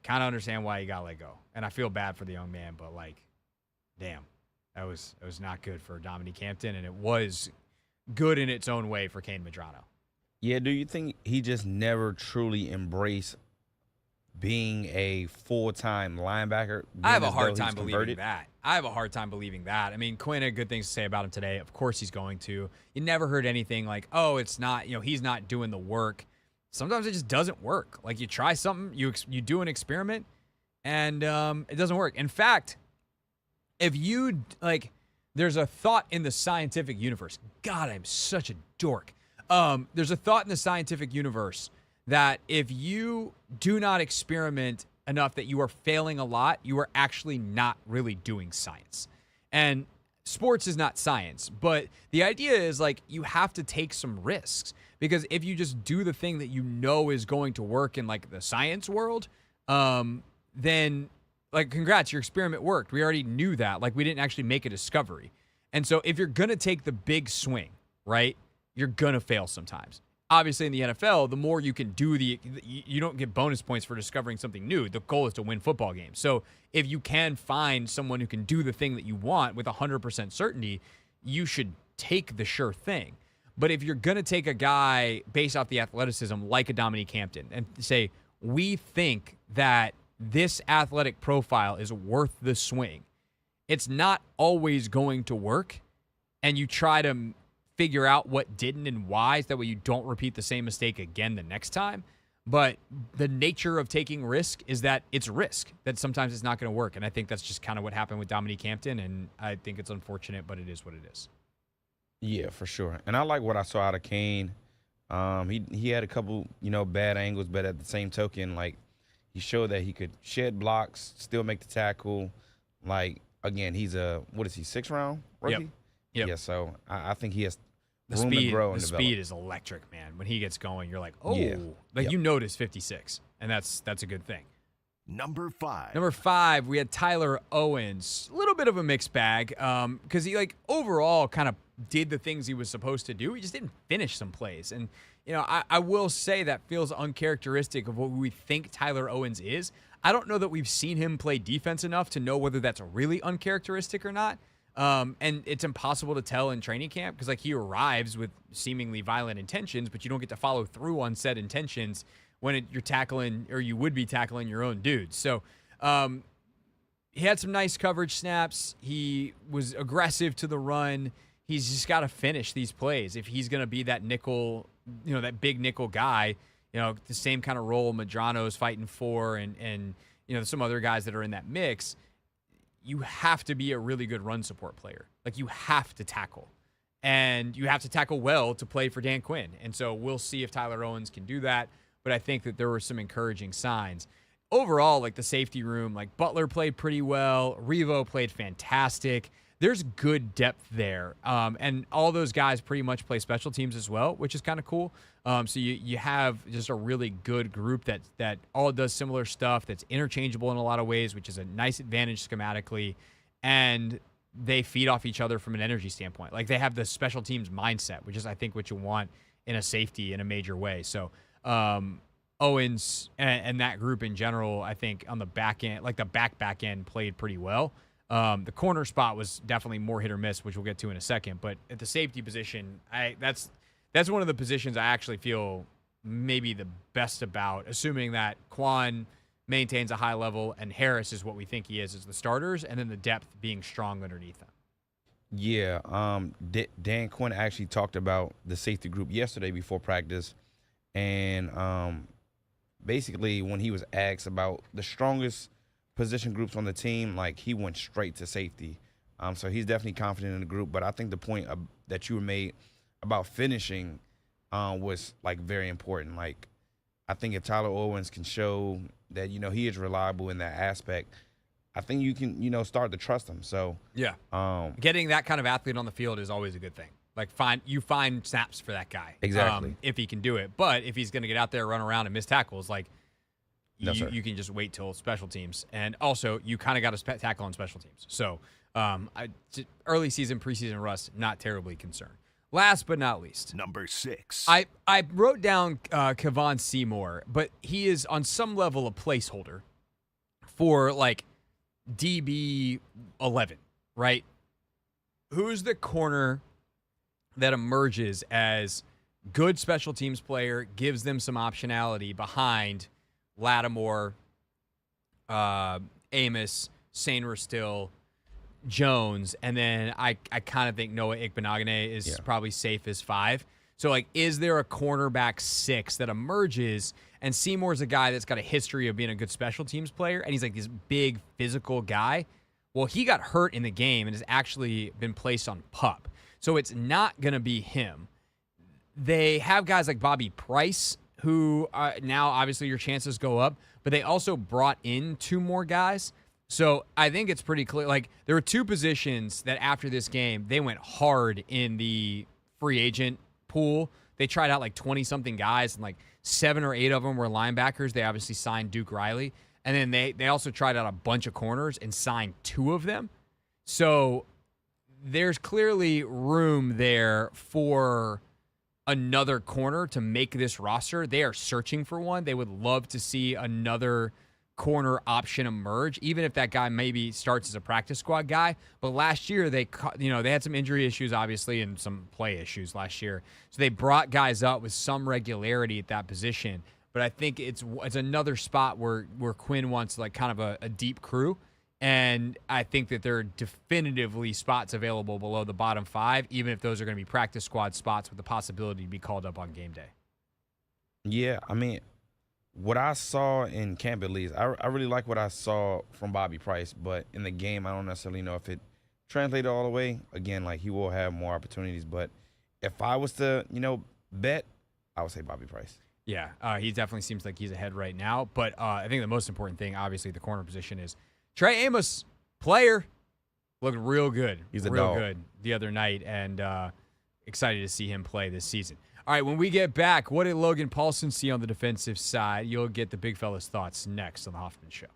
kind of understand why he got let go. And I feel bad for the young man, but like, damn, that was not good for Dominique Hampton, and it was good in its own way for Kane Medrano.
Yeah, do you think he just never truly embraced being a full-time linebacker?
I have a hard time believing that. I mean, Quinn had good things to say about him today. Of course he's going to. You never heard anything like, oh, it's not, he's not doing the work. Sometimes it just doesn't work. Like, you try something, you do an experiment, and it doesn't work. In fact, if you, like, there's a thought in the scientific universe. God, I'm such a dork. There's a thought in the scientific universe that if you do not experiment enough that you are failing a lot, you are actually not really doing science. And sports is not science, but the idea is, like, you have to take some risks, because if you just do the thing that is going to work in, like, the science world, then, like, congrats, your experiment worked. We already knew that. Like, we didn't actually make a discovery. And so if you're going to take the big swing, right, you're going to fail sometimes. Obviously, in the NFL, the more you can do, you don't get bonus points for discovering something new. The goal is to win football games. So if you can find someone who can do the thing that you want with 100% certainty, you should take the sure thing. But if you're going to take a guy based off the athleticism like a Dominique Hampton and say, we think that this athletic profile is worth the swing, it's not always going to work, and you try to figure out what didn't and why, so that way you don't repeat the same mistake again the next time. But the nature of taking risk is that it's risk, that sometimes it's not going to work. And I think that's just kind of what happened with Dominique Hampton, and I think it's unfortunate, but it is what it is.
Yeah, for sure. And I like what I saw out of Kane. He had a couple, bad angles, but at the same token, like, he showed that he could shed blocks, still make the tackle. Like, again, he's a, 6th round rookie?
Yep.
Yeah, so I think he has
the
room
speed,
to grow and
the
develop.
speed is electric, man. When he gets going, you're like, oh,
Yeah.
like, you notice 56, and that's a good thing.
Number 5.
Number 5, we had Tyler Owens. A little bit of a mixed bag because he, overall kind of did the things he was supposed to do. He just didn't finish some plays. And, I will say that feels uncharacteristic of what we think Tyler Owens is. I don't know that we've seen him play defense enough to know whether that's really uncharacteristic or not. And it's impossible to tell in training camp because, he arrives with seemingly violent intentions, but you don't get to follow through on said intentions when you're tackling, or you would be tackling, your own dudes. So he had some nice coverage snaps. He was aggressive to the run. He's just got to finish these plays if he's going to be that nickel, that big nickel guy. The same kind of role Medrano's fighting for, and some other guys that are in that mix. You have to be a really good run support player. You have to tackle. And you have to tackle well to play for Dan Quinn. And so we'll see if Tyler Owens can do that. But I think that there were some encouraging signs. Overall, the safety room, Butler played pretty well. Revo played fantastic. There's good depth there. And all those guys pretty much play special teams as well, which is kind of cool. So you have just a really good group that all does similar stuff, that's interchangeable in a lot of ways, which is a nice advantage schematically. And they feed off each other from an energy standpoint. They have the special teams mindset, which is, I think, what you want in a safety in a major way. So Owens and that group in general, I think on the back end, the back end played pretty well. The corner spot was definitely more hit or miss, which we'll get to in a second. But at the safety position, that's one of the positions I actually feel maybe the best about, assuming that Quan maintains a high level and Harris is what we think he is as the starters, and then the depth being strong underneath them.
Yeah, Dan Quinn actually talked about the safety group yesterday before practice, and basically when he was asked about the strongest position groups on the team, he went straight to safety. So he's definitely confident in the group. But I think the point that you made about finishing was very important. I think if Tyler Owens can show that he is reliable in that aspect, I think you can start to trust him. So
yeah, getting that kind of athlete on the field is always a good thing. Find snaps for that guy
exactly
if he can do it. But if he's going to get out there, run around, and miss tackles, you can just wait till special teams. And also, you kind of got to tackle on special teams. So early season, preseason rust, not terribly concerned. Last but not least,
number 6.
I wrote down Kevon Seymour, but he is on some level a placeholder for DB 11, right? Who's the corner that emerges as good special teams player, gives them some optionality behind Lattimore, Amos, Sainer still, Jones, and then I kind of think Noah Igbenogany is probably safe as 5. So, is there a cornerback 6 that emerges? And Seymour's a guy that's got a history of being a good special teams player, and he's this big physical guy. Well, he got hurt in the game and has actually been placed on PUP. So it's not going to be him. They have guys like Bobby Price, who now obviously your chances go up, but they also brought in 2 more guys. So I think it's pretty clear. There were 2 positions that after this game, they went hard in the free agent pool. They tried out 20-something guys, and 7 or 8 of them were linebackers. They obviously signed Duke Riley. And then they also tried out a bunch of corners and signed 2 of them. So there's clearly room there for another corner to make this roster. They are searching for one. They would love to see another corner option emerge, even if that guy maybe starts as a practice squad guy. But last year they had some injury issues, obviously, and some play issues last year. So they brought guys up with some regularity at that position. But I think it's another spot where Quinn wants kind of a deep crew. And I think that there are definitively spots available below the bottom 5, even if those are going to be practice squad spots with the possibility to be called up on game day.
Yeah, I mean, what I saw in camp, at least, I really like what I saw from Bobby Price. But in the game, I don't necessarily know if it translated all the way. Again, he will have more opportunities. But if I was to, bet, I would say Bobby Price.
Yeah, he definitely seems like he's ahead right now. But I think the most important thing, obviously, the corner position is Trey Amos, player, looked real good.
He's a
real
dog.
Good the other night, and excited to see him play this season. All right, when we get back, what did Logan Paulson see on the defensive side? You'll get the big fella's thoughts next on the Hoffman Show.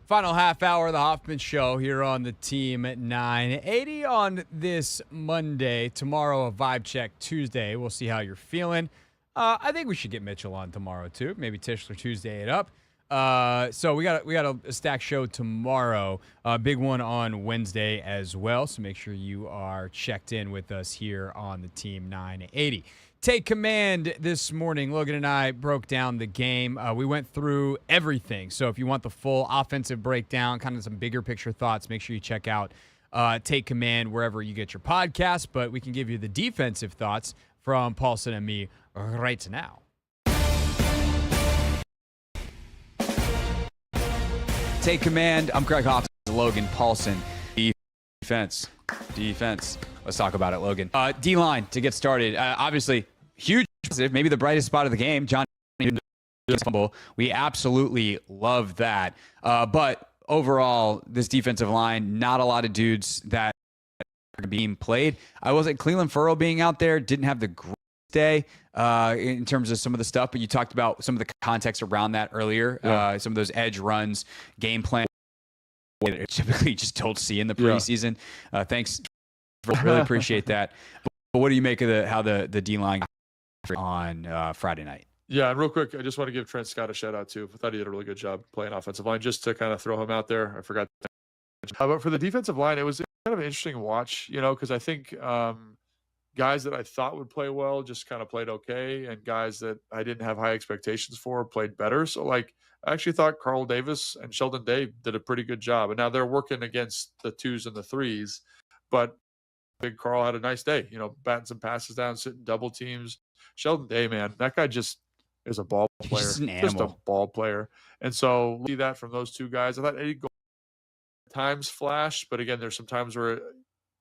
Final half hour of the Hoffman Show here on the team at 980 on this Monday. Tomorrow, a vibe check Tuesday. We'll see how you're feeling. I think we should get Mitchell on tomorrow too. Maybe Tischler Tuesday it up. So we got a stack show tomorrow. Big one on Wednesday as well. So make sure you are checked in with us here on the team 980. Take command this morning. Logan and I broke down the game. We went through everything. So if you want the full offensive breakdown, kind of some bigger picture thoughts, make sure you check out Take Command wherever you get your podcast. But we can give you the defensive thoughts from Paulson and me right now. Take Command. I'm Craig Hoffman. Logan Paulson. Defense. Let's talk about it, Logan. D-line to get started. Obviously, huge positive. Maybe the brightest spot of the game. John fumble. We absolutely love that. But overall, this defensive line, not a lot of dudes that are being played. I was at Cleveland Furrow being out there, didn't have the great day in terms of some of the stuff, but you talked about some of the context around that earlier. Some of those edge runs, game plan, typically just don't see in the preseason. Thanks. Really appreciate that. But what do you make of how the D-line on Friday night?
Yeah, and real quick, I just want to give Trent Scott a shout out too. I thought he did a really good job playing offensive line, just to kind of throw him out there. I forgot. But for the defensive line, it was kind of an interesting watch, because I think guys that I thought would play well just kind of played okay, and guys that I didn't have high expectations for played better. So, I actually thought Carl Davis and Sheldon Day did a pretty good job. And now they're working against the 2s and the 3s, but Big Carl had a nice day, batting some passes down, sitting double teams. Sheldon Day, man, that guy just is a ball player.
He's an animal.
Just a ball player. And so see that from those two guys. I thought Eddie Gold times flash, but again, there's some times where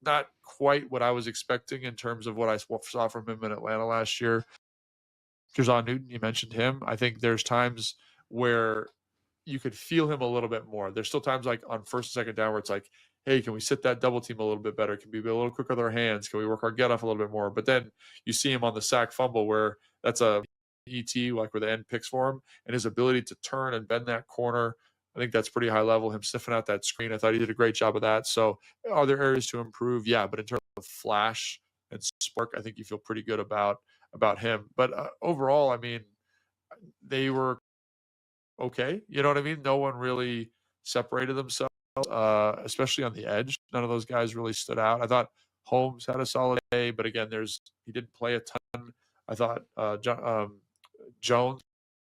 not quite what I was expecting in terms of what I saw from him in Atlanta last year. Jer'Zhan Newton, you mentioned him. I think there's times where you could feel him a little bit more. There's still times like on first and second down where it's like, hey, can we sit that double team a little bit better? Can we be a little quicker with our hands? Can we work our get off a little bit more? But then you see him on the sack fumble where that's a ET, like where the end picks for him, and his ability to turn and bend that corner. I think that's pretty high level. Him sniffing out that screen, I thought he did a great job of that. So are there areas to improve? Yeah, but in terms of flash and spark, I think you feel pretty good about him. But overall, I mean, they were okay. You know what I mean? No one really separated themselves, especially on the edge. None of those guys really stood out. I thought Holmes had a solid day, but again, he didn't play a ton. I thought Jones,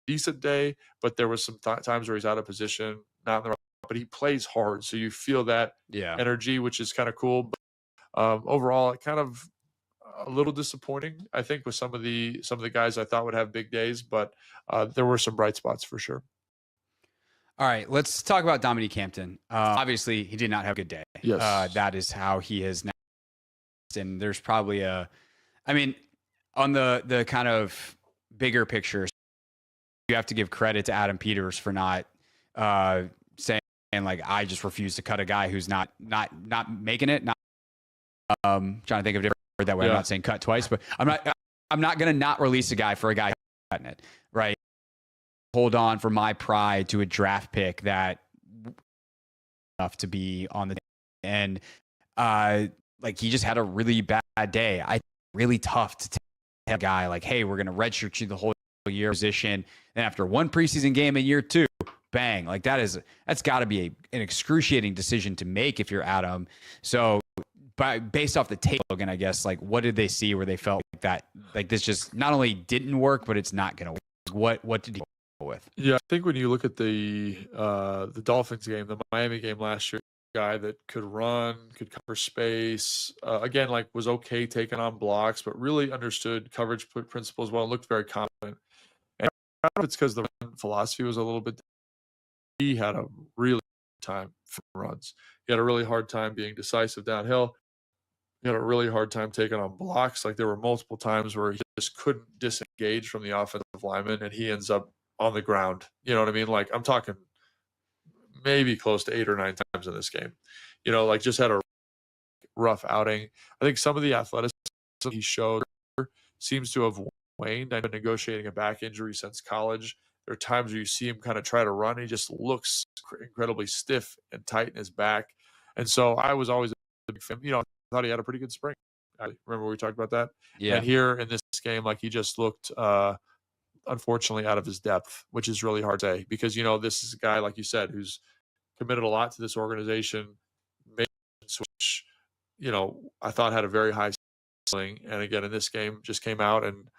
decent day, but there was some times where he's out of position, not in the right, but he plays hard. So you feel that energy, which is kind of cool. But overall, it kind of a little disappointing, I think, with some of the guys I thought would have big days, but there were some bright spots for sure.
All right, let's talk about Dominique Hampton. Obviously, he did not have a good day.
Yes.
That is how he is now. And there's probably on the kind of bigger picture, you have to give credit to Adam Peters for not saying, I just refuse to cut a guy who's not making it. Trying to think of a different word that way. I'm not saying cut twice, but I'm not going to not release a guy for a guy who's cutting it, right? Hold on for my pride to a draft pick that enough to be on the and he just had a really bad day. Really tough to tell a guy like, hey, we're gonna redshirt you the whole year position. Then after one preseason game in year 2, bang, that's got to be an excruciating decision to make if you're Adam. So, based off the tape, Logan, I guess, what did they see where they felt this just not only didn't work, but it's not gonna work? What did he go with?
Yeah, I think when you look at the Dolphins game, the Miami game last year, guy that could run, could cover space, again, was okay taking on blocks, but really understood coverage principles well, looked very confident. And I don't know if it's because the philosophy was a little bit, he had a really hard time for runs. He had a really hard time being decisive downhill. He had a really hard time taking on blocks. There were multiple times where he just couldn't disengage from the offensive lineman, and he ends up on the ground. You know what I mean? I'm talking maybe close to 8 or 9 times in this game. Just had a rough outing. I think some of the athleticism he showed seems to have waned. I've been negotiating a back injury since college. There are times where you see him kind of try to run. He just looks incredibly stiff and tight in his back. And so I was always a big fan. I thought he had a pretty good spring. I remember we talked about that.
Yeah.
And here in this game, he just looked unfortunately out of his depth, which is really hard to say because, this is a guy, like you said, who's committed a lot to this organization, made a switch, I thought had a very high ceiling. And again, in this game just came out and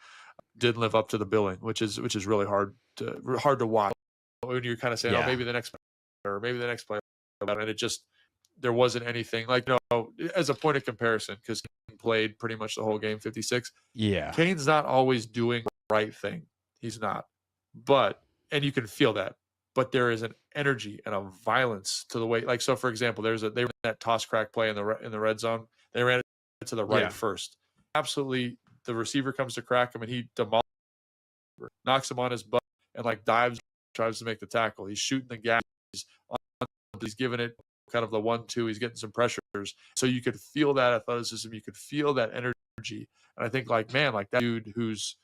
didn't live up to the billing, which is really hard to watch when you're kind of saying, oh, maybe the next player, or maybe the next player. And it just, there wasn't anything as a point of comparison, because Kane played pretty much the whole game, 56.
Yeah.
Kane's not always doing the right thing. He's not. And you can feel that. But there is an energy and a violence to the way. So for example, they ran that toss crack play in the red zone. They ran it to the right first. Absolutely, the receiver comes to crack him and he demolishes, knocks him on his butt, and like tries to make the tackle. He's shooting the gap. He's giving it kind of the 1-2. He's getting some pressures. So you could feel that athleticism. You could feel that energy. And I think like, man, like that dude who's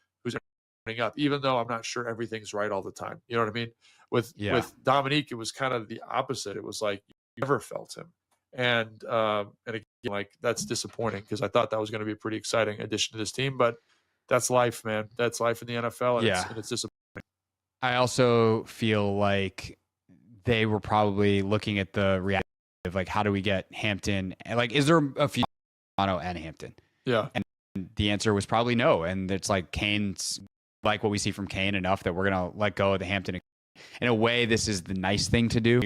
turning up, even though I'm not sure everything's right all the time. You know what I mean? With Dominique, it was kind of the opposite. It was like you never felt him. And again, like that's disappointing because I thought that was going to be a pretty exciting addition to this team, but that's life, man. That's life in the NFL, and it's disappointing.
I also feel like they were probably looking at the reality of like, how do we get Hampton? And like, is there a few Toronto and Hampton?
Yeah.
And the answer was probably no. And it's like Kane's like what we see from Kane enough that we're going to let go of the Hampton. In a way, this is the nice thing to do.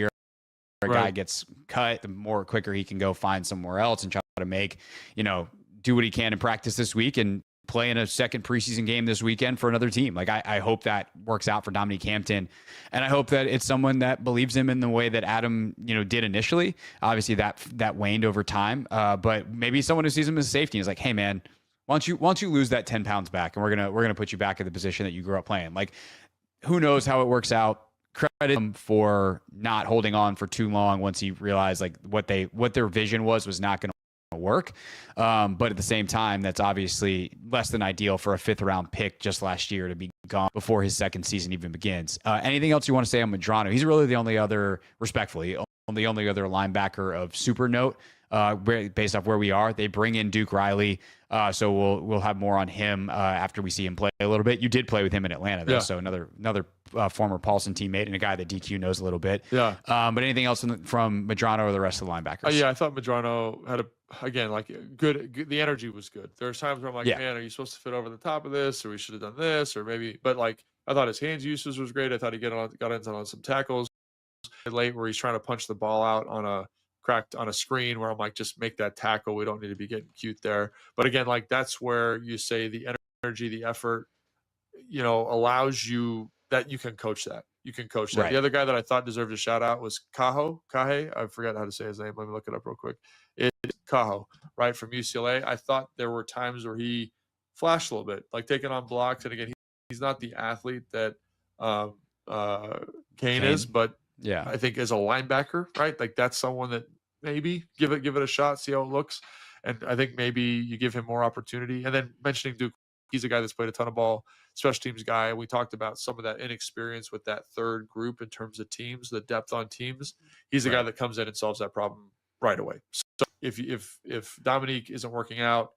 A guy gets cut, the more quicker he can go find somewhere else and try to make, do what he can in practice this week and play in a second preseason game this weekend for another team. Like I hope that works out for Dominique Hampton. And I hope that it's someone that believes him in the way that Adam, did initially. Obviously that waned over time. But maybe someone who sees him as safety is like, hey man, why don't you lose that 10 pounds back and we're going to put you back in the position that you grew up playing. Like who knows how it works out. Credit him for not holding on for too long once he realized like what their vision was not going to work. But at the same time, that's obviously less than ideal for a 5th round pick just last year to be gone before his second season even begins. Anything else you want to say on Medrano? He's really the only other linebacker of super note. Based off where we are, they bring in Duke Riley. So we'll have more on him after we see him play a little bit. You did play with him in Atlanta, though, so another former Paulson teammate and a guy that DQ knows a little bit.
Yeah.
But anything else from Medrano or the rest of the linebackers?
Yeah, I thought Medrano had good. The energy was good. There's times where I'm like, man, are you supposed to fit over the top of this, or we should have done this, or maybe. But like, I thought his hands usage was great. I thought he got in on some tackles late where he's trying to punch the ball out on a screen where I'm like, just make that tackle. We don't need to be getting cute there. But again, like that's where you say the energy, the effort, allows you that you can coach that. You can coach that. Right. The other guy that I thought deserved a shout out was Kahe. I forgot how to say his name. Let me look it up real quick. It's Kahe, right, from UCLA. I thought there were times where he flashed a little bit, like taking on blocks. And again, he's not the athlete that Kane is, but I think as a linebacker, right, like that's someone that maybe give it a shot, see how it looks. And I think maybe you give him more opportunity. And then mentioning Duke, he's a guy that's played a ton of ball, special teams guy. We talked about some of that inexperience with that third group in terms of teams, the depth on teams. He's the guy that comes in and solves that problem right away. So if Dominique isn't working out,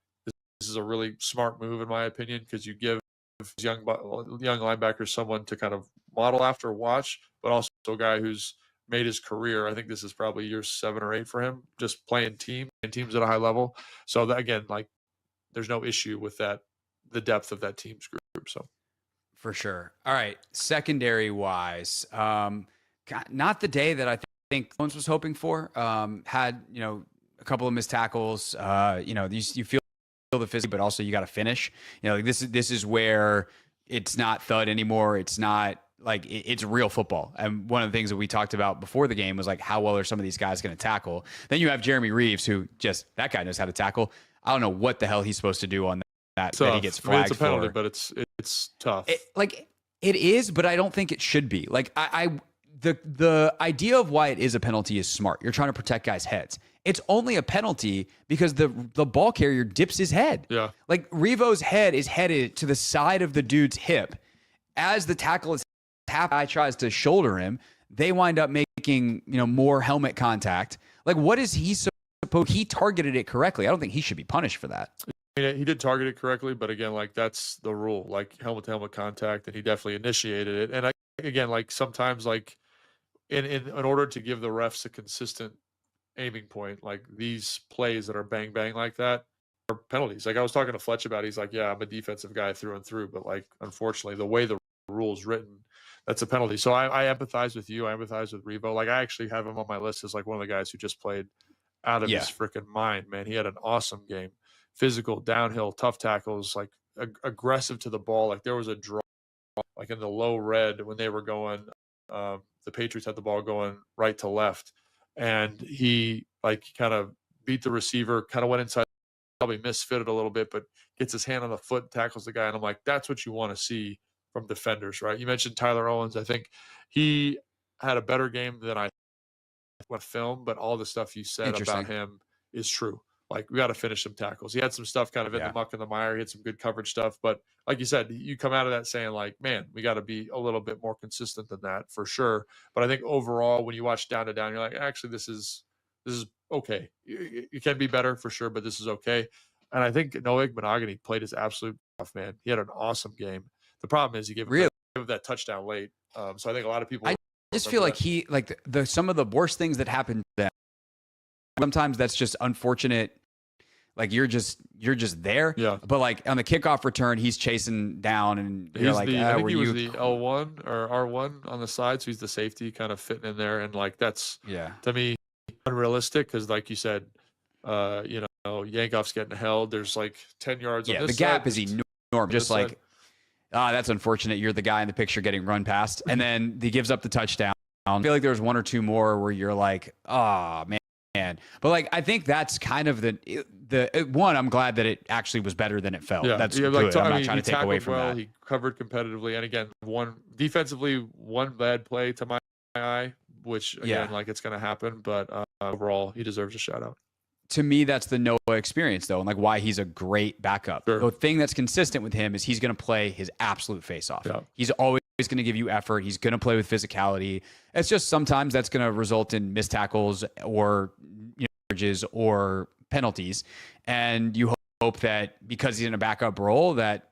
this is a really smart move in my opinion, because you give young linebackers someone to kind of model after, watch, but also a guy who's made his career. I think this is probably year 7 or 8 for him, just playing teams at a high level. So that, again, like there's no issue with that, the depth of that team's group. So
for sure. All right. Secondary wise, not the day that I think Jones was hoping for. Had, a couple of missed tackles, you feel the physical, but also you got to finish, this is where it's not thud anymore. It's not like it's real football. And one of the things that we talked about before the game was like, how well are some of these guys going to tackle? Then you have Jeremy Reeves, who that guy knows how to tackle. I don't know what the hell he's supposed to do on that he gets flagged
it's a penalty,
for.
But it's tough.
It is, but I don't think it should be. Like the idea of why it is a penalty is smart. You're trying to protect guys' heads. It's only a penalty because the ball carrier dips his head.
Yeah.
Like Revo's head is headed to the side of the dude's hip. As the tackle is guy tries to shoulder him, they wind up making, more helmet contact. Like, what is he supposed? He targeted it correctly. I don't think he should be punished for that.
I mean, he did target it correctly, but again, like that's the rule, like helmet to helmet contact, and he definitely initiated it. And again, like sometimes, like in order to give the refs a consistent aiming point, like these plays that are bang bang like that are penalties. Like I was talking to Fletch about, he's like, yeah, I'm a defensive guy through and through, but like unfortunately, the way the rule's written, that's a penalty. So I empathize with you. I empathize with Revo. Like I actually have him on my list as like one of the guys who just played out of his freaking mind, man. He had an awesome game. Physical, downhill, tough tackles, like aggressive to the ball. Like there was a draw, like in the low red when they were going, the Patriots had the ball going right to left. And he like kind of beat the receiver, kind of went inside, probably misfitted a little bit, but gets his hand on the foot, tackles the guy. And I'm like, that's what you want to see from defenders, right? You mentioned Tyler Owens. I think he had a better game than I went film, but all the stuff you said about him is true. Like, we got to finish some tackles. He had some stuff kind of in the muck and the mire. He had some good coverage stuff. But like you said, you come out of that saying, like, man, we got to be a little bit more consistent than that for sure. But I think overall, when you watch down to down, you're like, actually, this is okay. You can be better for sure, but this is okay. And I think Noah Monogany played his absolute off, man. He had an awesome game. The problem is he gave him that touchdown late. So I think a lot of people.
I just feel like some of the worst things that happened to them. Sometimes that's just unfortunate. Like, you're just there.
Yeah.
But like on the kickoff return, he's chasing down, and you're like,
I think he was the L1 or R1 on the side, so he's the safety kind of fitting in there, and like that's to me unrealistic because, like you said, Yankoff's getting held. There's like 10 yards.
Yeah,
on this
the gap
side,
is enormous. Just like, that's unfortunate. You're the guy in the picture getting run past, and then he gives up the touchdown. I feel like there's one or two more where you're like, oh man. But like, I think that's kind of the one. I'm glad that it actually was better than it felt.
Yeah,
that's
good.
I'm not trying to take away from that.
He covered competitively, and again, one bad play to my eye, which again, like, it's going to happen. But overall, he deserves a shout out.
To me, that's the Noah experience, though, and like why he's a great backup.
Sure.
The thing that's consistent with him is he's going to play his absolute face off.
Yeah.
He's always going to give you effort. He's going to play with physicality. It's just sometimes that's going to result in missed tackles or coverages or penalties, and you hope that because he's in a backup role that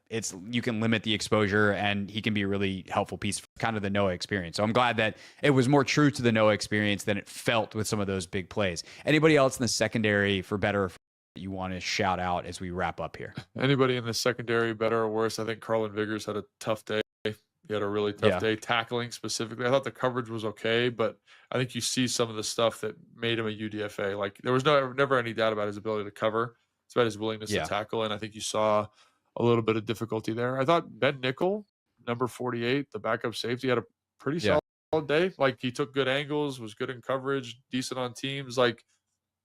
you can limit the exposure and he can be a really helpful piece for kind of the Noah experience. So I'm glad that it was more true to the Noah experience than it felt with some of those big plays. Anybody else in the secondary for better or for that you want to shout out as we wrap up here?
Anybody in the secondary, better or worse? I think Carlin Vigors had a tough day. He had a really tough day tackling specifically. I thought the coverage was okay, but I think you see some of the stuff that made him a UDFA. Like, there was never any doubt about his ability to cover. It's about his willingness to tackle, and I think you saw a little bit of difficulty there. I thought Ben Nickel, number 48, the backup safety, had a pretty solid day. Like, he took good angles, was good in coverage, decent on teams. Like,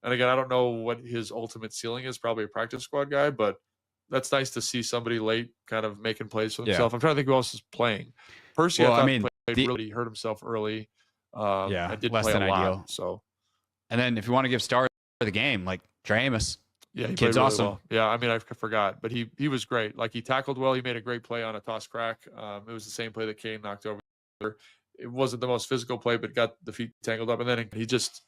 and again, I don't know what his ultimate ceiling is, probably a practice squad guy, but that's nice to see somebody late kind of making plays for himself. I'm trying to think who else is playing. Percy, I thought played really hurt himself early. I did
less
play
than
a lot,
ideal.
So,
and then if you want to give stars for the game, like Trey Amos.
Yeah, he
kid's
played really
awesome.
well. Yeah, I mean, I forgot, but he was great. Like, he tackled well. He made a great play on a toss crack. It was the same play that Kane knocked over. It wasn't the most physical play, but got the feet tangled up, and then he just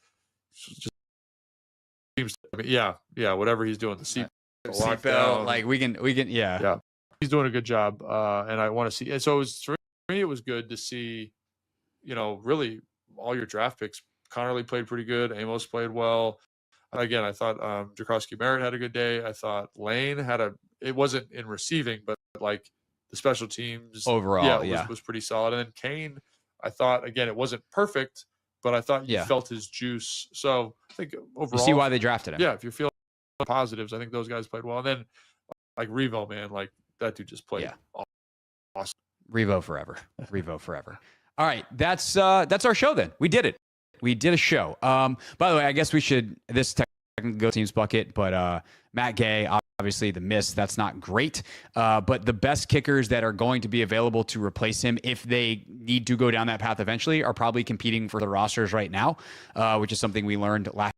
seems to, I mean, whatever he's doing, the seatbelt,
like we can,
yeah, he's doing a good job, and I want to see. And so for me, it was good to see, really all your draft picks. Connerly played pretty good. Amos played well. Again, I thought Jakrowski Merritt had a good day. I thought Lane it wasn't in receiving, but like the special teams
overall,
was pretty solid. And then Kane, I thought, again, it wasn't perfect, but I thought you felt his juice. So I think overall,
you see why they drafted him.
Yeah, if you're feeling positives, I think those guys played well. And then like Revo, man, like that dude just played awesome.
Revo forever. All right, that's our show then. We did it. We did a show. By the way, I guess we should, this technically go teams bucket, but Matt Gay, obviously the miss, that's not great. But the best kickers that are going to be available to replace him, if they need to go down that path eventually, are probably competing for the rosters right now, which is something we learned last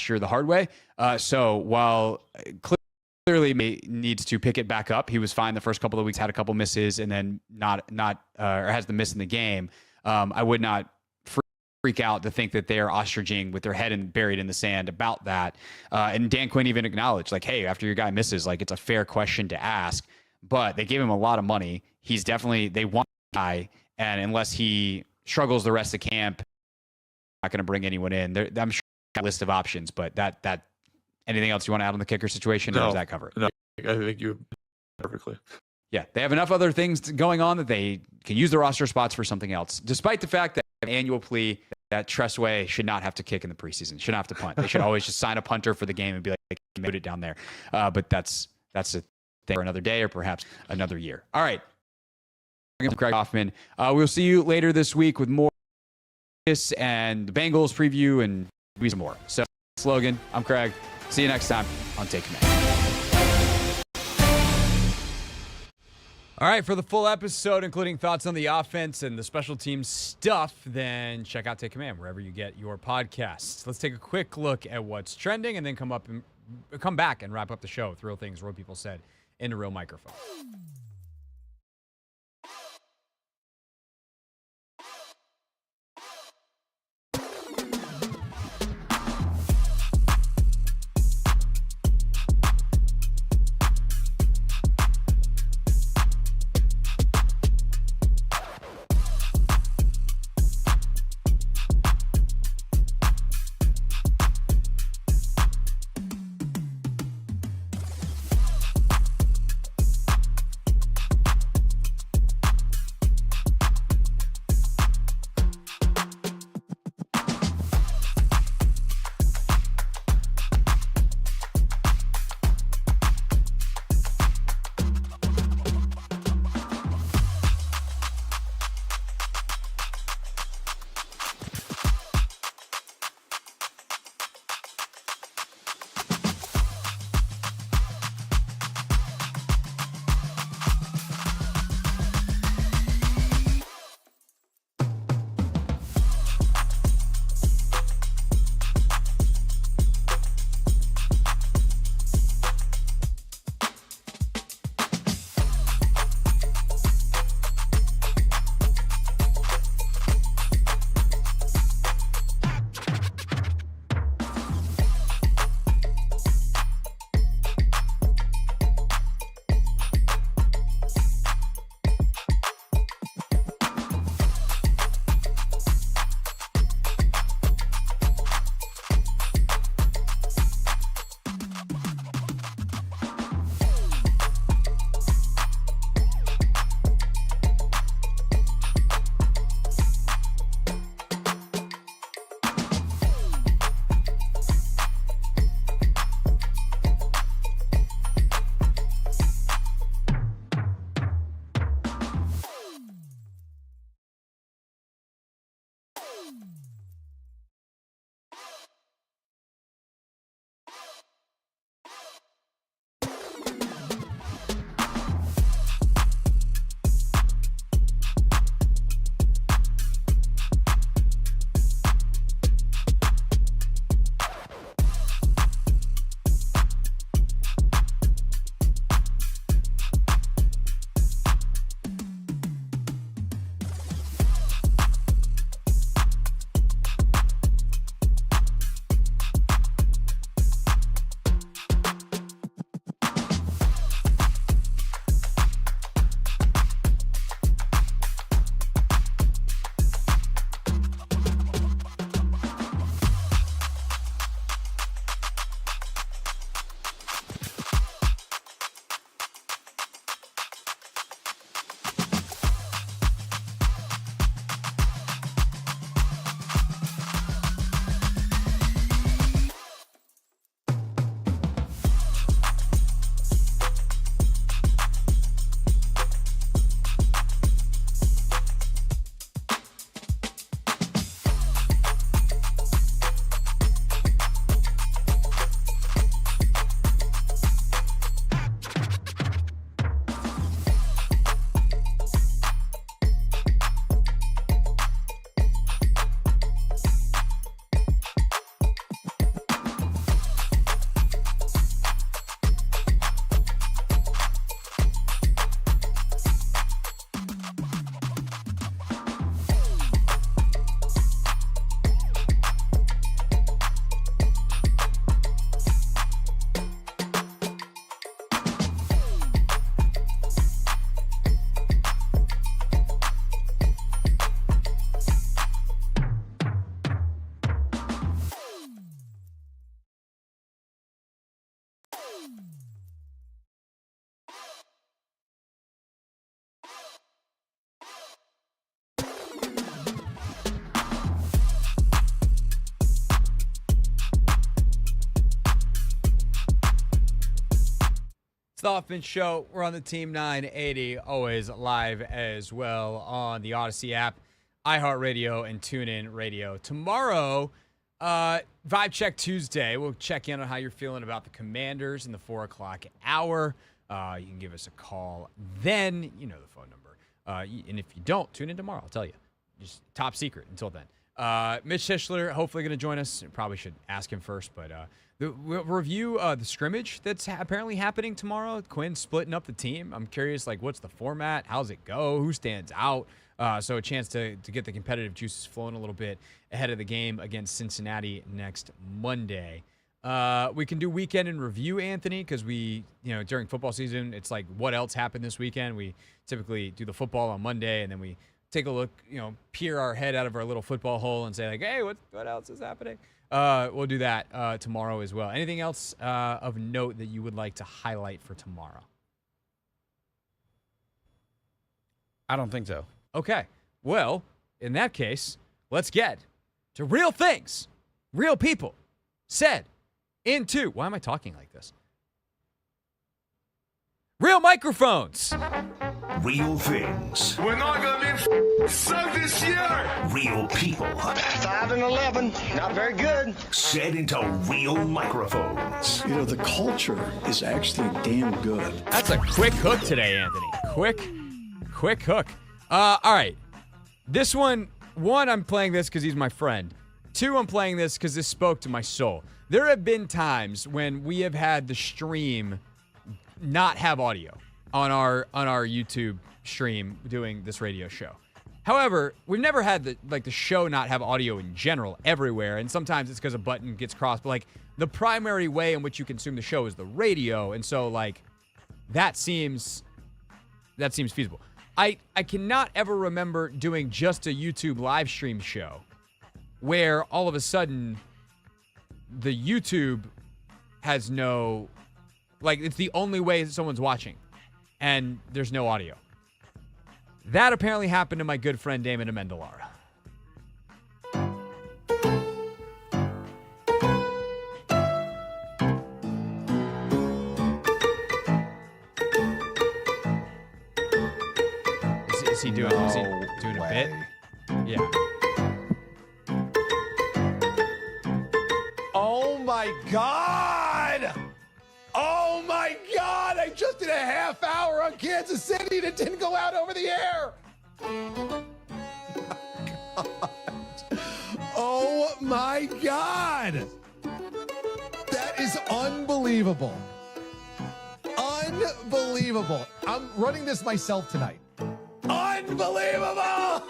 year the hard way. So while clearly needs to pick it back up, he was fine the first couple of weeks, had a couple misses, and then or has the miss in the game. I would not freak out to think that they're ostriching with their head buried in the sand about that. And Dan Quinn even acknowledged, like, hey, after your guy misses, like, it's a fair question to ask. But they gave him a lot of money. He's definitely, they want the guy. And unless he struggles the rest of camp, not going to bring anyone in. I'm sure a list of options, but that anything else you want to add on the kicker situation? Or does that cover it?
No, I think you perfectly.
Yeah, they have enough other things going on that they can use the roster spots for something else, despite the fact that annual plea that Tressway should not have to kick in the preseason, shouldn't have to punt. They should always just sign a punter for the game and be like, put it down there. But that's a thing for another day or perhaps another year. All right. I'm Craig Hoffman. We'll see you later this week with more and the Bengals preview and some more. So, Logan, I'm Craig. See you next time on Take Command. All right, for the full episode, including thoughts on the offense and the special teams stuff, then check out Take Command wherever you get your podcasts. Let's take a quick look at what's trending and then come back and wrap up the show with real things, real people said in a real microphone. The Hoffman Show. We're on the Team 980, always live as well on the Odyssey app, iHeartRadio, and TuneIn Radio. Tomorrow, Vibe Check Tuesday. We'll check in on how you're feeling about the Commanders in the 4 o'clock hour. You can give us a call then. You know the phone number. And if you don't, tune in tomorrow. I'll tell you. Just top secret until then. Mitch Tischler, hopefully going to join us. Probably should ask him first, but we'll review the scrimmage that's apparently happening tomorrow. Quinn's splitting up the team. I'm curious, what's the format? How's it go? Who stands out? So a chance to get the competitive juices flowing a little bit ahead of the game against Cincinnati next Monday. We can do weekend in review, Anthony, because during football season, it's like what else happened this weekend. We typically do the football on Monday, and then we take a look, peer our head out of our little football hole and say, hey, what else is happening? We'll do that tomorrow as well. Anything else of note that you would like to highlight for tomorrow?
I don't think so.
Okay. Well, in that case, let's get to real things, real people said into. Why am I talking like this? Real microphones.
Real things.
We're not going to be sucked this year.
Real people.
5-11, not very good.
Said into real microphones.
The culture is actually damn good.
That's a quick hook today, Anthony. Quick hook. All right. This one, I'm playing this because he's my friend. 2, I'm playing this because this spoke to my soul. There have been times when we have had the stream not have audio on our YouTube stream doing this radio show. However, we've never had the show not have audio in general everywhere, and sometimes it's because a button gets crossed, but the primary way in which you consume the show is the radio, and so that seems feasible. I cannot ever remember doing just a YouTube live stream show where all of a sudden the YouTube has no, it's the only way that someone's watching and there's no audio. That apparently happened to my good friend Damon Amendolara. Is he doing a bit? Yeah.
Oh my God! Oh my God! I just did a half hour on Kansas City and it didn't go out over the air. Oh my God! That is unbelievable. Unbelievable. I'm running this myself tonight. Unbelievable!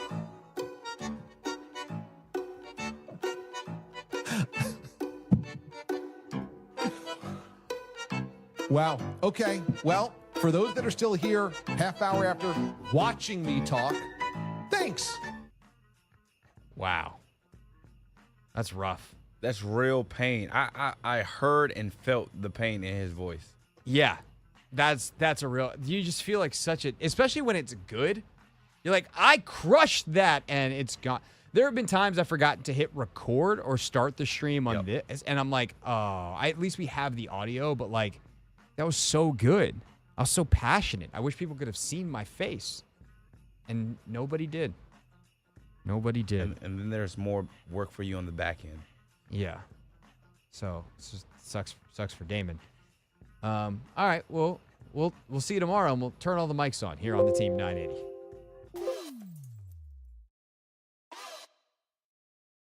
Wow. Okay. Well, for those that are still here, half hour after watching me talk, thanks.
Wow. That's rough.
That's real pain. I heard and felt the pain in his voice.
Yeah. That's a real, you just feel like especially when it's good. You're like, I crushed that and it's gone. There have been times I've forgotten to hit record or start the stream on this, and I'm like, oh, at least we have the audio, but that was so good. I was so passionate. I wish people could have seen my face. And nobody did. Nobody did.
And then there's more work for you on the back end.
Yeah. So it just sucks for Damon. All right. Well, we'll see you tomorrow, and we'll turn all the mics on here on the Team 980.